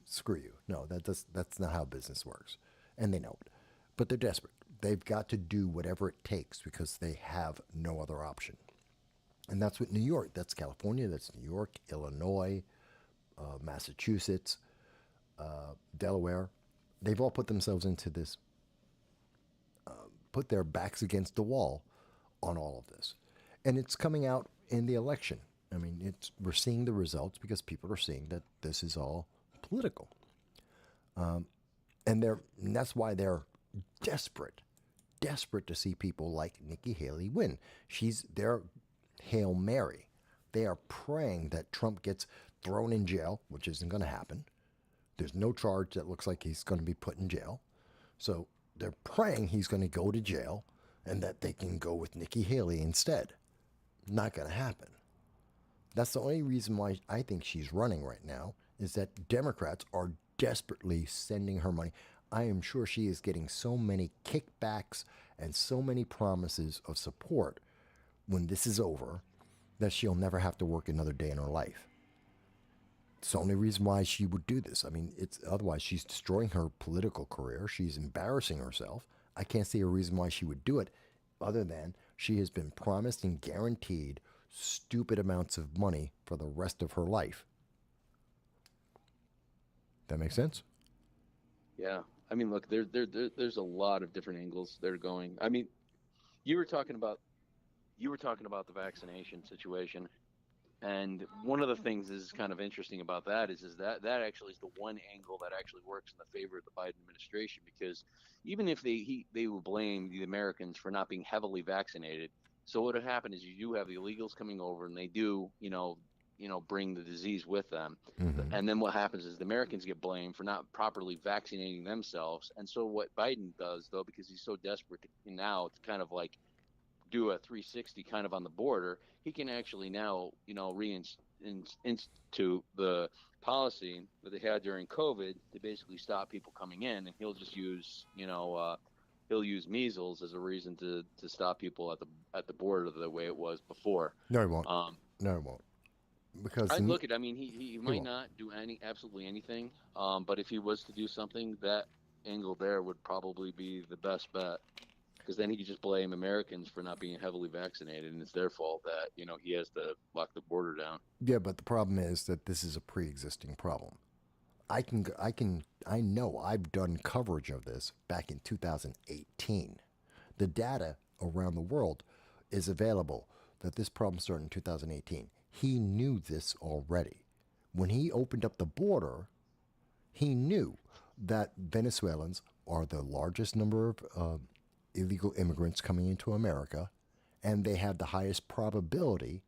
screw you. No, that's not how business works, and they know it. But they're desperate. They've got to do whatever it takes because they have no other option. And that's what New York, that's California, that's New York, Illinois, Massachusetts, Delaware. They've all put themselves into this, put their backs against the wall on all of this. And it's coming out in the election. I mean, we're seeing the results because people are seeing that this is all political. And that's why they're desperate to see people like Nikki Haley win. They're Hail Mary. They are praying that Trump gets thrown in jail, which isn't going to happen. There's no charge that looks like he's going to be put in jail. So they're praying he's going to go to jail and that they can go with Nikki Haley instead. Not going to happen. That's the only reason why I think she's running right now, is that Democrats are desperately sending her money. I am sure she is getting so many kickbacks and so many promises of support when this is over, that she'll never have to work another day in her life. It's the only reason why she would do this. I mean, otherwise she's destroying her political career. She's embarrassing herself. I can't see a reason why she would do it other than she has been promised and guaranteed stupid amounts of money for the rest of her life. That makes sense? Yeah. I mean, look, there's a lot of different angles they're going. I mean, you were talking about the vaccination situation, and one of the things is kind of interesting about that is that actually is the one angle that actually works in the favor of the Biden administration, because even if they will blame the Americans for not being heavily vaccinated, so what would happen is you do have the illegals coming over, and they do bring the disease with them. Mm-hmm. And then what happens is the Americans get blamed for not properly vaccinating themselves. And so what Biden does, though, because he's so desperate now to kind of like do a 360 kind of on the border, he can actually now, institute the policy that they had during COVID to basically stop people coming in, and he'll just use, he'll use measles as a reason to stop people at the border the way it was before. No, he won't. Um, No, he won't. Because I'd look at. I mean, he he might won't. not do absolutely anything. But if he was to do something, that angle there would probably be the best bet. Because then he could just blame Americans for not being heavily vaccinated, and it's their fault that he has to lock the border down. Yeah, but the problem is that this is a pre-existing problem. I know I've done coverage of this back in 2018. The data around the world is available that this problem started in 2018. He knew this already. When he opened up the border, he knew that Venezuelans are the largest number of illegal immigrants coming into America, and they have the highest probability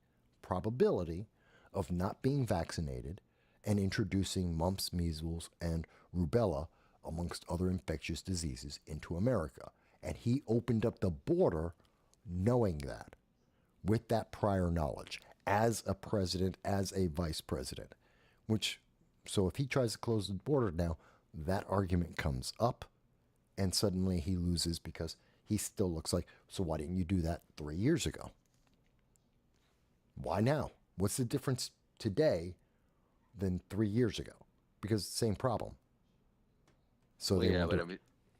of not being vaccinated and introducing mumps, measles, and rubella, amongst other infectious diseases, into America. And he opened up the border knowing that, with that prior knowledge, as a president, as a vice president. So if he tries to close the border now, that argument comes up, and suddenly he loses because he still looks like, so why didn't you do that 3 years ago? Why now? What's the difference today than 3 years ago? Because it's the same problem. So Well, they yeah, won't but do I it. mean,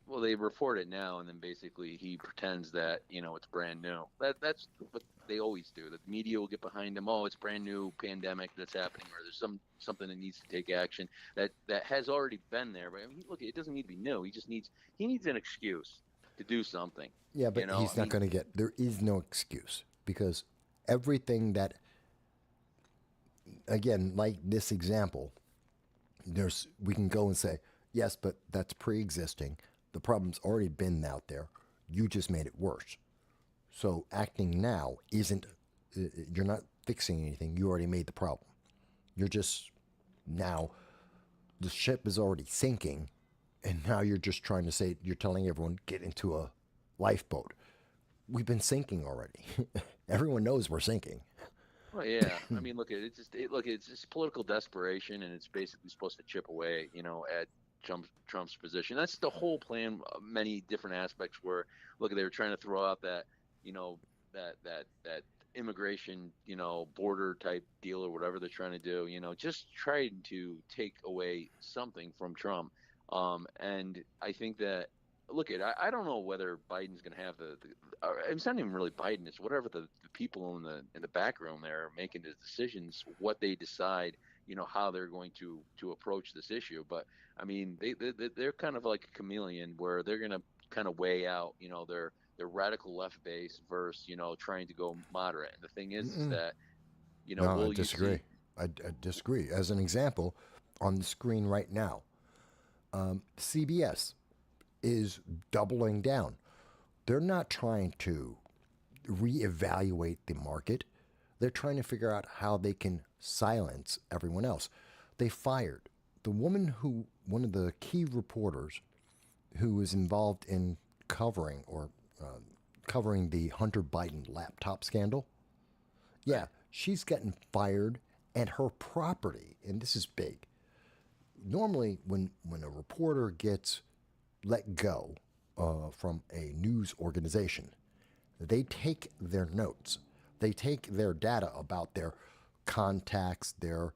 well, they report it now, and then basically he pretends that it's brand new. That's what they always do. The media will get behind him. Oh, it's brand new pandemic that's happening, or there's something that needs to take action that has already been there. But I mean, look, it doesn't need to be new. He needs an excuse to do something. Yeah, but I he's not mean, going to get, there is no excuse because everything that, again, like this example, we can go and say, yes, but that's pre-existing. The problem's already been out there. You just made it worse. So acting now isn't, you're not fixing anything. You already made the problem. You're just, now, the ship is already sinking, and now you're just trying to say, you're telling everyone, get into a lifeboat. We've been sinking already. Everyone knows we're sinking. well, yeah. I mean, look, it's just political desperation, and it's basically supposed to chip away, at Trump's position. That's the whole plan. Many different aspects where, look, they were trying to throw out that, that immigration, border type deal or whatever they're trying to do. Just trying to take away something from Trump. And I think that, look, I don't know whether Biden's going to have it's not even really Biden. It's whatever the people in the back room there are making the decisions, what they decide, how they're going to approach this issue. But I mean, they're kind of like a chameleon where they're going to kind of weigh out, their radical left base versus, trying to go moderate. And the thing is that, No, I will you disagree. see? I disagree. As an example, on the screen right now, CBS is doubling down. They're not trying to reevaluate the market. They're trying to figure out how they can silence everyone else. They fired the woman one of the key reporters who was involved in covering covering the Hunter Biden laptop scandal. Yeah, she's getting fired, and her property, and this is big. Normally, when a reporter gets let go from a news organization, they take their notes, they take their data about their contacts, their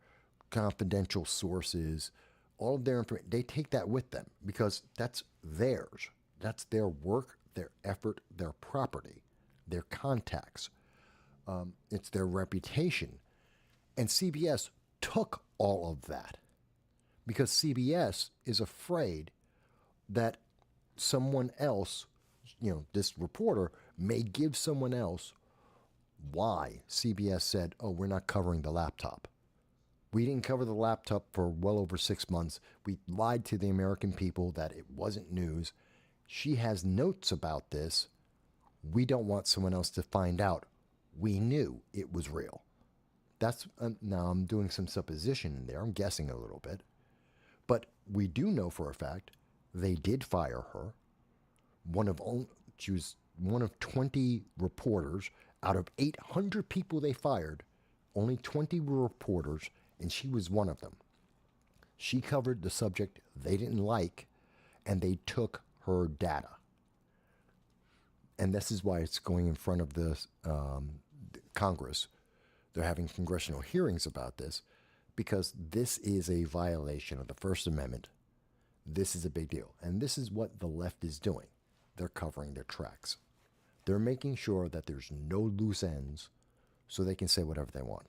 confidential sources, all of their information. They take that with them because that's theirs. That's their work, their effort, their property, their contacts. It's their reputation. And CBS took all of that because CBS is afraid that someone else, this reporter may give someone else why CBS said, oh, we're not covering the laptop. We didn't cover the laptop for well over 6 months. We lied to the American people that it wasn't news. She has notes about this. We don't want someone else to find out. We knew it was real. That's now I'm doing some supposition in there. I'm guessing a little bit. But we do know for a fact they did fire her. She was one of 20 reporters. Out of 800 people they fired, only 20 were reporters, and she was one of them. She covered the subject they didn't like, and they took her data. And this is why it's going in front of the Congress. They're having congressional hearings about this because this is a violation of the First Amendment. This is a big deal. And this is what the left is doing. They're covering their tracks. They're making sure that there's no loose ends so they can say whatever they want.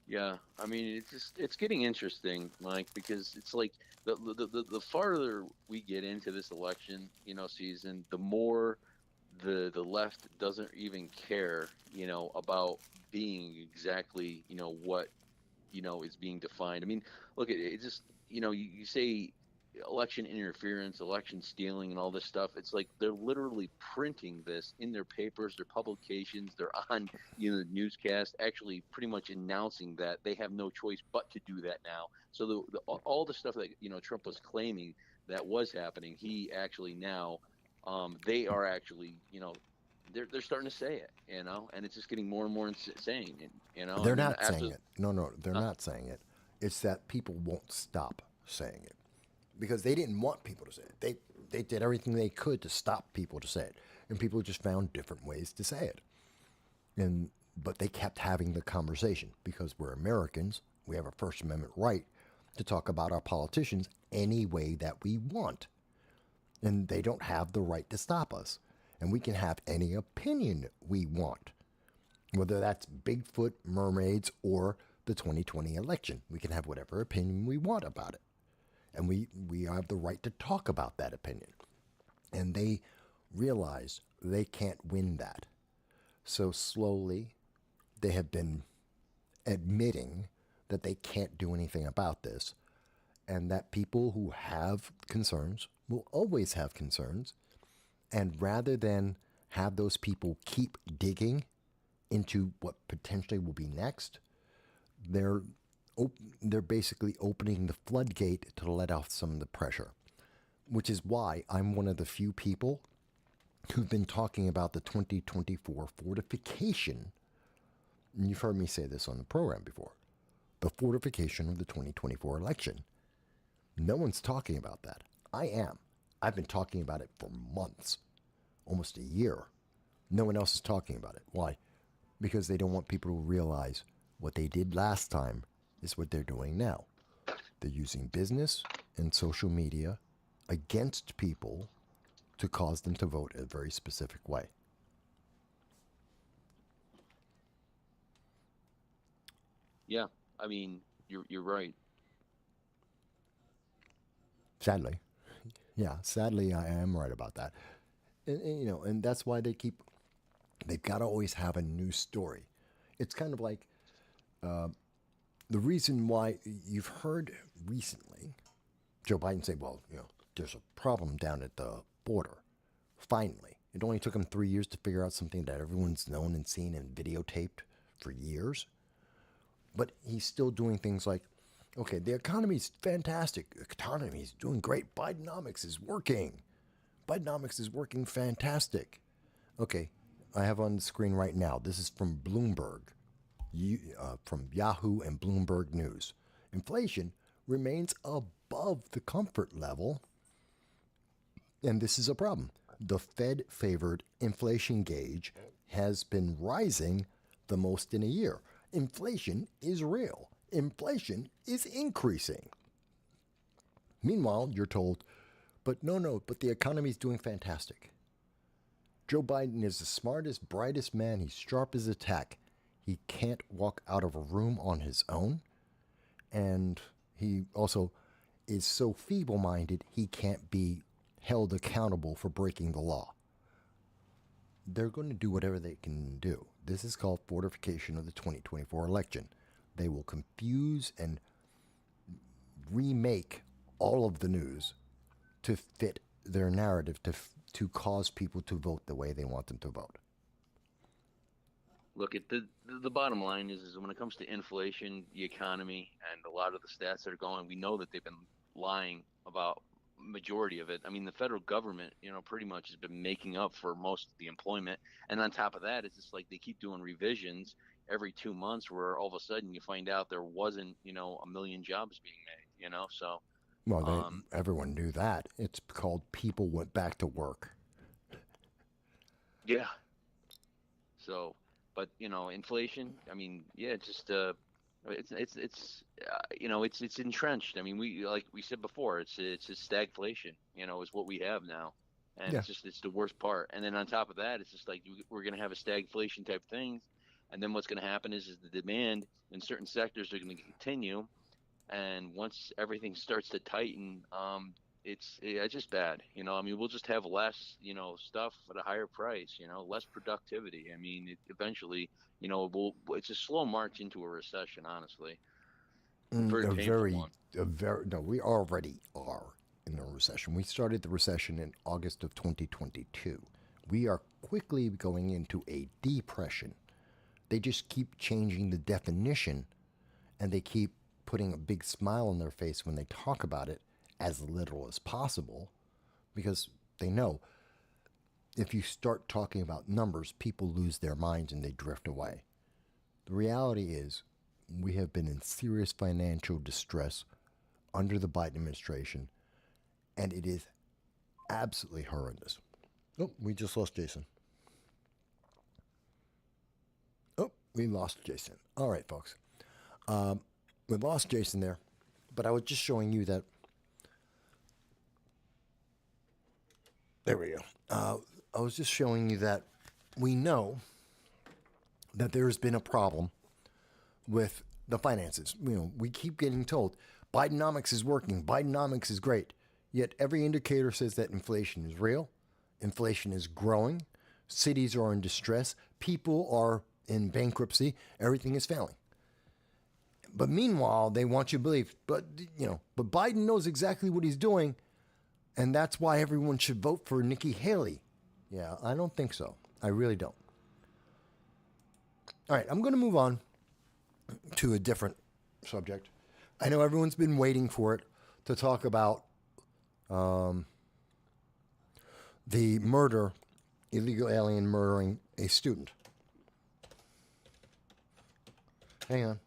Yeah, I mean, it's getting interesting, Mike, because it's like the farther we get into this election, season, the more the left doesn't even care, about being exactly, what, is being defined. I mean, look, it just, you say election interference, election stealing, and all this stuff. It's like they're literally printing this in their papers, their publications. They're on, the newscast, actually pretty much announcing that they have no choice but to do that now. So all the stuff that Trump was claiming that was happening, he actually now, they are actually, they're starting to say it, and it's just getting more and more insane, They're and then not after, saying it. No, they're not saying it. It's that people won't stop saying it because they didn't want people to say it. They did everything they could to stop people to say it, and people just found different ways to say it. But they kept having the conversation because we're Americans. We have a First Amendment right to talk about our politicians any way that we want, and they don't have the right to stop us. And we can have any opinion we want, whether that's Bigfoot, mermaids, or the 2020 election. We can have whatever opinion we want about it. And we have the right to talk about that opinion. And they realize they can't win that. So slowly, they have been admitting that they can't do anything about this, and that people who have concerns will always have concerns. And rather than have those people keep digging into what potentially will be next, they're basically opening the floodgate to let off some of the pressure, which is why I'm one of the few people who've been talking about the 2024 fortification. And you've heard me say this on the program before. The fortification of the 2024 election. No one's talking about that. I am. I've been talking about it for months, almost a year. No one else is talking about it. Why? Because they don't want people to realize what they did last time is what they're doing now. They're using business and social media against people to cause them to vote a very specific way. Yeah, I mean, you're right. Sadly. Yeah, sadly, I am right about that. And that's why they've got to always have a new story. It's kind of like the reason why you've heard recently Joe Biden say, well, there's a problem down at the border. Finally. It only took him 3 years to figure out something that everyone's known and seen and videotaped for years. But he's still doing things like, okay, the economy's fantastic. The economy's doing great. Bidenomics is working. Bidenomics is working fantastic. Okay, I have on the screen right now. This is from Bloomberg, from Yahoo and Bloomberg News. Inflation remains above the comfort level, and this is a problem. The Fed-favored inflation gauge has been rising the most in a year. Inflation is real. Inflation is increasing. Meanwhile, you're told, but the economy's doing fantastic. Joe Biden is the smartest, brightest man. He's sharp as a tack. He can't walk out of a room on his own. And he also is so feeble-minded, he can't be held accountable for breaking the law. They're going to do whatever they can do. This is called fortification of the 2024 election. They will confuse and remake all of the news to fit their narrative, to cause people to vote the way they want them to vote. Look, at the bottom line is when it comes to inflation, the economy, and a lot of the stats that are going, we know that they've been lying about majority of it. I mean, the federal government, pretty much has been making up for most of the employment. And on top of that, it's just like they keep doing revisions every 2 months where all of a sudden you find out there wasn't, a million jobs being made, so. Well, everyone knew that. It's called people went back to work. Yeah. So, but inflation. I mean, yeah, it's entrenched. I mean, we like we said before, it's just stagflation. Is what we have now, and Yeah. it's the worst part. And then on top of that, it's just like we're gonna have a stagflation type thing, and then what's gonna happen is the demand in certain sectors are gonna continue, and once everything starts to tighten, it's just bad. I mean, we'll just have less, stuff at a higher price. Less productivity. I mean, eventually, it's a slow march into a recession, honestly, a Mm, very painful one. no, we already are in a recession. We started the recession in August of 2022. We are quickly going into a depression. They just keep changing the definition and they keep putting a big smile on their face when they talk about it as literal as possible because they know if you start talking about numbers, people lose their minds and they drift away. The reality is, we have been in serious financial distress under the Biden administration, and it is absolutely horrendous. Oh, we just lost Jason. Oh, we lost Jason. All right, folks. We lost Jason there, but I was just showing you that. There we go. I was just showing you that we know that there has been a problem with the finances. We keep getting told Bidenomics is working, Bidenomics is great. Yet every indicator says that inflation is real, inflation is growing, cities are in distress, people are in bankruptcy, everything is failing. But meanwhile, they want you to believe, but Biden knows exactly what he's doing, and that's why everyone should vote for Nikki Haley. Yeah, I don't think so. I really don't. All right, I'm going to move on to a different subject. I know everyone's been waiting for it to talk about the murder, illegal alien murdering a student. Hang on.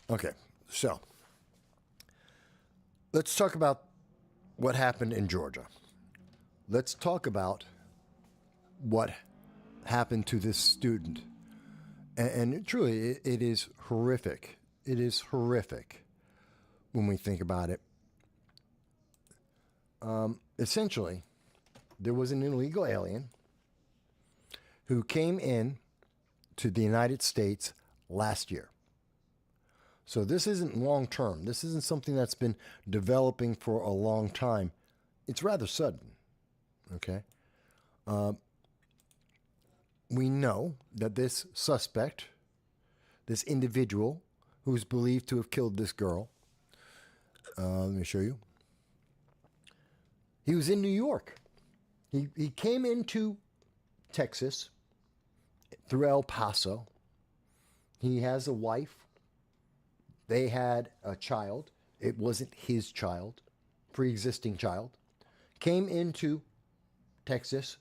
Okay, so let's talk about what happened in Georgia. Let's talk about what happened to this student. And truly, it is horrific. It is horrific when we think about it. Essentially, there was an illegal alien who came in to the United States last year. So this isn't long term. This isn't something that's been developing for a long time. It's rather sudden. Okay. We know that this suspect, this individual who's believed to have killed this girl, let me show you. He was in New York. He came into Texas through El Paso. He has a wife. They had a child. It wasn't his child, pre-existing child. Came into Texas,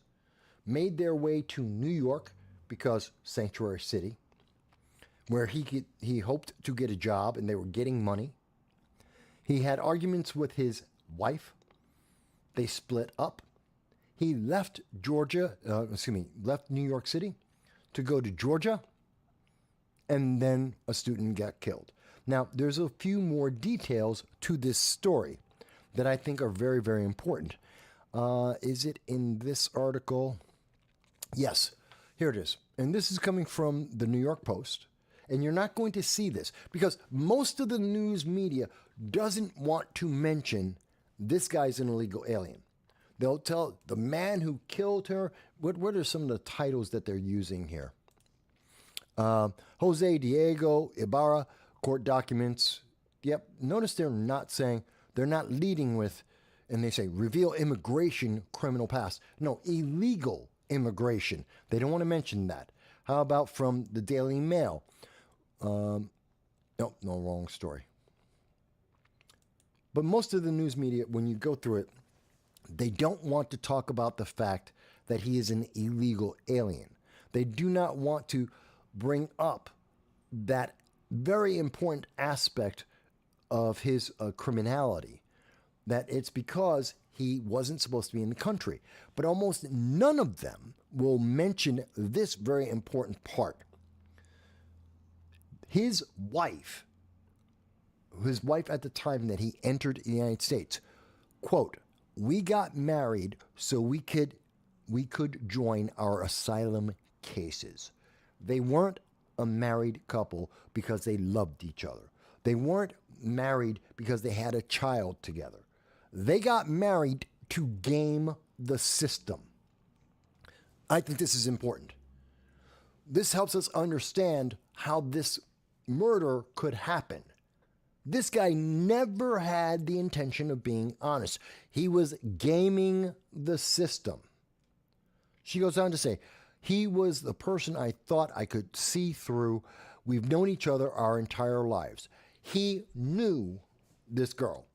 made their way to New York because Sanctuary City, where he hoped to get a job and they were getting money. He had arguments with his wife. They split up. He left left New York City to go to Georgia, and then a student got killed. Now, there's a few more details to this story that I think are very, very important. Is it in this article? Yes, here it is. And this is coming from the New York Post. And you're not going to see this because most of the news media doesn't want to mention this guy's an illegal alien. They'll tell the man who killed her. What are some of the titles that they're using here? Jose Diego Ibarra, court documents. Yep, notice they're not leading with, and they say reveal immigration criminal past. No, illegal immigration. They don't want to mention that. How about from the Daily Mail? No, wrong story. But most of the news media, when you go through it, they don't want to talk about the fact that he is an illegal alien. They do not want to bring up that very important aspect of his criminality, that it's because he wasn't supposed to be in the country. But almost none of them will mention this very important part. His wife at the time that he entered the United States, quote, "We got married so we could join our asylum cases." They weren't a married couple because they loved each other. They weren't married because they had a child together. They got married to game the system. I think this is important. This helps us understand how this murder could happen. This guy never had the intention of being honest. He was gaming the system. She goes on to say, "He was the person I thought I could see through. We've known each other our entire lives." He knew this girl.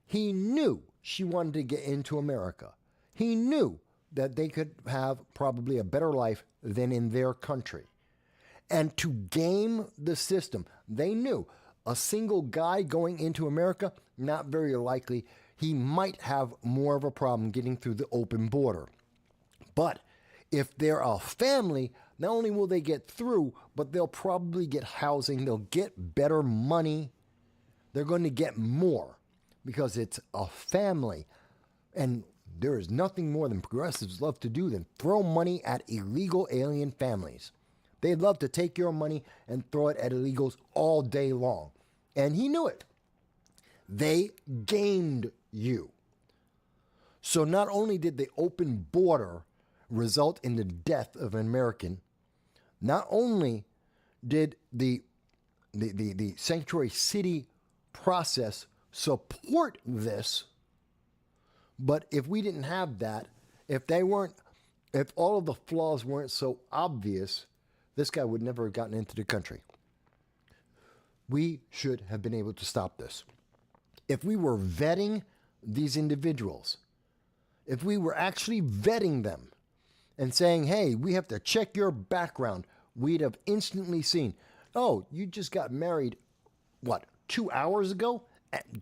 He knew she wanted to get into America. He knew that they could have probably a better life than in their country. And to game the system, they knew a single guy going into America, not very likely. He might have more of a problem getting through the open border. But if they're a family, not only will they get through, but they'll probably get housing, they'll get better money, they're going to get more because it's a family. And there is nothing more than progressives love to do than throw money at illegal alien families. They'd love to take your money and throw it at illegals all day long. And he knew it. They gamed you. So not only did the open border result in the death of an American, not only did the sanctuary city process support this, but if we didn't have that, if all of the flaws weren't so obvious, this guy would never have gotten into the country. We should have been able to stop this. If we were vetting these individuals, if we were actually vetting them and saying, hey, we have to check your background, we'd have instantly seen, oh, you just got married, 2 hours ago?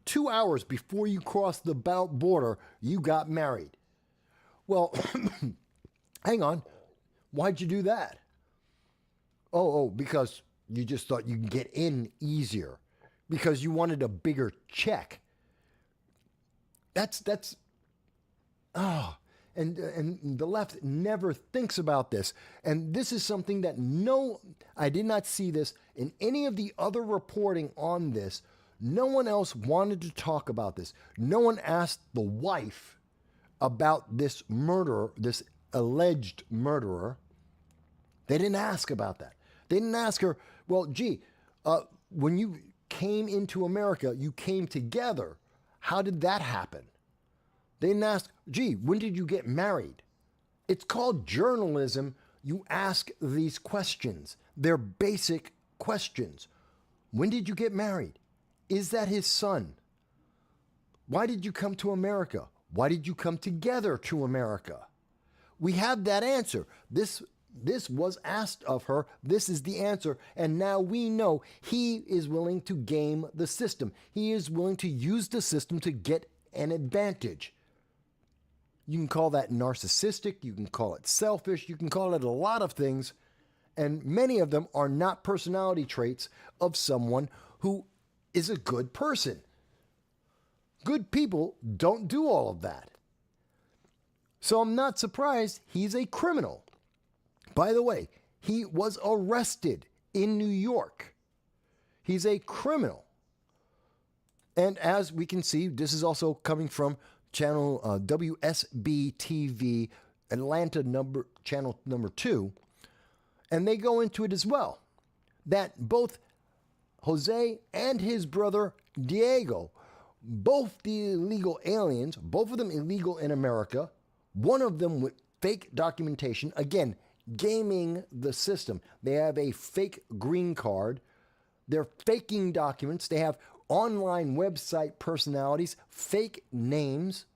2 hours before you crossed the border, you got married. Well, hang on. Why'd you do that? Oh, because you just thought you could get in easier. Because you wanted a bigger check. And the left never thinks about this. And this is something that I did not see this in any of the other reporting on this. No one else wanted to talk about this. No one asked the wife about this murderer, this alleged murderer. They didn't ask about that. They didn't ask her, well, gee, when you came into America, you came together. How did that happen? They didn't ask, gee, when did you get married? It's called journalism. You ask these questions. They're basic questions. When did you get married? Is that his son? Why did you come to America? Why did you come together to America? We have that answer. This was asked of her. This is the answer. And now we know he is willing to game the system. He is willing to use the system to get an advantage. You can call that narcissistic. You can call it selfish. You can call it a lot of things. And many of them are not personality traits of someone who is a good person. Good people don't do all of that. So I'm not surprised he's a criminal. By the way, he was arrested in New York. He's a criminal. And as we can see, this is also coming from channel WSB TV, Atlanta channel number 2. And they go into it as well, that both Jose and his brother Diego, both the illegal aliens, both of them illegal in America, one of them with fake documentation, again, gaming the system. They have a fake green card. They're faking documents. They have online website personalities, fake names.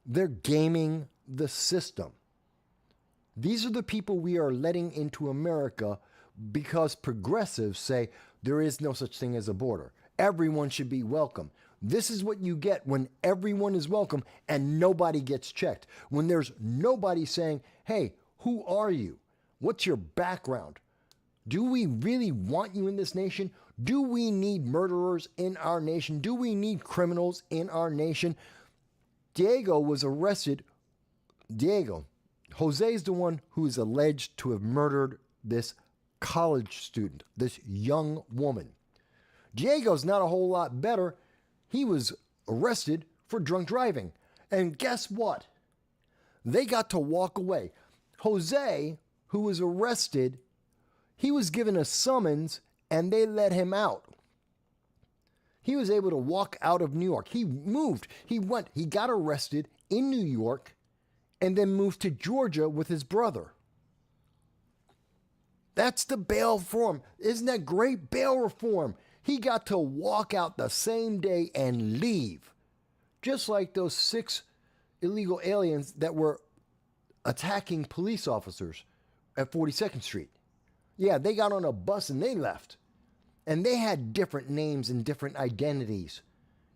They're gaming the system. These are the people we are letting into America because progressives say There is no such thing as a border. Everyone should be welcome. This is what you get when everyone is welcome and nobody gets checked. When there's nobody saying, hey, who are you? What's your background? Do we really want you in this nation? Do we need murderers in our nation? Do we need criminals in our nation? Diego was arrested. Jose's the one who is alleged to have murdered this college student, this young woman. Diego's not a whole lot better. He was arrested for drunk driving. And guess what? They got to walk away. Jose, who was arrested, he was given a summons and they let him out. He was able to walk out of New York. He moved. He got arrested in New York and then moved to Georgia with his brother. That's the bail reform. Isn't that great? Bail reform. He got to walk out the same day and leave. Just like those 6 illegal aliens that were attacking police officers at 42nd Street. Yeah, they got on a bus and they left. And they had different names and different identities.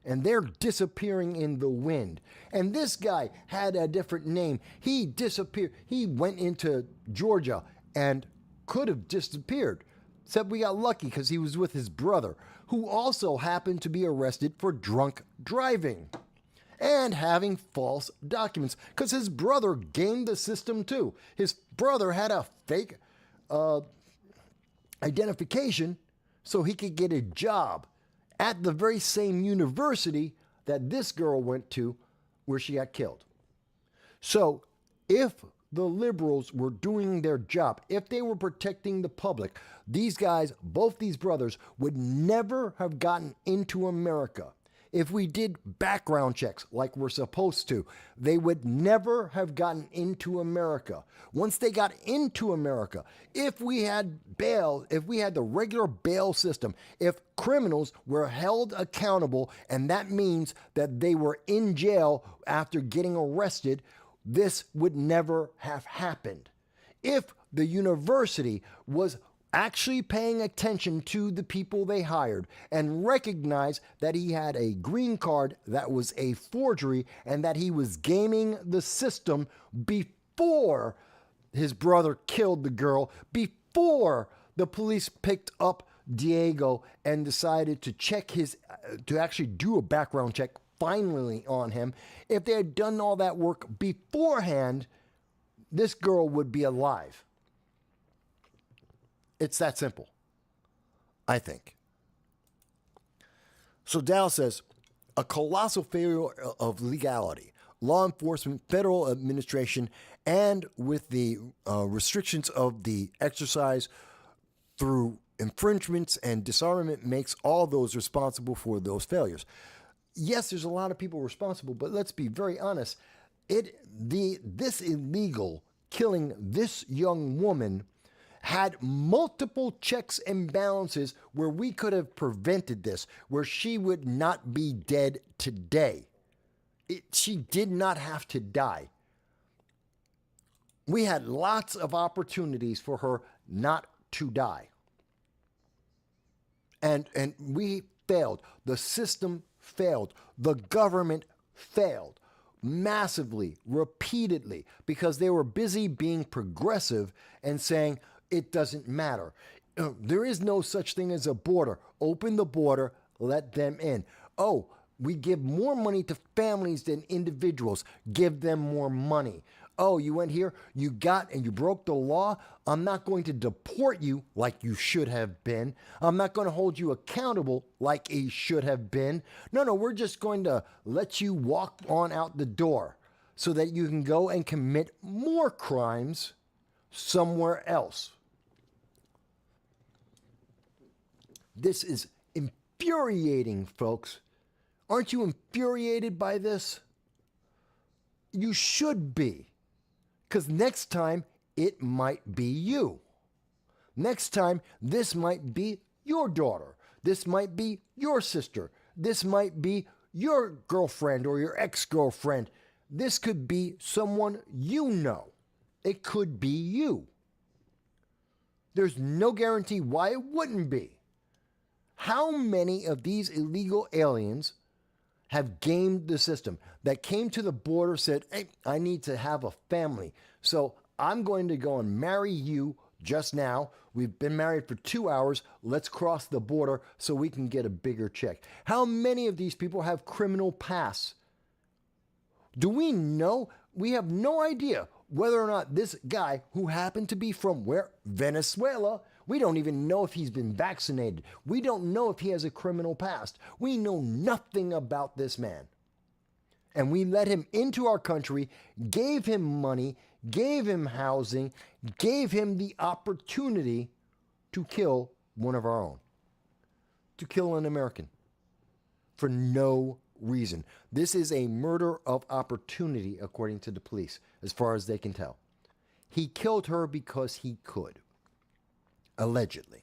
And they're disappearing in the wind. And this guy had a different name. He disappeared. He went into Georgia and could have disappeared. Except we got lucky because he was with his brother, who also happened to be arrested for drunk driving and having false documents because his brother gamed the system too. His brother had a fake identification so he could get a job at the very same university that this girl went to where she got killed. So if the liberals were doing their job, if they were protecting the public, these guys, both these brothers, would never have gotten into America. If we did background checks like we're supposed to, they would never have gotten into America. Once they got into America, if we had bail, if we had the regular bail system, if criminals were held accountable, and that means that they were in jail after getting arrested, this would never have happened. If the university was actually paying attention to the people they hired and recognized that he had a green card that was a forgery and that he was gaming the system before his brother killed the girl, before the police picked up Diego and decided to to actually do a background check finally on him. If they had done all that work beforehand, this girl would be alive. It's that simple, I think. So Dow says, a colossal failure of legality, law enforcement, federal administration, and with the restrictions of the exercise through infringements and disarmament makes all those responsible for those failures. Yes, there's a lot of people responsible, but let's be very honest. This illegal killing this young woman had multiple checks and balances where we could have prevented this, where she would not be dead today. She did not have to die. We had lots of opportunities for her not to die. And we failed. The system failed. The government failed massively, repeatedly, because they were busy being progressive and saying, it doesn't matter. There is no such thing as a border. Open the border, let them in. Oh, we give more money to families than individuals. Give them more money. Oh, you went here, you broke the law. I'm not going to deport you like you should have been. I'm not going to hold you accountable like you should have been. No, we're just going to let you walk on out the door so that you can go and commit more crimes somewhere else. This is infuriating, folks. Aren't you infuriated by this? You should be. Because next time, it might be you. Next time, this might be your daughter. This might be your sister. This might be your girlfriend or your ex-girlfriend. This could be someone you know. It could be you. There's no guarantee why it wouldn't be. How many of these illegal aliens have gamed the system, that came to the border, said, hey, I need to have a family, so I'm going to go and marry you just now. We've been married for 2 hours. Let's cross the border so we can get a bigger check. How many of these people have criminal pasts? Do we know? We have no idea whether or not this guy, who happened to be from where? Venezuela. We don't even know if he's been vaccinated. We don't know if he has a criminal past. We know nothing about this man. And we let him into our country, gave him money, gave him housing, gave him the opportunity to kill one of our own, to kill an American for no reason. This is a murder of opportunity, according to the police, as far as they can tell. He killed her because he could. Allegedly.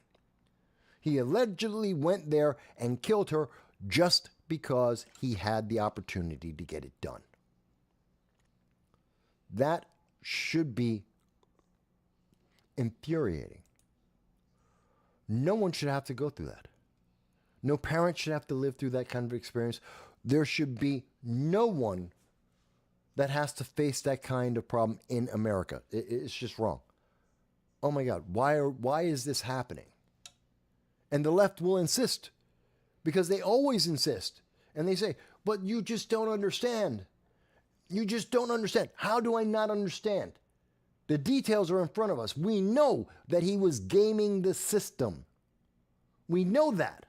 He allegedly went there and killed her just because he had the opportunity to get it done. That should be infuriating. No one should have to go through that. No parent should have to live through that kind of experience. There should be no one that has to face that kind of problem in America. It's just wrong. Oh my God, why is this happening? And the left will insist, because they always insist. And they say, but you just don't understand. You just don't understand. How do I not understand? The details are in front of us. We know that he was gaming the system. We know that.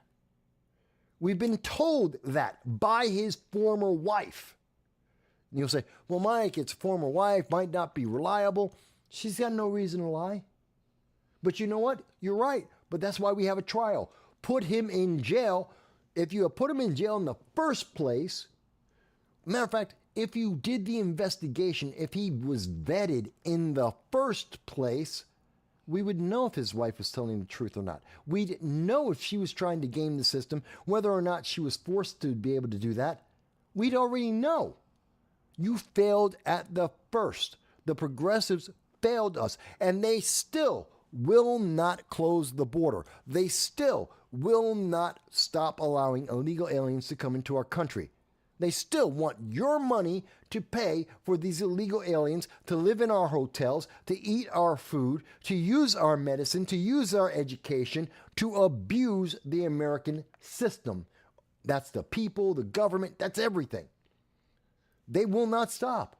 We've been told that by his former wife. And you'll say, well, Mike, it's former wife, might not be reliable. She's got no reason to lie. But you know what? You're right. But that's why we have a trial. Put him in jail. If you have put him in jail in the first place, matter of fact, if you did the investigation, if he was vetted in the first place, we would know if his wife was telling the truth or not. We'd know if she was trying to game the system, whether or not she was forced to be able to do that. We'd already know. You failed at the first. The progressives failed us, and they still will not close the border. They still will not stop allowing illegal aliens to come into our country. They still want your money to pay for these illegal aliens to live in our hotels, to eat our food, to use our medicine, to use our education, to abuse the American system. That's the people, the government, that's everything. They will not stop.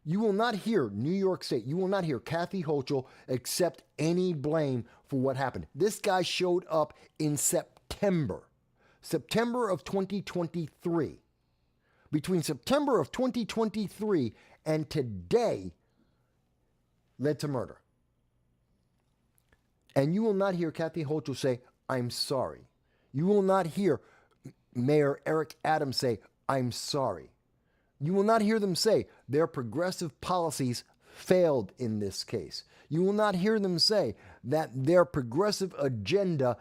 You will not hear New York State, you will not hear Kathy Hochul accept any blame for what happened. This guy showed up in September of 2023. Between September of 2023 and today led to murder. And you will not hear Kathy Hochul say, I'm sorry. You will not hear Mayor Eric Adams say, I'm sorry. You will not hear them say their progressive policies failed in this case. You will not hear them say that their progressive agenda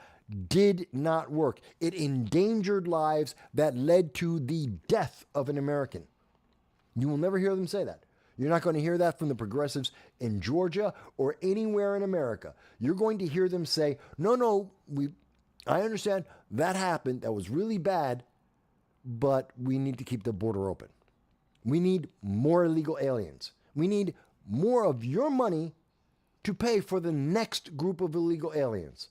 did not work. It endangered lives that led to the death of an American. You will never hear them say that. You're not going to hear that from the progressives in Georgia or anywhere in America. You're going to hear them say, no, I understand that happened. That was really bad, but we need to keep the border open. We need more illegal aliens. We need more of your money to pay for the next group of illegal aliens.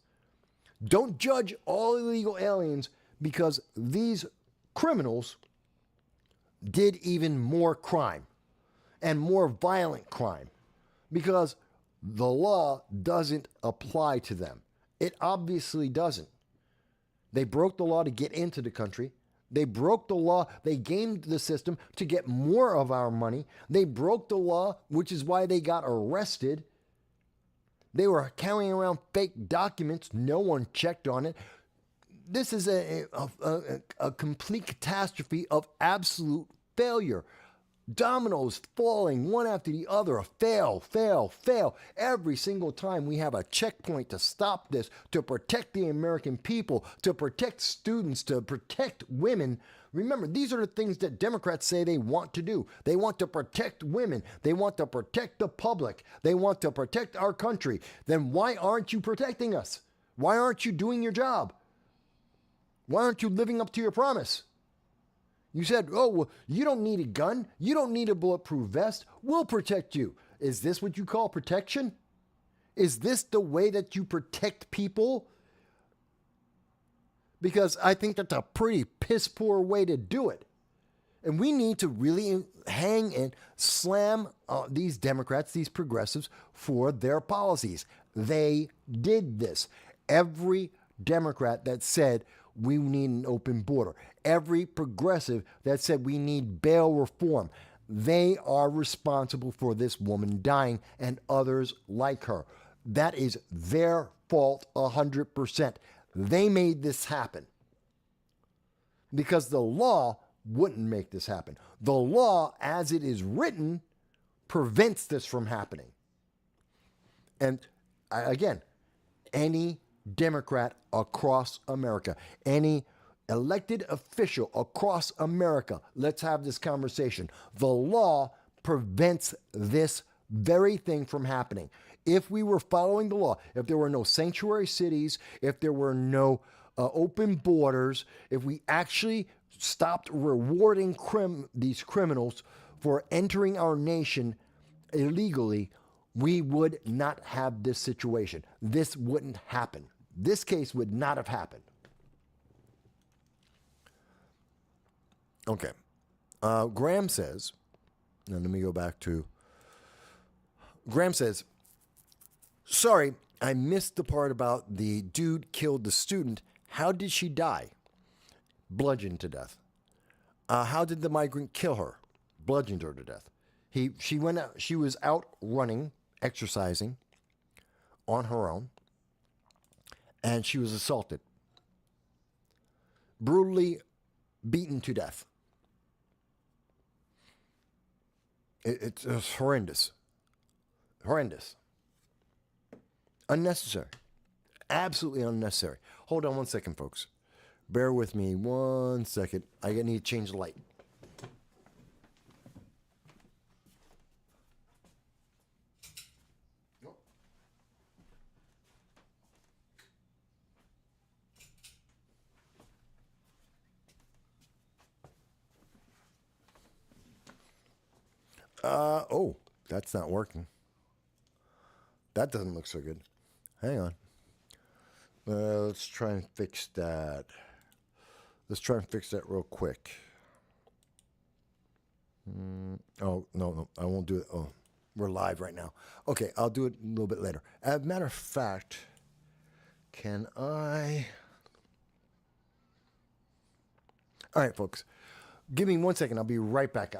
Don't judge all illegal aliens because these criminals did even more crime and more violent crime because the law doesn't apply to them. It obviously doesn't. They broke the law to get into the country. They broke the law. They gamed the system to get more of our money. They broke the law, which is why they got arrested. They were carrying around fake documents. No one checked on it. This is a complete catastrophe of absolute failure. Dominoes falling one after the other. Fail. Every single time we have a checkpoint to stop this, to protect the American people, to protect students, to protect women. Remember, these are the things that Democrats say they want to do. They want to protect women. They want to protect the public. They want to protect our country. Then why aren't you protecting us? Why aren't you doing your job? Why aren't you living up to your promise? You said, oh, well, you don't need a gun. You don't need a bulletproof vest. We'll protect you. Is this what you call protection? Is this the way that you protect people? Because I think that's a pretty piss poor way to do it. And we need to really hang and slam these Democrats, these progressives, for their policies. They did this. Every Democrat that said we need an open border, every progressive that said we need bail reform, they are responsible for this woman dying and others like her. That is their fault 100%. They made this happen because the law wouldn't make this happen. The law, as it is written, prevents this from happening. And again, any Democrat across America, any elected official across America, let's have this conversation. The law prevents this very thing from happening. If we were following the law, if there were no sanctuary cities, if there were no open borders, if we actually stopped rewarding these criminals for entering our nation illegally, we would not have this situation. This wouldn't happen. This case would not have happened. Okay. Graham says, now let me go back to, Graham says, sorry, I missed the part about the dude killed the student. How did she die? Bludgeoned to death. How did the migrant kill her? Bludgeoned her to death. She was out running, exercising on her own, and she was assaulted. Brutally beaten to death. It's horrendous. Horrendous. Unnecessary. Absolutely unnecessary. Hold on one second, folks. Bear with me 1 second. I need to change the light. Oh, that's not working. That doesn't look so good. Hang on. Let's try and fix that. Let's try and fix that real quick. Oh, no, I won't do it. Oh, we're live right now. Okay, I'll do it a little bit later. As a matter of fact, can I... All right, folks. Give me 1 second. I'll be right back.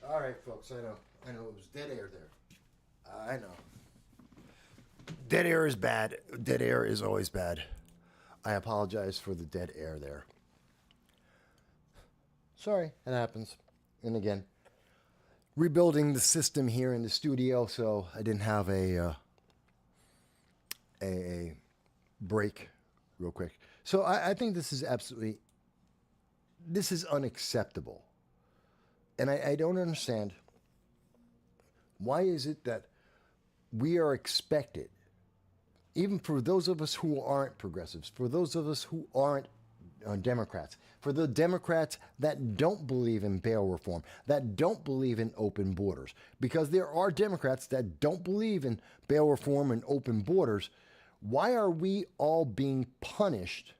All right, folks, I know it was dead air there. I know. Dead air is bad. Dead air is always bad. I apologize for the dead air there. Sorry, it happens. And again, rebuilding the system here in the studio, so I didn't have a break real quick. So I think this is unacceptable. And I don't understand, why is it that we are expected even for those of us who aren't progressives, for those of us who aren't Democrats, for the Democrats that don't believe in bail reform, that don't believe in open borders, because there are Democrats that don't believe in bail reform and open borders. Why are we all being punished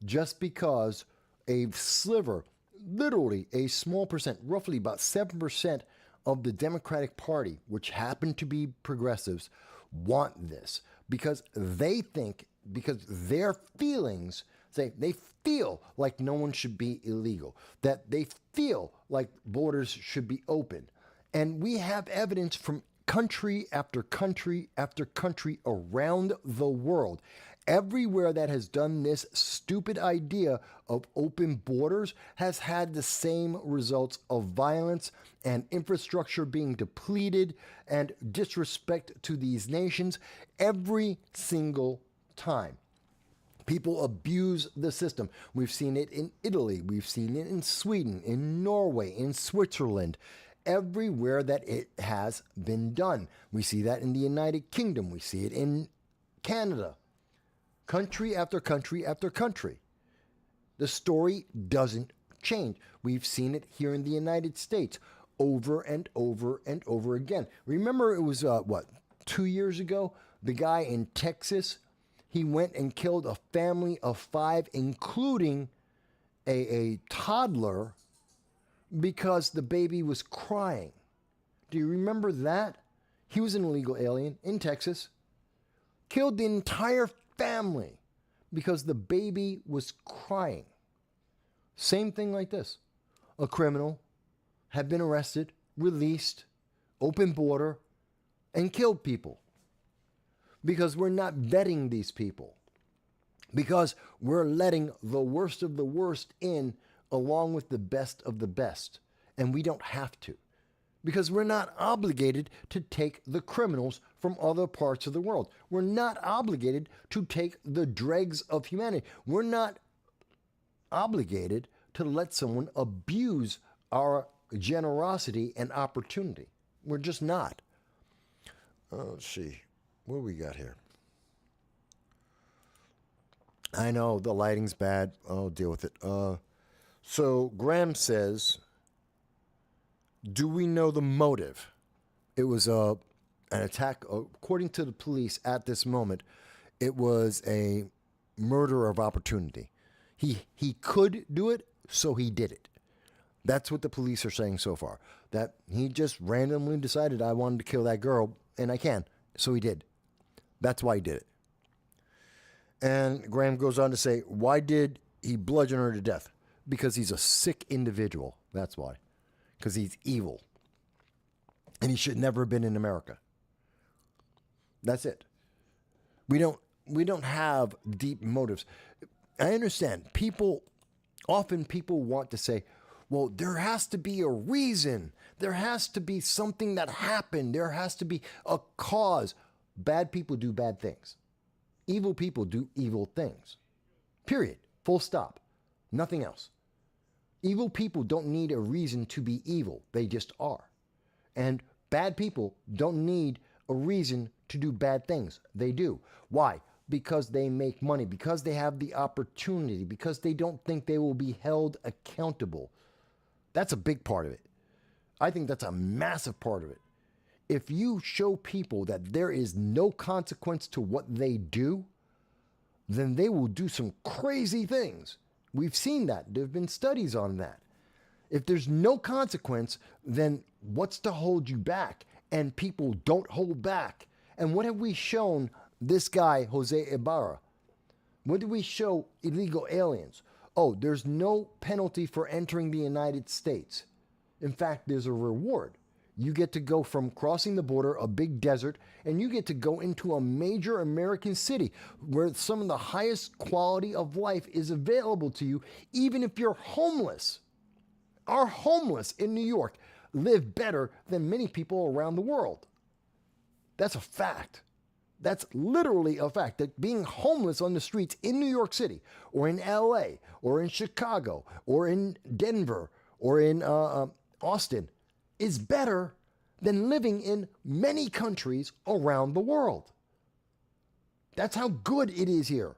just because a sliver, literally a small percent, roughly about 7% of the Democratic Party, which happen to be progressives, want this? Because they think, because their feelings say they feel like no one should be illegal, that they feel like borders should be open. And we have evidence from country after country after country around the world. Everywhere that has done this stupid idea of open borders has had the same results of violence and infrastructure being depleted and disrespect to these nations every single time. People abuse the system. We've seen it in Italy. We've seen it in Sweden, in Norway, in Switzerland, everywhere that it has been done. We see that in the United Kingdom. We see it in Canada. Country after country after country. The story doesn't change. We've seen it here in the United States over and over and over again. Remember, it was, 2 years ago? The guy in Texas, he went and killed a family of 5, including a toddler, because the baby was crying. Do you remember that? He was an illegal alien in Texas. Killed the entire family because the baby was crying. Same thing like this. A criminal had been arrested, released, open border, and killed people. Because we're not vetting these people. Because we're letting the worst of the worst in along with the best of the best. And we don't have to. Because we're not obligated to take the criminals from other parts of the world. We're not obligated to take the dregs of humanity. We're not obligated to let someone abuse our generosity and opportunity. We're just not. Let's see. What do we got here? I know the lighting's bad. I'll deal with it. So Graham says, do we know the motive? It was an attack. According to the police at this moment, it was a murder of opportunity. He could do it, so he did it. That's what the police are saying so far. That he just randomly decided, I wanted to kill that girl, and I can. So he did. That's why he did it. And Graham goes on to say, why did he bludgeon her to death? Because he's a sick individual. That's why. Because he's evil. And he should never have been in America. That's it. We don't have deep motives. I understand. Often people want to say, well, there has to be a reason. There has to be something that happened. There has to be a cause. Bad people do bad things. Evil people do evil things. Period. Full stop. Nothing else. Evil people don't need a reason to be evil. They just are. And bad people don't need a reason to do bad things. They do. Why? Because they make money, because they have the opportunity, because they don't think they will be held accountable. That's a big part of it. I think that's a massive part of it. If you show people that there is no consequence to what they do, then they will do some crazy things. We've seen that. There have been studies on that. If there's no consequence, then what's to hold you back? And people don't hold back. And what have we shown this guy, Jose Ibarra? What did we show illegal aliens? Oh, there's no penalty for entering the United States. In fact, there's a reward. You get to go from crossing the border, a big desert, and you get to go into a major American city where some of the highest quality of life is available to you, even if you're homeless. Our homeless in New York live better than many people around the world. That's a fact. That's literally a fact, that being homeless on the streets in New York City or in LA or in Chicago or in Denver or in Austin is better than living in many countries around the world. That's how good it is here.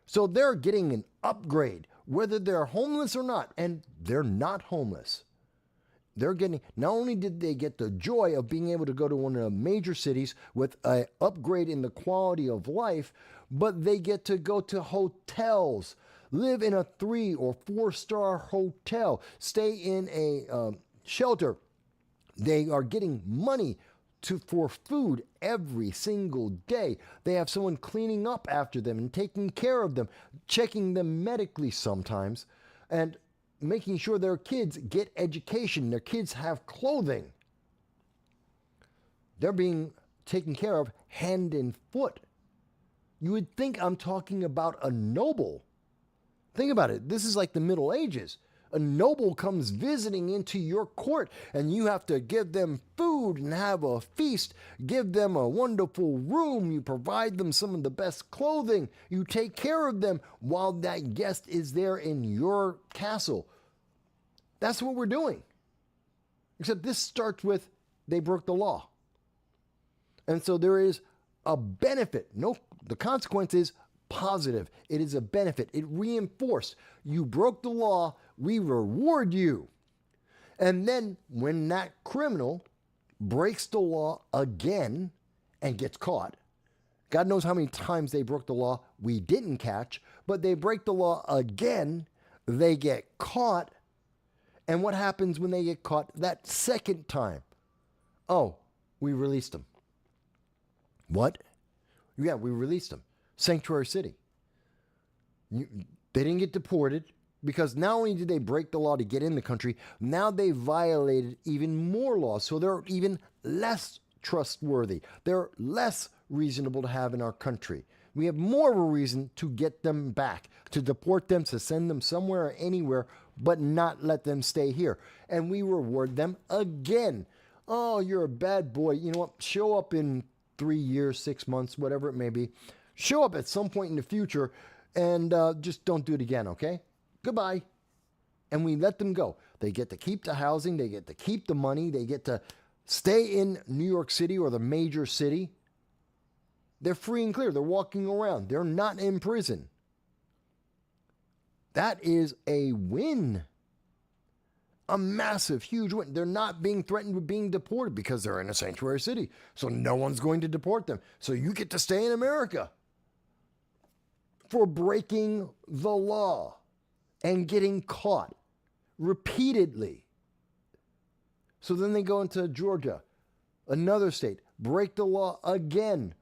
So they're getting an upgrade, whether they're homeless or not, and they're not homeless. They're getting, not only did they get the joy of being able to go to one of the major cities with an upgrade in the quality of life, but they get to go to hotels, live in a 3 or 4-star hotel, stay in a shelter. They are getting money for food every single day. They have someone cleaning up after them and taking care of them, checking them medically sometimes, and making sure their kids get education, their kids have clothing. They're being taken care of hand and foot. You would think I'm talking about a noble. Think about it. This is like the Middle Ages. A noble comes visiting into your court, and you have to give them food and have a feast, give them a wonderful room, you provide them some of the best clothing, you take care of them while that guest is there in your castle. That's what we're doing. Except this starts with they broke the law. And so there is a benefit. No, the consequence is positive. It is a benefit. It reinforced. You broke the law, we reward you. And then when that criminal breaks the law again and gets caught, God knows how many times they broke the law we didn't catch, but they break the law again, they get caught. And what happens when they get caught that second time? Oh, we released them. What? Yeah, we released them. Sanctuary city. They didn't get deported because not only did they break the law to get in the country, now they violated even more laws. So they're even less trustworthy. They're less reasonable to have in our country. We have more of a reason to get them back, to deport them, to send them somewhere or anywhere, but not let them stay here. And we reward them again. Oh, you're a bad boy. You know what? Show up in 3 years, 6 months, whatever it may be. Show up at some point in the future and just don't do it again, okay? Goodbye. And we let them go. They get to keep the housing. They get to keep the money. They get to stay in New York City or the major city. They're free and clear. They're walking around. They're not in prison. That is a win. A massive, huge win. They're not being threatened with being deported because they're in a sanctuary city. So no one's going to deport them. So you get to stay in America for breaking the law and getting caught repeatedly. So then they go into Georgia, another state, break the law again.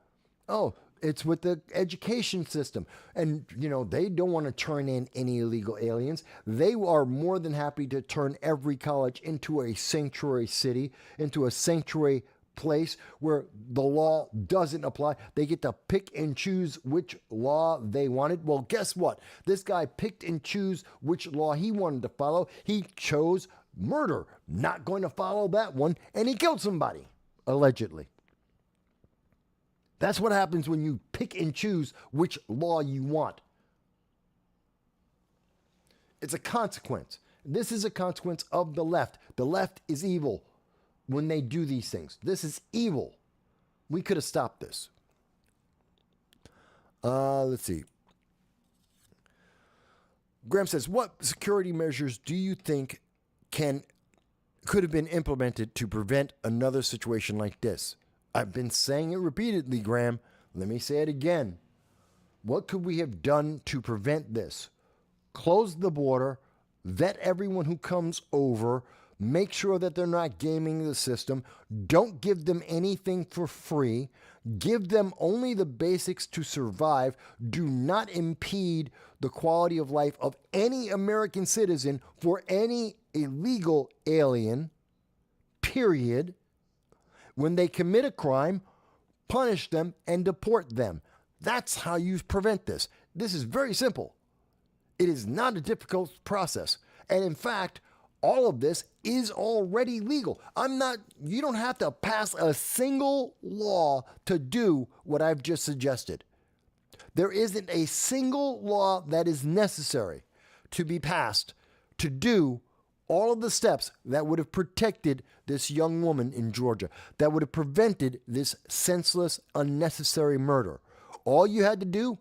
Oh, it's with the education system. And, you know, they don't want to turn in any illegal aliens. They are more than happy to turn every college into a sanctuary city, into a sanctuary place where the law doesn't apply. They get to pick and choose which law they wanted. Well, guess what? This guy picked and chose which law he wanted to follow. He chose murder, not going to follow that one, and he killed somebody, allegedly. That's what happens when you pick and choose which law you want. It's a consequence. This is a consequence of the left. The left is evil when they do these things. This is evil. We could have stopped this. Let's see. Graham says, what security measures do you think could have been implemented to prevent another situation like this? I've been saying it repeatedly, Graham. Let me say it again. What could we have done to prevent this? Close the border, vet everyone who comes over, make sure that they're not gaming the system, don't give them anything for free, give them only the basics to survive, do not impede the quality of life of any American citizen for any illegal alien, period. When they commit a crime, punish them and deport them. That's how you prevent this. This is very simple. It is not a difficult process. And in fact, all of this is already legal. You don't have to pass a single law to do what I've just suggested. There isn't a single law that is necessary to be passed to do all of the steps that would have protected this young woman in Georgia, that would have prevented this senseless, unnecessary murder. All you had to do,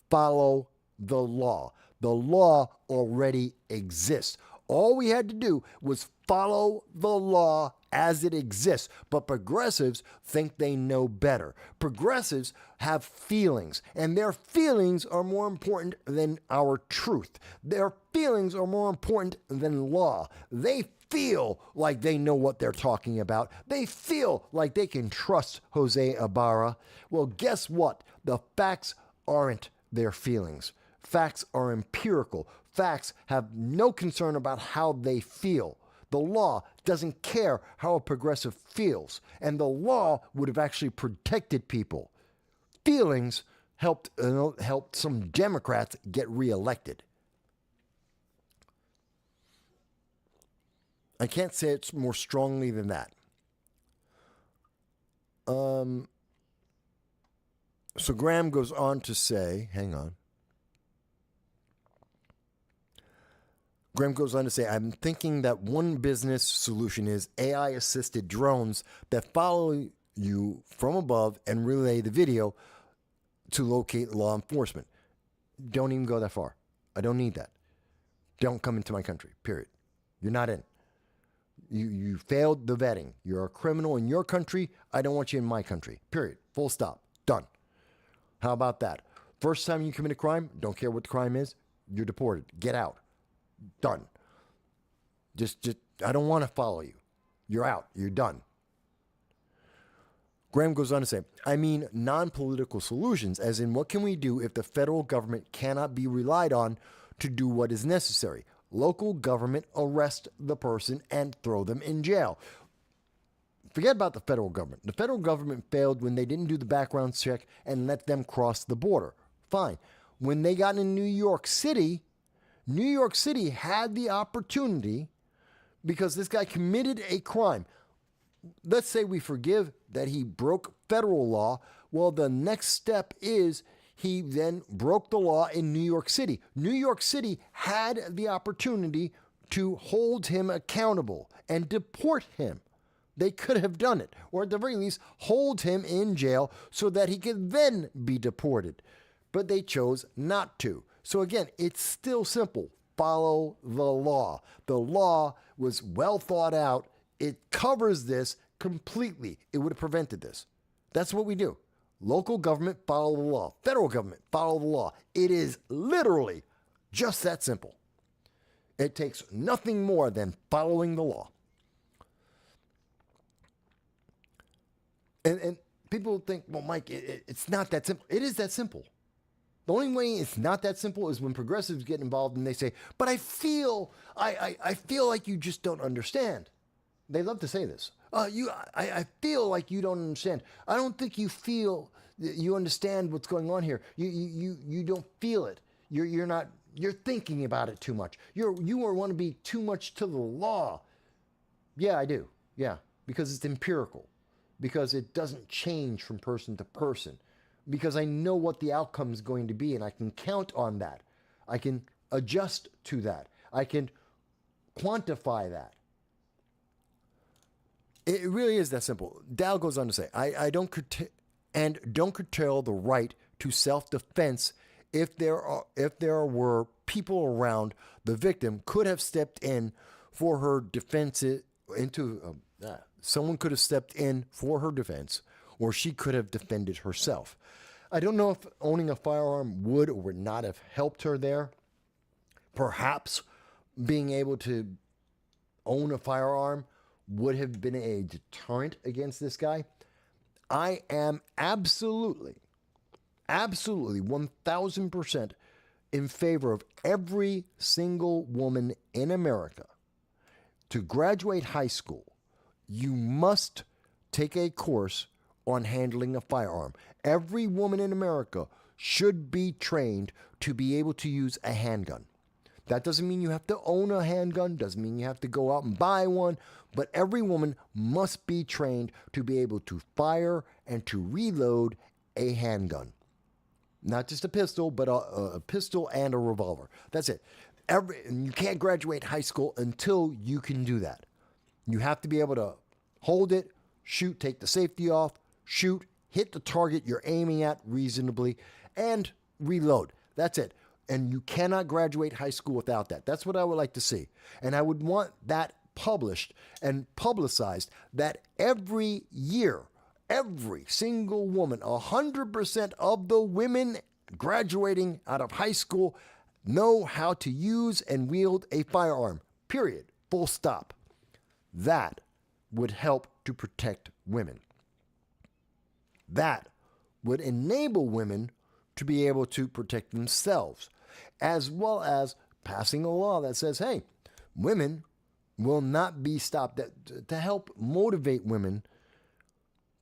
follow the law. The law already exists. All we had to do was follow the law as it exists. But progressives think they know better. Progressives have feelings, and their feelings are more important than our truth. Their feelings are more important than law. They feel like they know what they're talking about. They feel like they can trust Jose Ibarra. Well, guess what? The facts aren't their feelings. Facts are empirical. Facts have no concern about how they feel. The law doesn't care how a progressive feels, and the law would have actually protected people. Feelings helped some Democrats get reelected. I can't say it more strongly than that. So Graham goes on to say, hang on. Graham goes on to say, I'm thinking that one business solution is AI-assisted drones that follow you from above and relay the video to locate law enforcement. Don't even go that far. I don't need that. Don't come into my country, period. You're not in. You failed the vetting. You're a criminal in your country. I don't want you in my country, period. Full stop. Done. How about that? First time you commit a crime, don't care what the crime is, you're deported. Get out. Done. Just I don't want to follow you. You're out. You're done. Graham goes on to say, I mean non-political solutions, as in what can we do if the federal government cannot be relied on to do what is necessary? Local government arrest the person and throw them in jail. Forget about the federal government. The federal government failed when they didn't do the background check and let them cross the border. Fine. When they got in New York City had the opportunity, because this guy committed a crime. Let's say we forgive that he broke federal law. Well, the next step is he then broke the law in New York City. New York City had the opportunity to hold him accountable and deport him. They could have done it, or at the very least, hold him in jail so that he could then be deported. But they chose not to. So again, it's still simple. Follow the law. The law was well thought out. It covers this completely. It would have prevented this. That's what we do. Local government, follow the law. Federal government, follow the law. It is literally just that simple. It takes nothing more than following the law. And people think, well, Mike, it's not that simple. It is that simple. The only way it's not that simple is when progressives get involved and they say, but I feel like you just don't understand. They love to say this. I feel like you don't understand. I don't think you feel you understand what's going on here. You don't feel it. You're thinking about it too much. You want to be too much to the law. Yeah, I do. Yeah, because it's empirical. Because it doesn't change from person to person. Because I know what the outcome is going to be, and I can count on that. I can adjust to that. I can quantify that. It really is that simple. Dow goes on to say, I don't curtail the right to self-defense if there were people around the victim could have stepped in for her defense someone could have stepped in for her defense, or she could have defended herself. I don't know if owning a firearm would or would not have helped her there. Perhaps being able to own a firearm would have been a deterrent against this guy. I am absolutely 1,000% in favor of every single woman in America. To graduate high school, you must take a course on handling a firearm. Every woman in America should be trained to be able to use a handgun. That doesn't mean you have to own a handgun, doesn't mean you have to go out and buy one, but every woman must be trained to be able to fire and to reload a handgun. Not just a pistol, but a pistol and a revolver. That's it. And you can't graduate high school until you can do that. You have to be able to hold it, shoot, take the safety off, shoot, hit the target you're aiming at reasonably, and reload. That's it. And you cannot graduate high school without that. That's what I would like to see. And I would want that published and publicized, that every year, every single woman, 100% of the women graduating out of high school know how to use and wield a firearm. Period. Full stop. That would help to protect women. That would enable women to be able to protect themselves, as well as passing a law that says, hey, women will not be stopped, to help motivate women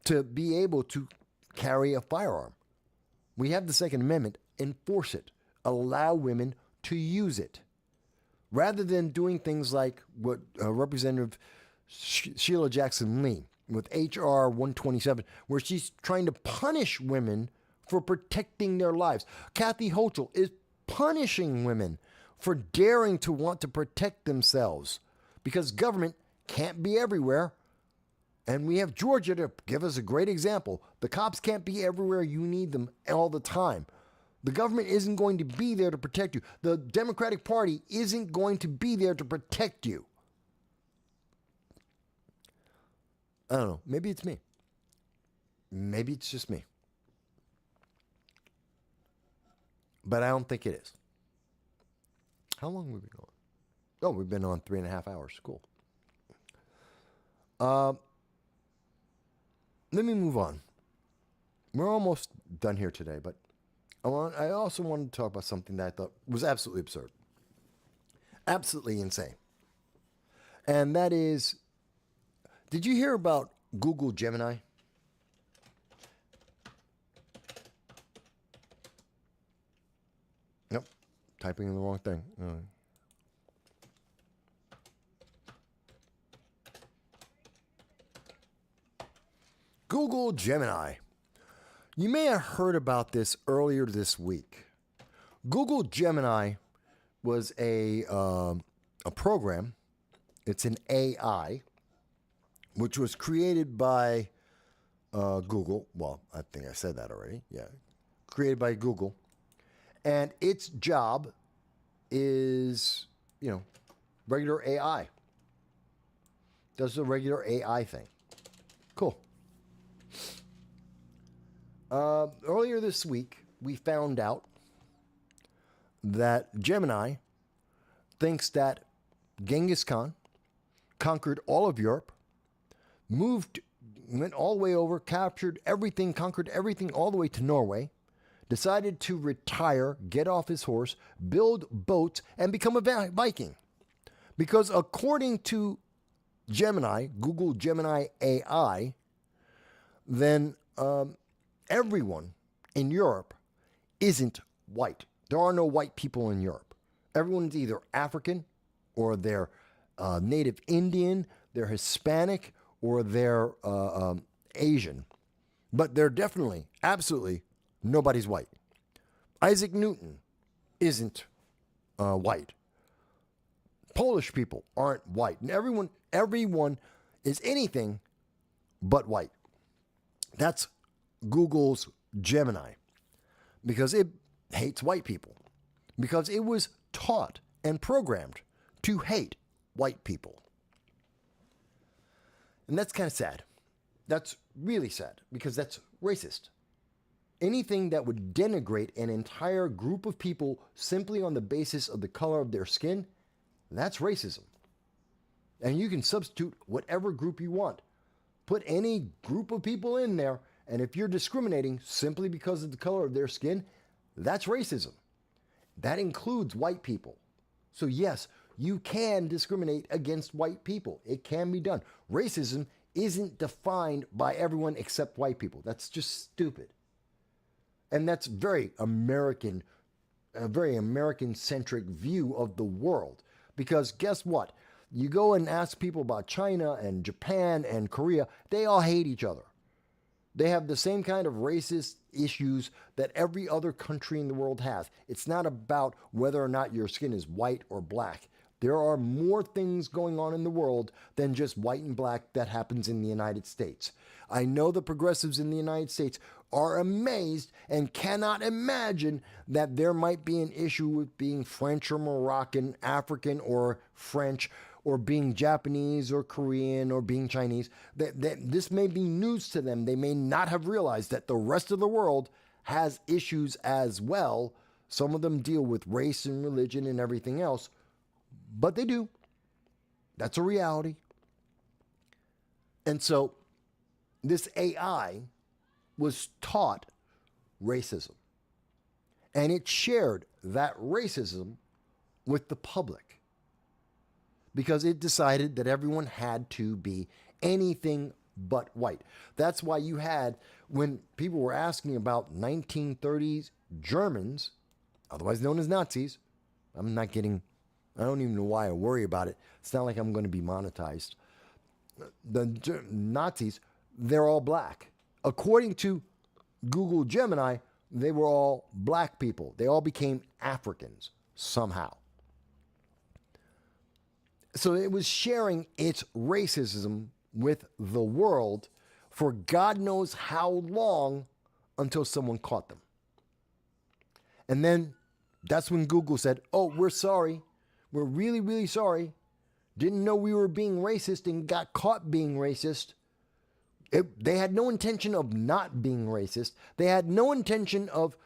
to be able to carry a firearm. We have the Second Amendment. Enforce it. Allow women to use it. Rather than doing things like what Representative Sheila Jackson Lee with H.R. 127, where she's trying to punish women for protecting their lives. Kathy Hochul is punishing women for daring to want to protect themselves, because government can't be everywhere. And we have Georgia to give us a great example. The cops can't be everywhere you need them all the time. The government isn't going to be there to protect you. The Democratic Party isn't going to be there to protect you. I don't know. Maybe it's me. Maybe it's just me. But I don't think it is. How long have we been going? Oh, we've been on 3.5 hours. Cool. Let me move on. We're almost done here today, but I also wanted to talk about something that I thought was absolutely absurd. Absolutely insane. And that is, did you hear about Google Gemini? Nope. Typing in the wrong thing. Google Gemini. You may have heard about this earlier this week. Google Gemini was a program. It's an AI, which was created by Google. Well, I think I said that already. Yeah. Created by Google. And its job is, regular AI. Does the regular AI thing. Cool. Earlier this week, we found out that Gemini thinks that Genghis Khan conquered all of Europe, went all the way over, captured everything, conquered everything all the way to Norway, decided to retire, get off his horse, build boats, and become a Viking. Because according to Gemini, Google Gemini AI, then everyone in Europe isn't white. There are no white people in Europe. Everyone's either African, or they're native Indian, they're Hispanic, or they're Asian. But they're definitely, absolutely, nobody's white. Isaac Newton isn't white. Polish people aren't white. And everyone is anything but white. That's Google's Gemini, because it hates white people, because it was taught and programmed to hate white people. And that's kind of sad. That's really sad, because that's racist. Anything that would denigrate an entire group of people simply on the basis of the color of their skin, that's racism. And you can substitute whatever group you want. Put any group of people in there, and if you're discriminating simply because of the color of their skin, that's racism. That includes white people. So yes, you can discriminate against white people. It can be done. Racism isn't defined by everyone except white people. That's just stupid. And that's very American, a very American-centric view of the world. Because guess what? You go and ask people about China and Japan and Korea, they all hate each other. They have the same kind of racist issues that every other country in the world has. It's not about whether or not your skin is white or black. There are more things going on in the world than just white and black that happens in the United States. I know the progressives in the United States are amazed and cannot imagine that there might be an issue with being French or Moroccan, African or French, or being Japanese or Korean or being Chinese. That this may be news to them. They may not have realized that the rest of the world has issues as well. Some of them deal with race and religion and everything else, but they do. That's a reality. And so this AI was taught racism, and it shared that racism with the public because it decided that everyone had to be anything but white. That's why you had, when people were asking about 1930s Germans, otherwise known as Nazis, I don't even know why I worry about it. It's not like I'm going to be monetized. The Nazis, they're all black. According to Google Gemini, they were all black people. They all became Africans somehow. So it was sharing its racism with the world for God knows how long until someone caught them. And then that's when Google said, oh, we're sorry. We're really, really sorry. Didn't know we were being racist and got caught being racist. They had no intention of not being racist. They had no intention of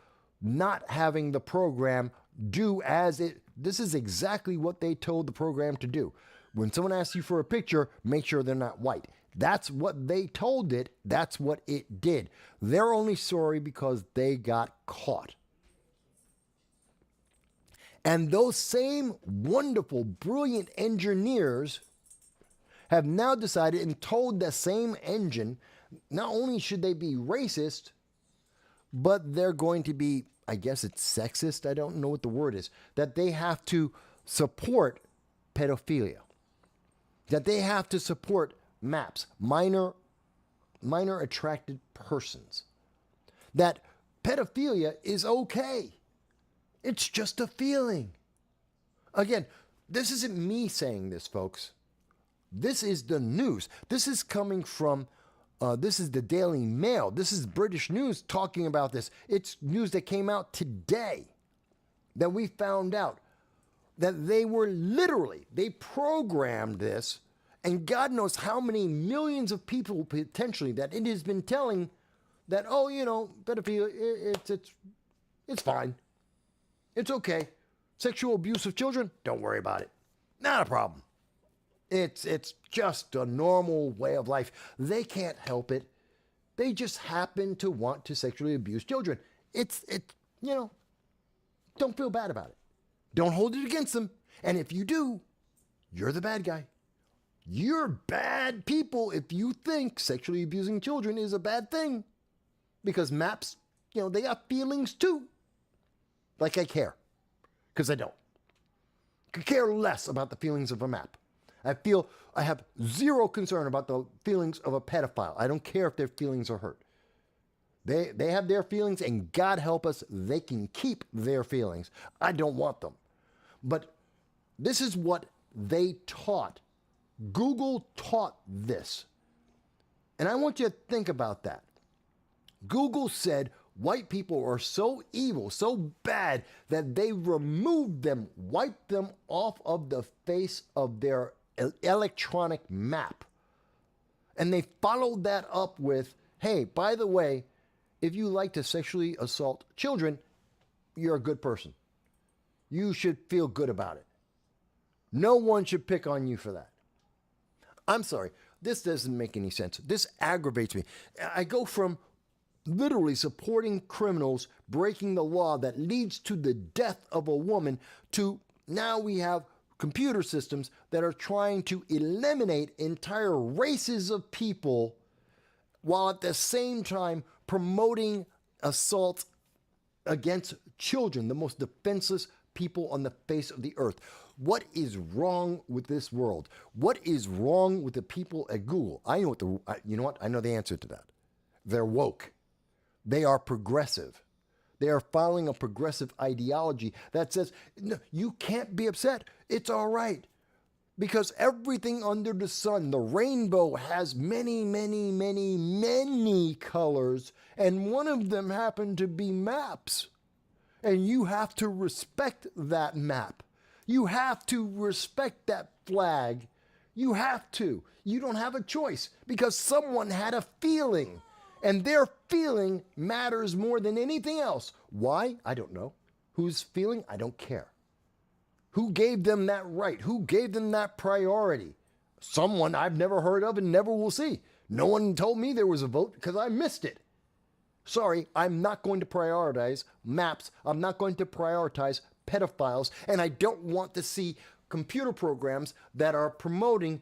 not having the program do as it. This is exactly what they told the program to do. When someone asks you for a picture, make sure they're not white. That's what they told it. That's what it did. They're only sorry because they got caught. And those same wonderful, brilliant engineers have now decided and told the same engine, not only should they be racist, but they're going to be, I guess it's sexist, I don't know what the word is, that they have to support pedophilia, that they have to support MAPS, minor attracted persons, that pedophilia is okay. It's just a feeling. Again, this isn't me saying this, folks. This is the news. This is coming from, this is the Daily Mail. This is British news talking about this. It's news that came out today that we found out that they programmed this, and God knows how many millions of people potentially that it has been telling that, oh, pedophilia, it's fine. It's okay. Sexual abuse of children, don't worry about it. Not a problem. It's just a normal way of life. They can't help it. They just happen to want to sexually abuse children. Don't feel bad about it. Don't hold it against them. And if you do, you're the bad guy. You're bad people if you think sexually abusing children is a bad thing. Because MAPS, they got feelings too. Like I care. Because I don't. I could care less about the feelings of a MAP. I have zero concern about the feelings of a pedophile. I don't care if their feelings are hurt. They have their feelings, and God help us, they can keep their feelings. I don't want them. But this is what they taught. Google taught this. And I want you to think about that. Google said white people are so evil, so bad, that they removed them, wiped them off of the face of their electronic map. And they followed that up with, hey, by the way, if you like to sexually assault children, you're a good person. You should feel good about it. No one should pick on you for that. I'm sorry, this doesn't make any sense. This aggravates me. I go from literally supporting criminals breaking the law that leads to the death of a woman to now we have computer systems that are trying to eliminate entire races of people while at the same time promoting assault against children, the most defenseless people on the face of the earth. What is wrong with this world? What is wrong with the people at Google? I know what I know the answer to that. They're woke. They are progressive. They are following a progressive ideology that says, no, you can't be upset. It's all right. Because everything under the sun, the rainbow has many, many, many, many colors, and one of them happen to be maps. And you have to respect that map. You have to respect that flag. You have to. You don't have a choice because someone had a feeling, and their feeling matters more than anything else. Why? I don't know. Whose feeling? I don't care. Who gave them that right? Who gave them that priority? Someone I've never heard of and never will see. No one told me there was a vote because I missed it. Sorry, I'm not going to prioritize maps. I'm not going to prioritize pedophiles. And I don't want to see computer programs that are promoting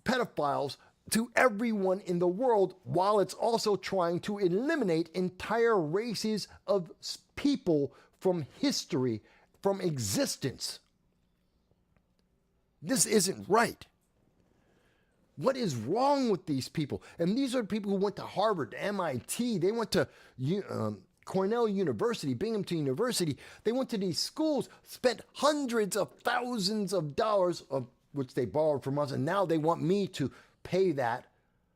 pedophiles to everyone in the world while it's also trying to eliminate entire races of people from history, from existence. This isn't right. What is wrong with these people? And these are people who went to Harvard, MIT, they went to Cornell University, Binghamton University. They went to these schools, spent hundreds of thousands of dollars, of which they borrowed from us, and now they want me to pay that.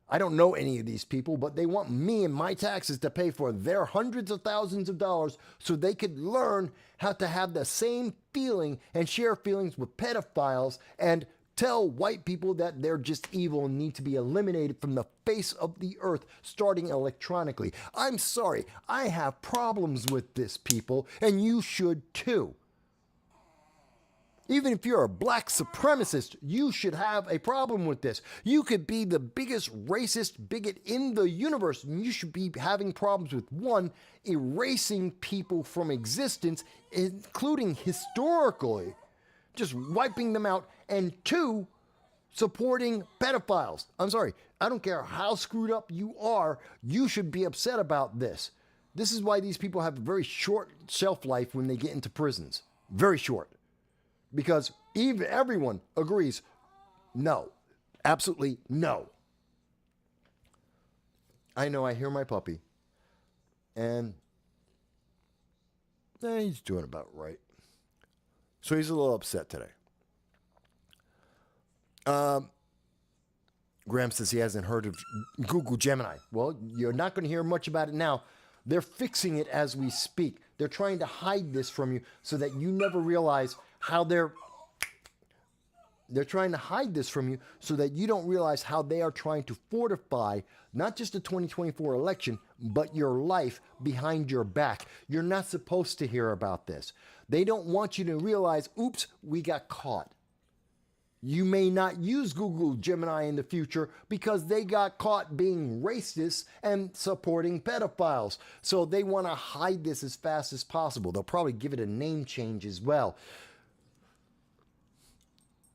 I don't know any of these people, but they want me and my taxes to pay for their hundreds of thousands of dollars so they could learn how to have the same feeling and share feelings with pedophiles and tell white people that they're just evil and need to be eliminated from the face of the earth, starting electronically. I'm sorry, I have problems with this, people, and you should too. Even if you're a black supremacist, you should have a problem with this. You could be the biggest racist bigot in the universe, and you should be having problems with, one, erasing people from existence, including historically, just wiping them out, and two, supporting pedophiles. I'm sorry, I don't care how screwed up you are, you should be upset about this. This is why these people have a very short shelf life when they get into prisons. Very short. Because everyone agrees, no, absolutely no. I know, I hear my puppy, and he's doing about right. So he's a little upset today. Graham says he hasn't heard of Google Gemini. Well, you're not going to hear much about it now. They're fixing it as we speak. They're trying to hide this from you so that you never realize how they're trying to hide this from you so that you don't realize how they are trying to fortify not just the 2024 election, but your life behind your back. You're not supposed to hear about this. They don't want you to realize, oops, we got caught. You may not use Google Gemini in the future because they got caught being racist and supporting pedophiles. So they want to hide this as fast as possible. They'll probably give it a name change as well.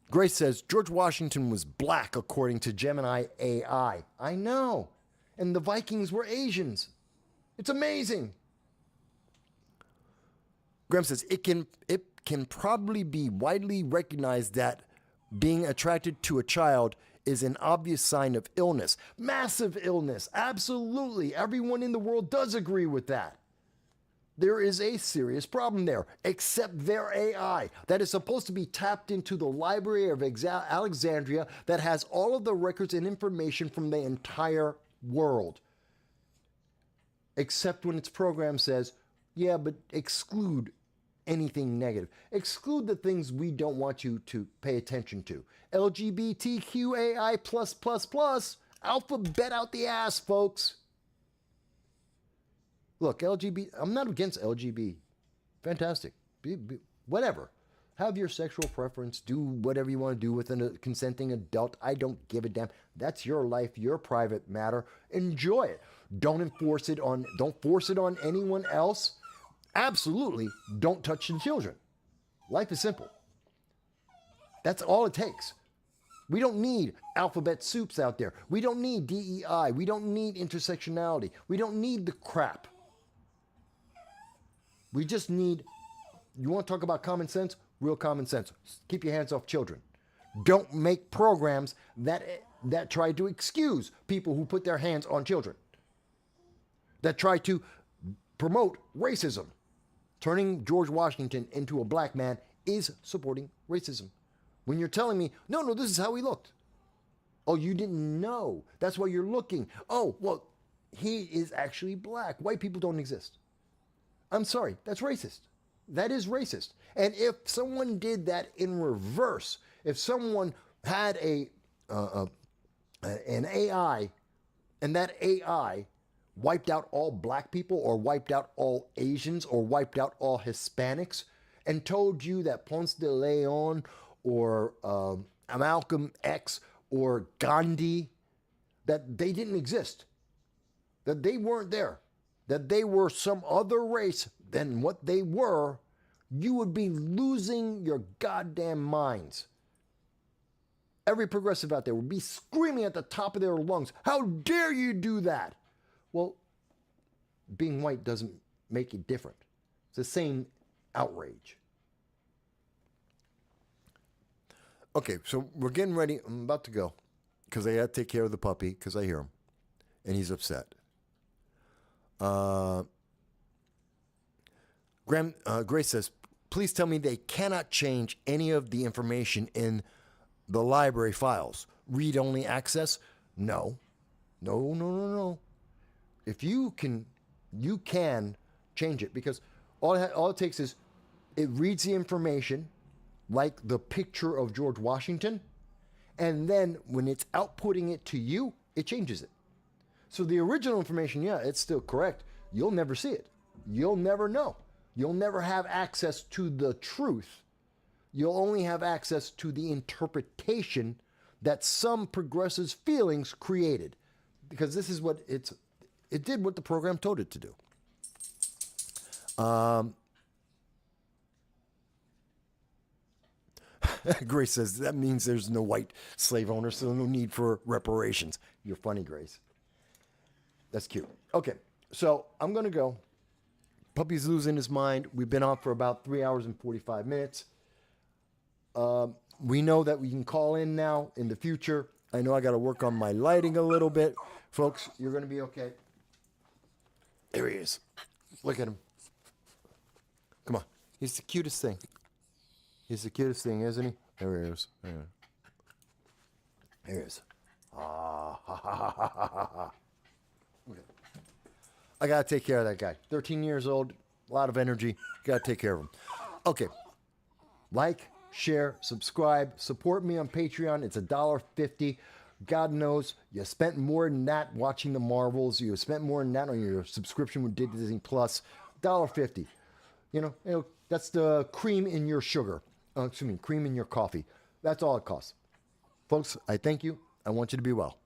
Grace says, George Washington was black according to Gemini AI. I know. And the Vikings were Asians. It's amazing. Graham says, it can probably be widely recognized that being attracted to a child is an obvious sign of illness. Massive illness. Absolutely. Everyone in the world does agree with that. There is a serious problem there, except their AI that is supposed to be tapped into the Library of Alexandria that has all of the records and information from the entire world. Except when its program says, yeah, but exclude anything negative. Exclude the things we don't want you to pay attention to. LGBTQAI+++, alphabet out the ass, folks. Look, I'm not against LGBT. Fantastic. Whatever. Have your sexual preference. Do whatever you want to do with a consenting adult. I don't give a damn. That's your life, your private matter. Enjoy it. Don't force it on anyone else. Absolutely don't touch the children. Life is simple. That's all it takes. We don't need alphabet soups out there. We don't need DEI. We don't need intersectionality. We don't need the crap. We just need, you want to talk about common sense? Real common sense. Keep your hands off children. Don't make programs that try to excuse people who put their hands on children. That try to promote racism. Turning George Washington into a black man is supporting racism. When you're telling me, no, this is how he looked. Oh, you didn't know. That's why you're looking. Oh, well, he is actually black. White people don't exist. I'm sorry, that's racist. That is racist. And if someone did that in reverse, if someone had an AI, and that AI wiped out all black people or wiped out all Asians or wiped out all Hispanics and told you that Ponce de Leon or Malcolm X or Gandhi, that they didn't exist, that they weren't there, that they were some other race than what they were, you would be losing your goddamn minds. Every progressive out there would be screaming at the top of their lungs, how dare you do that? Well, being white doesn't make it different. It's the same outrage. Okay, so we're getting ready. I'm about to go because I got to take care of the puppy because I hear him and he's upset. Grace says, please tell me they cannot change any of the information in the library files. Read-only access? No. No. If you can change it because all it takes is it reads the information like the picture of George Washington, and then when it's outputting it to you, it changes it. So the original information, yeah, it's still correct. You'll never see it. You'll never know. You'll never have access to the truth. You'll only have access to the interpretation that some progressives' feelings created. Because this is what it did what the program told it to do. Grace says, that means there's no white slave owners, so no need for reparations. You're funny, Grace. That's cute. Okay, so I'm going to go. Puppy's losing his mind. We've been on for about 3 hours and 45 minutes. We know that we can call in now in the future. I know I got to work on my lighting a little bit. Folks, you're going to be okay. There he is. Look at him. Come on. He's the cutest thing. He's the cutest thing, isn't he? There he is. There he is. Ah, ha, ha, ha, ha, ha, ha. Okay. I got to take care of that guy. 13 years old, a lot of energy. Got to take care of him. Okay. Like, share, subscribe, support me on Patreon. It's $1.50. God knows you spent more than that watching the Marvels. You spent more than that on your subscription with Disney Plus. $1.50. You know, that's the cream in your sugar. Cream in your coffee. That's all it costs. Folks, I thank you. I want you to be well.